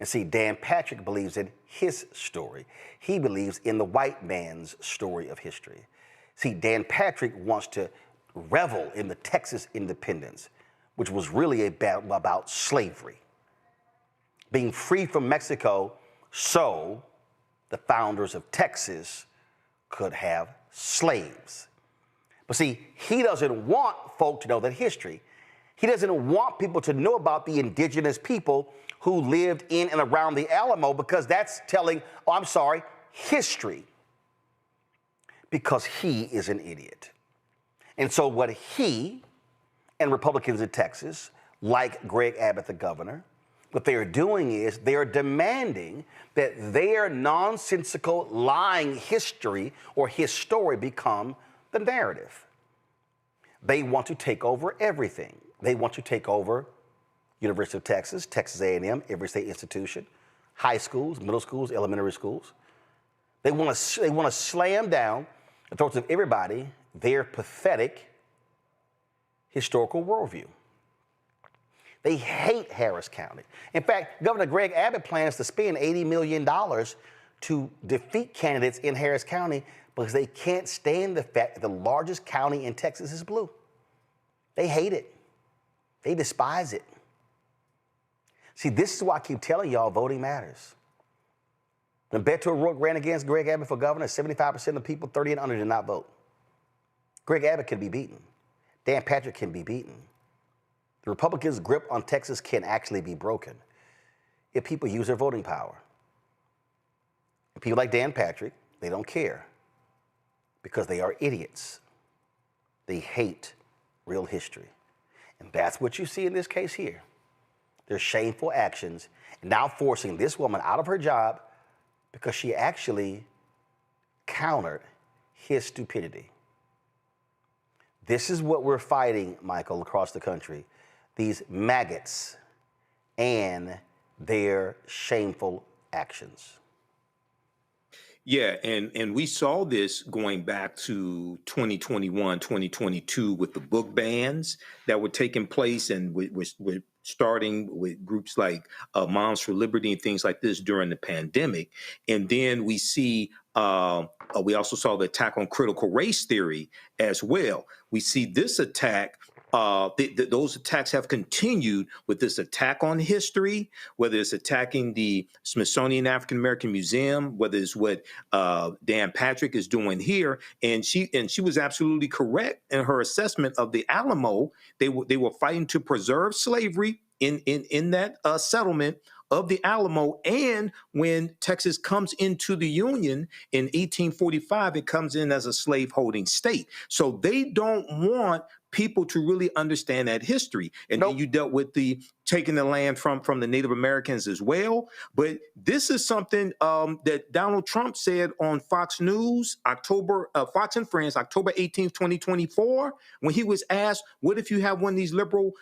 And see, Dan Patrick believes in his story. He believes in the white man's story of history. See, Dan Patrick wants to revel in the Texas independence, which was really about slavery, being free from Mexico so the founders of Texas could have slaves. But see, he doesn't want folk to know that history. He doesn't want people to know about the indigenous people who lived in and around the Alamo, because that's telling, history, because he is an idiot. And so what he and Republicans in Texas, like Greg Abbott, the governor, what they are doing is they are demanding that their nonsensical lying history or his story become the narrative. They want to take over everything. They want to take over University of Texas, Texas A&M, every state institution, high schools, middle schools, elementary schools. They want to slam down the throats of everybody their pathetic historical worldview. They hate Harris County. In fact, Governor Greg Abbott plans to spend $80 million to defeat candidates in Harris County because they can't stand the fact that the largest county in Texas is blue. They hate it. They despise it. See, this is why I keep telling y'all voting matters. When Beto O'Rourke ran against Greg Abbott for governor, 75% of the people 30 and under did not vote. Greg Abbott can be beaten. Dan Patrick can be beaten. The Republicans' grip on Texas can actually be broken if people use their voting power. And people like Dan Patrick, they don't care because they are idiots. They hate real history. And that's what you see in this case here. Their shameful actions, and now forcing this woman out of her job because she actually countered his stupidity. This is what we're fighting, Michael, across the country. These maggots and their shameful actions. Yeah, and we saw this going back to 2021, 2022 with the book bans that were taking place, and we're starting with groups like Moms for Liberty and things like this during the pandemic. And then we see, we also saw the attack on critical race theory as well. We see this attack. Those attacks have continued with this attack on history, whether it's attacking the Smithsonian African American Museum, whether it's what Dan Patrick is doing here. And she was absolutely correct in her assessment of the Alamo. They were fighting to preserve slavery in that settlement of the Alamo. And when Texas comes into the Union in 1845, it comes in as a slaveholding state. So they don't want people to really understand that history. And then you dealt with the taking the land from the Native Americans as well. But this is something that Donald Trump said on Fox News, Fox and Friends, October 18th, 2024, when he was asked, what if you have one of these liberal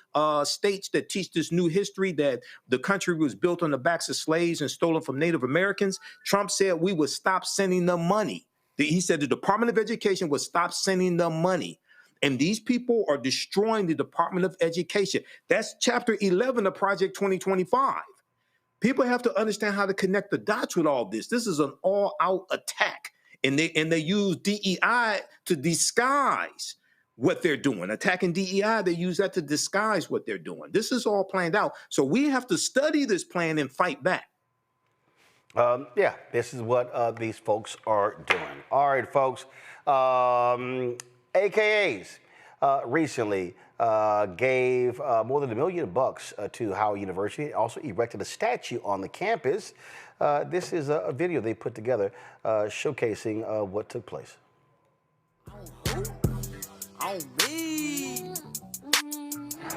states that teach this new history that the country was built on the backs of slaves and stolen from Native Americans? Trump said we would stop sending them money. He said the Department of Education would stop sending them money. And these people are destroying the Department of Education. That's chapter 11 of Project 2025. People have to understand how to connect the dots with all this. This is an all-out attack. And they use DEI to disguise what they're doing. Attacking DEI, they use that to disguise what they're doing. This is all planned out. So we have to study this plan and fight back. Yeah, this is what these folks are doing. All right, folks. AKAs recently gave more than $1 million to Howard University, also erected a statue on the campus. This is a video they put together showcasing what took place.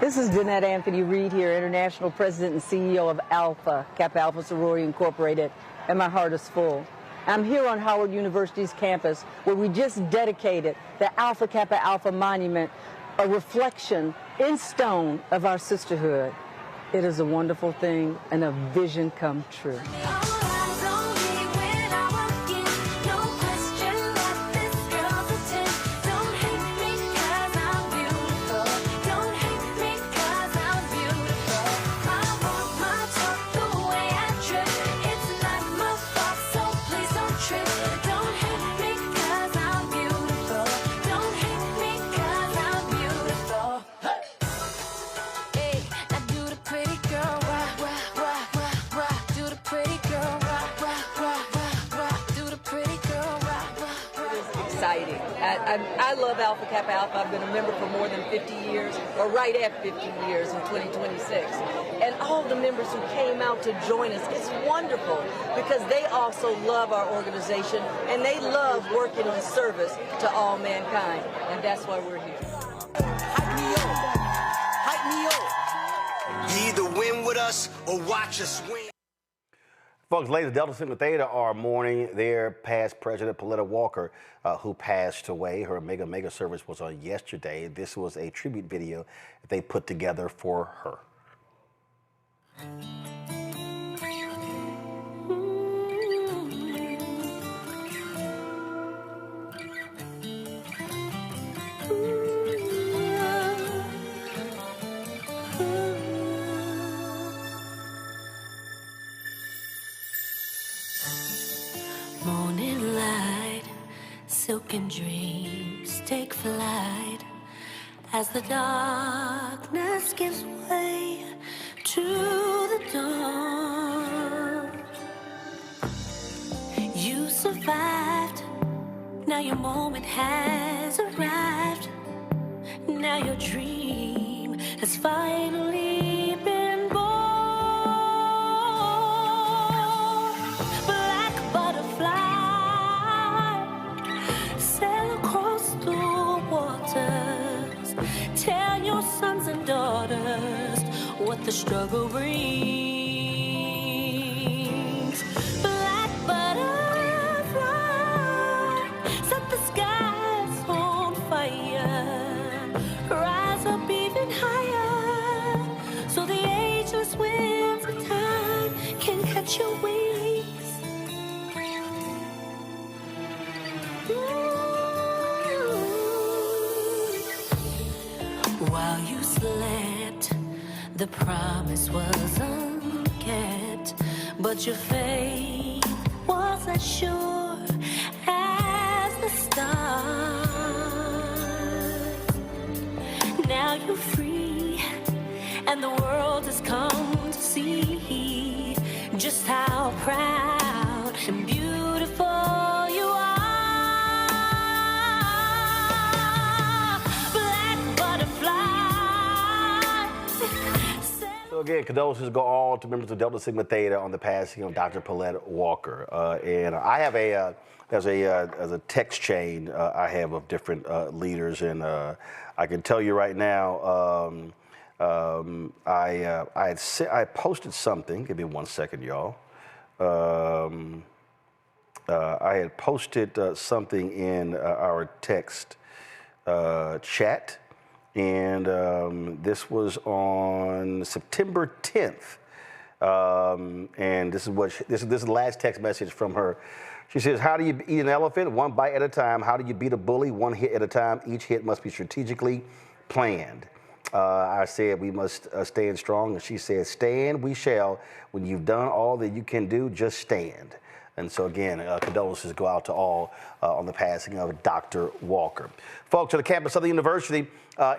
This is Danette Anthony Reed here, International President and CEO of Alpha, Kappa Alpha Sorority Incorporated, and my heart is full. I'm here on Howard University's campus where we just dedicated the Alpha Kappa Alpha Monument, a reflection in stone of our sisterhood. It is a wonderful thing and a vision come true. I love Alpha Kappa Alpha. I've been a member for more than 50 years, or right at 50 years in 2026. And all the members who came out to join us, it's wonderful because they also love our organization and they love working in service to all mankind. And that's why we're here. Hype me up. Hype me up. You either win with us or watch us win. Folks, ladies, Delta Sigma Theta are mourning their past president, Paletta Walker, who passed away. Her mega service was on yesterday. This was a tribute video that they put together for her. Morning light, silken dreams take flight as the darkness gives way to the dawn. You survived, now your moment has arrived. Now your dream has finally been born. Black butterfly, sail across the waters. Tell your sons and daughters what the struggle brings. Black butterfly, set the skies on fire. Rise up even higher, so the ageless winds of time can catch your wings. While you slept, the promise was unkept, but your faith was as sure as the stars. Now you're free, and the world has come to see just how proud and beautiful you are. Black butterfly. So again, condolences go all to members of Delta Sigma Theta on the passing of Dr. Paletta Walker. And I have as a text chain I have of different leaders, and I can tell you right now, I posted something. Give me 1 second, y'all. I had posted something in our text chat, and this was on September 10th. And this is the last text message from her. She says, "How do you eat an elephant? One bite at a time. How do you beat a bully? One hit at a time. Each hit must be strategically planned." I said, "We must stand strong." And she said, "Stand we shall. When you've done all that you can do, just stand." And so again, condolences go out to all on the passing of Dr. Walker. Folks, at the campus of Southern University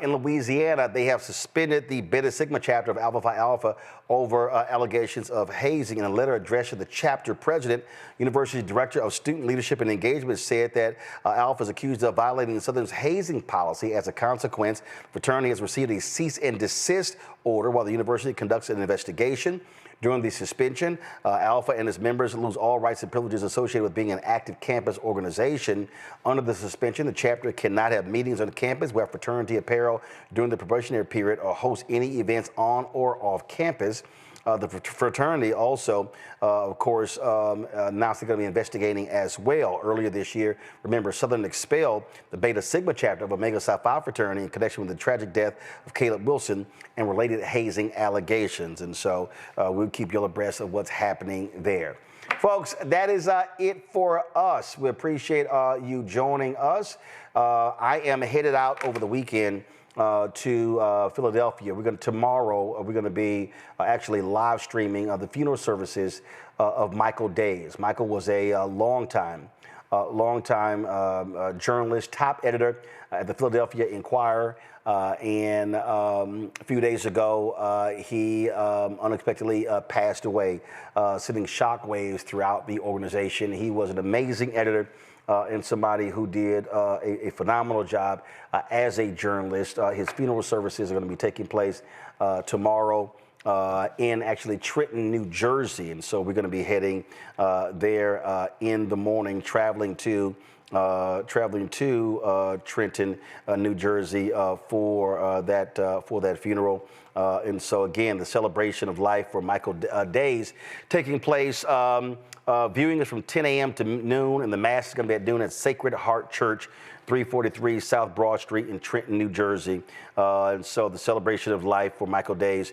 in Louisiana, they have suspended the Beta Sigma chapter of Alpha Phi Alpha over allegations of hazing. In a letter addressed to the chapter president, University Director of Student Leadership and Engagement said that Alpha is accused of violating Southern's hazing policy. As a consequence, the fraternity has received a cease and desist order while the university conducts an investigation. During the suspension, Alpha and its members lose all rights and privileges associated with being an active campus organization. Under the suspension, the chapter cannot have meetings on campus, wear fraternity apparel during the probationary period, or host any events on or off campus. The fraternity also, of course, announced they're going to be investigating as well. Earlier this year, remember, Southern expelled the Beta Sigma chapter of Omega Psi Phi fraternity in connection with the tragic death of Caleb Wilson and related hazing allegations. And so we'll keep you abreast of what's happening there. Folks, that is it for us. We appreciate you joining us. I am headed out over the weekend to Philadelphia. Tomorrow we're going to be actually live streaming the funeral services of Michael Days. Michael was a longtime journalist, top editor at the Philadelphia Inquirer, and a few days ago he unexpectedly passed away, sending shockwaves throughout the organization. He was an amazing editor. and somebody who did a phenomenal job as a journalist. His funeral services are going to be taking place tomorrow in actually Trenton, New Jersey. And so we're going to be heading there in the morning, traveling to Trenton, New Jersey for that funeral. And so again, the celebration of life for Michael Days taking place. Viewing is from 10 a.m. to noon, and the mass is going to be at noon at Sacred Heart Church, 343 South Broad Street in Trenton, New Jersey. And so the celebration of life for Michael Days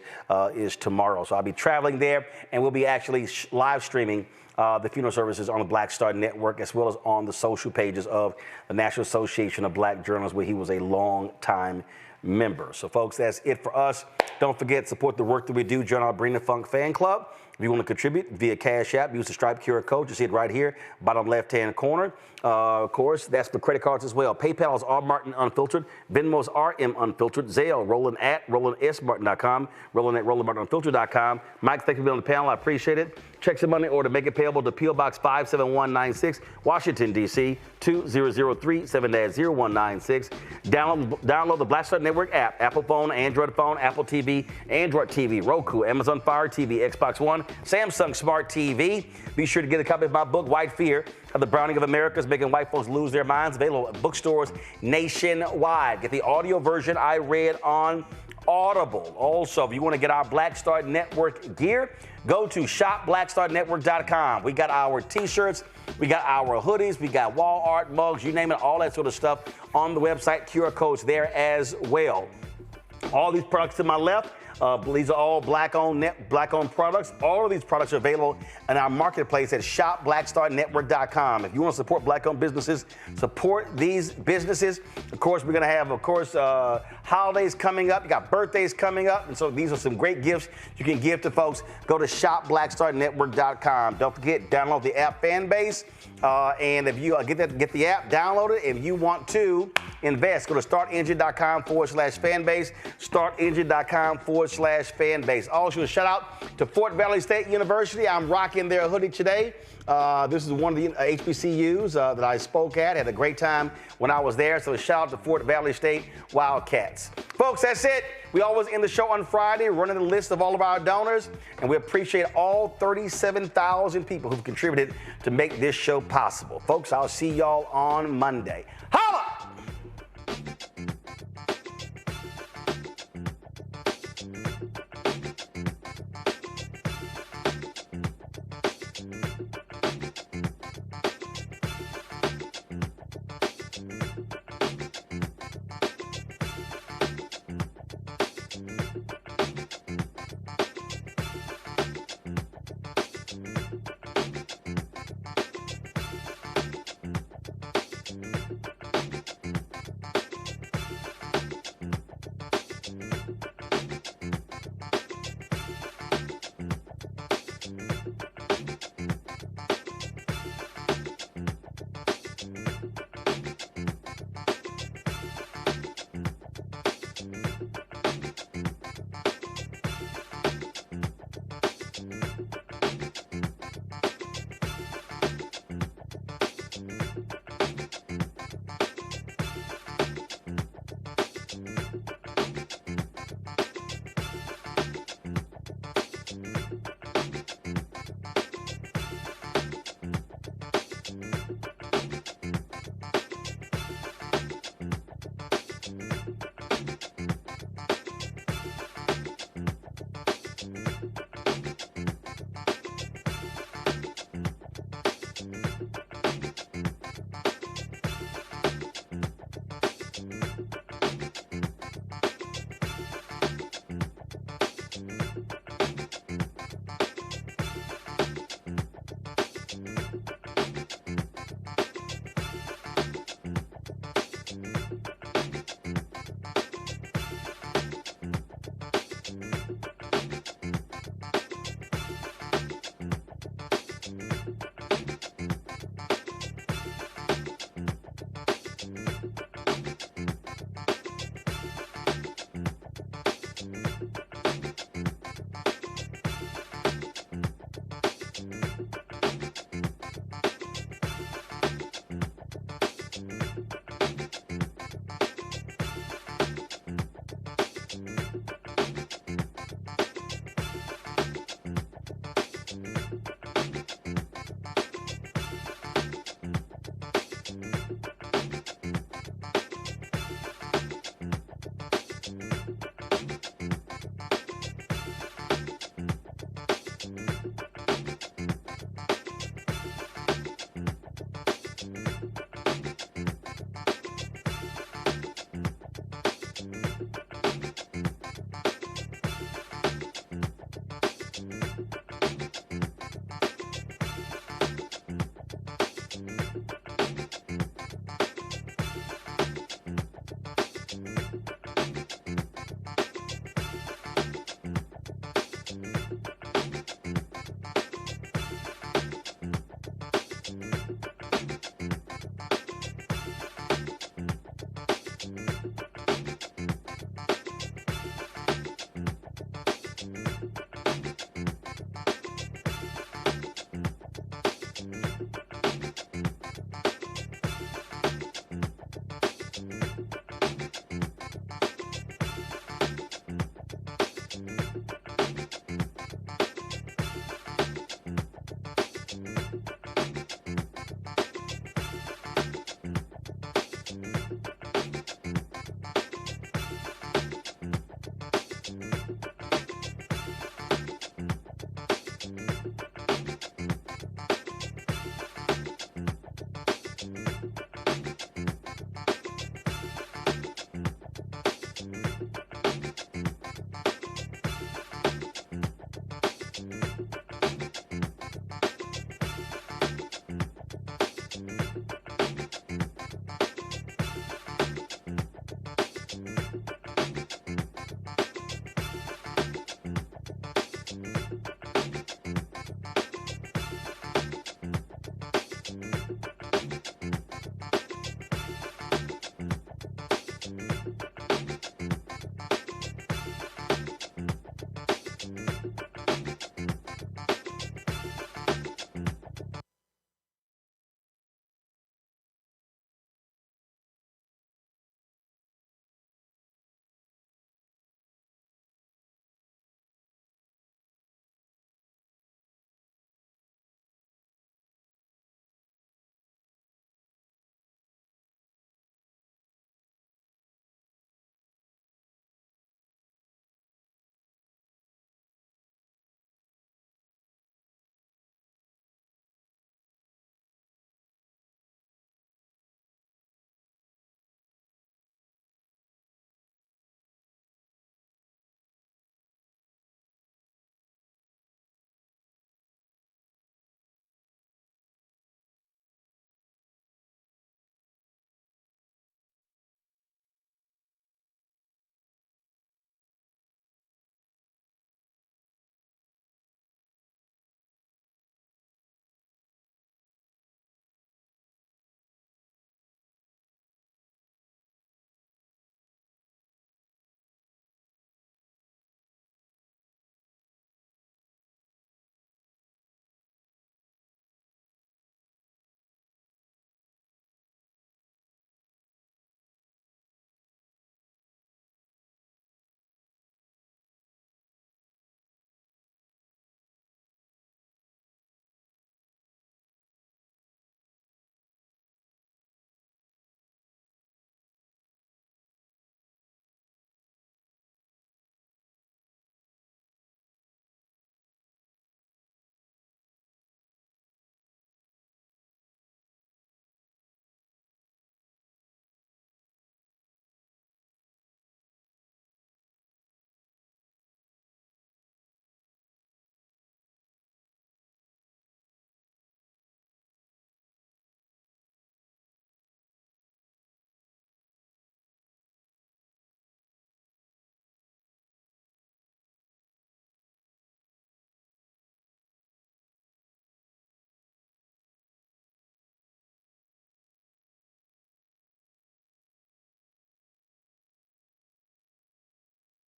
is tomorrow. So I'll be traveling there, and we'll be actually live streaming the funeral services on the Black Star Network, as well as on the social pages of the National Association of Black Journalists, where he was a long-time member. So, folks, that's it for us. Don't forget, support the work that we do. Join our Bring the Funk fan club. If you want to contribute via Cash App, use the Stripe QR code. You see it right here, bottom left-hand corner. Of course, that's for credit cards as well. PayPal is R. Martin Unfiltered. Venmo is RM Unfiltered. Zelle, Roland at RolandSMartin.com. Roland at RolandMartinUnfiltered.com. Mike, thank you for being on the panel. I appreciate it. Checks and money order, make it payable to P.O. Box 57196, Washington, D.C., 20037 0196. Download the Black Star Network app, Apple phone, Android phone, Apple TV, Android TV, Roku, Amazon Fire TV, Xbox One, Samsung Smart TV. Be sure to get a copy of my book, White Fear, of the Browning of America's Making White Folks Lose Their Minds, available at bookstores nationwide. Get the audio version I read on Audible. Also, if you want to get our Black Star Network gear, go to shopblackstarnetwork.com. We got our t-shirts, we got our hoodies, we got wall art, mugs, you name it, all that sort of stuff on the website. QR codes there as well. All these products to my left, these are all black-owned products. All of these products are available in our marketplace at shopblackstarnetwork.com. If you want to support black-owned businesses, support these businesses. Of course, we're going to have, holidays coming up. You got birthdays coming up. And so these are some great gifts you can give to folks. Go to shopblackstarnetwork.com. Don't forget, download the app Fanbase. And if you get the app, download it. If you want to invest, go to startengine.com/fanbase, startengine.com/fanbase. Also, a shout out to Fort Valley State University. I'm rocking their hoodie today. This is one of the HBCUs that I spoke at. Had a great time when I was there. So a shout out to Fort Valley State Wildcats. Folks, that's it. We always end the show on Friday, running the list of all of our donors, and we appreciate all 37,000 people who've contributed to make this show possible. Folks, I'll see y'all on Monday.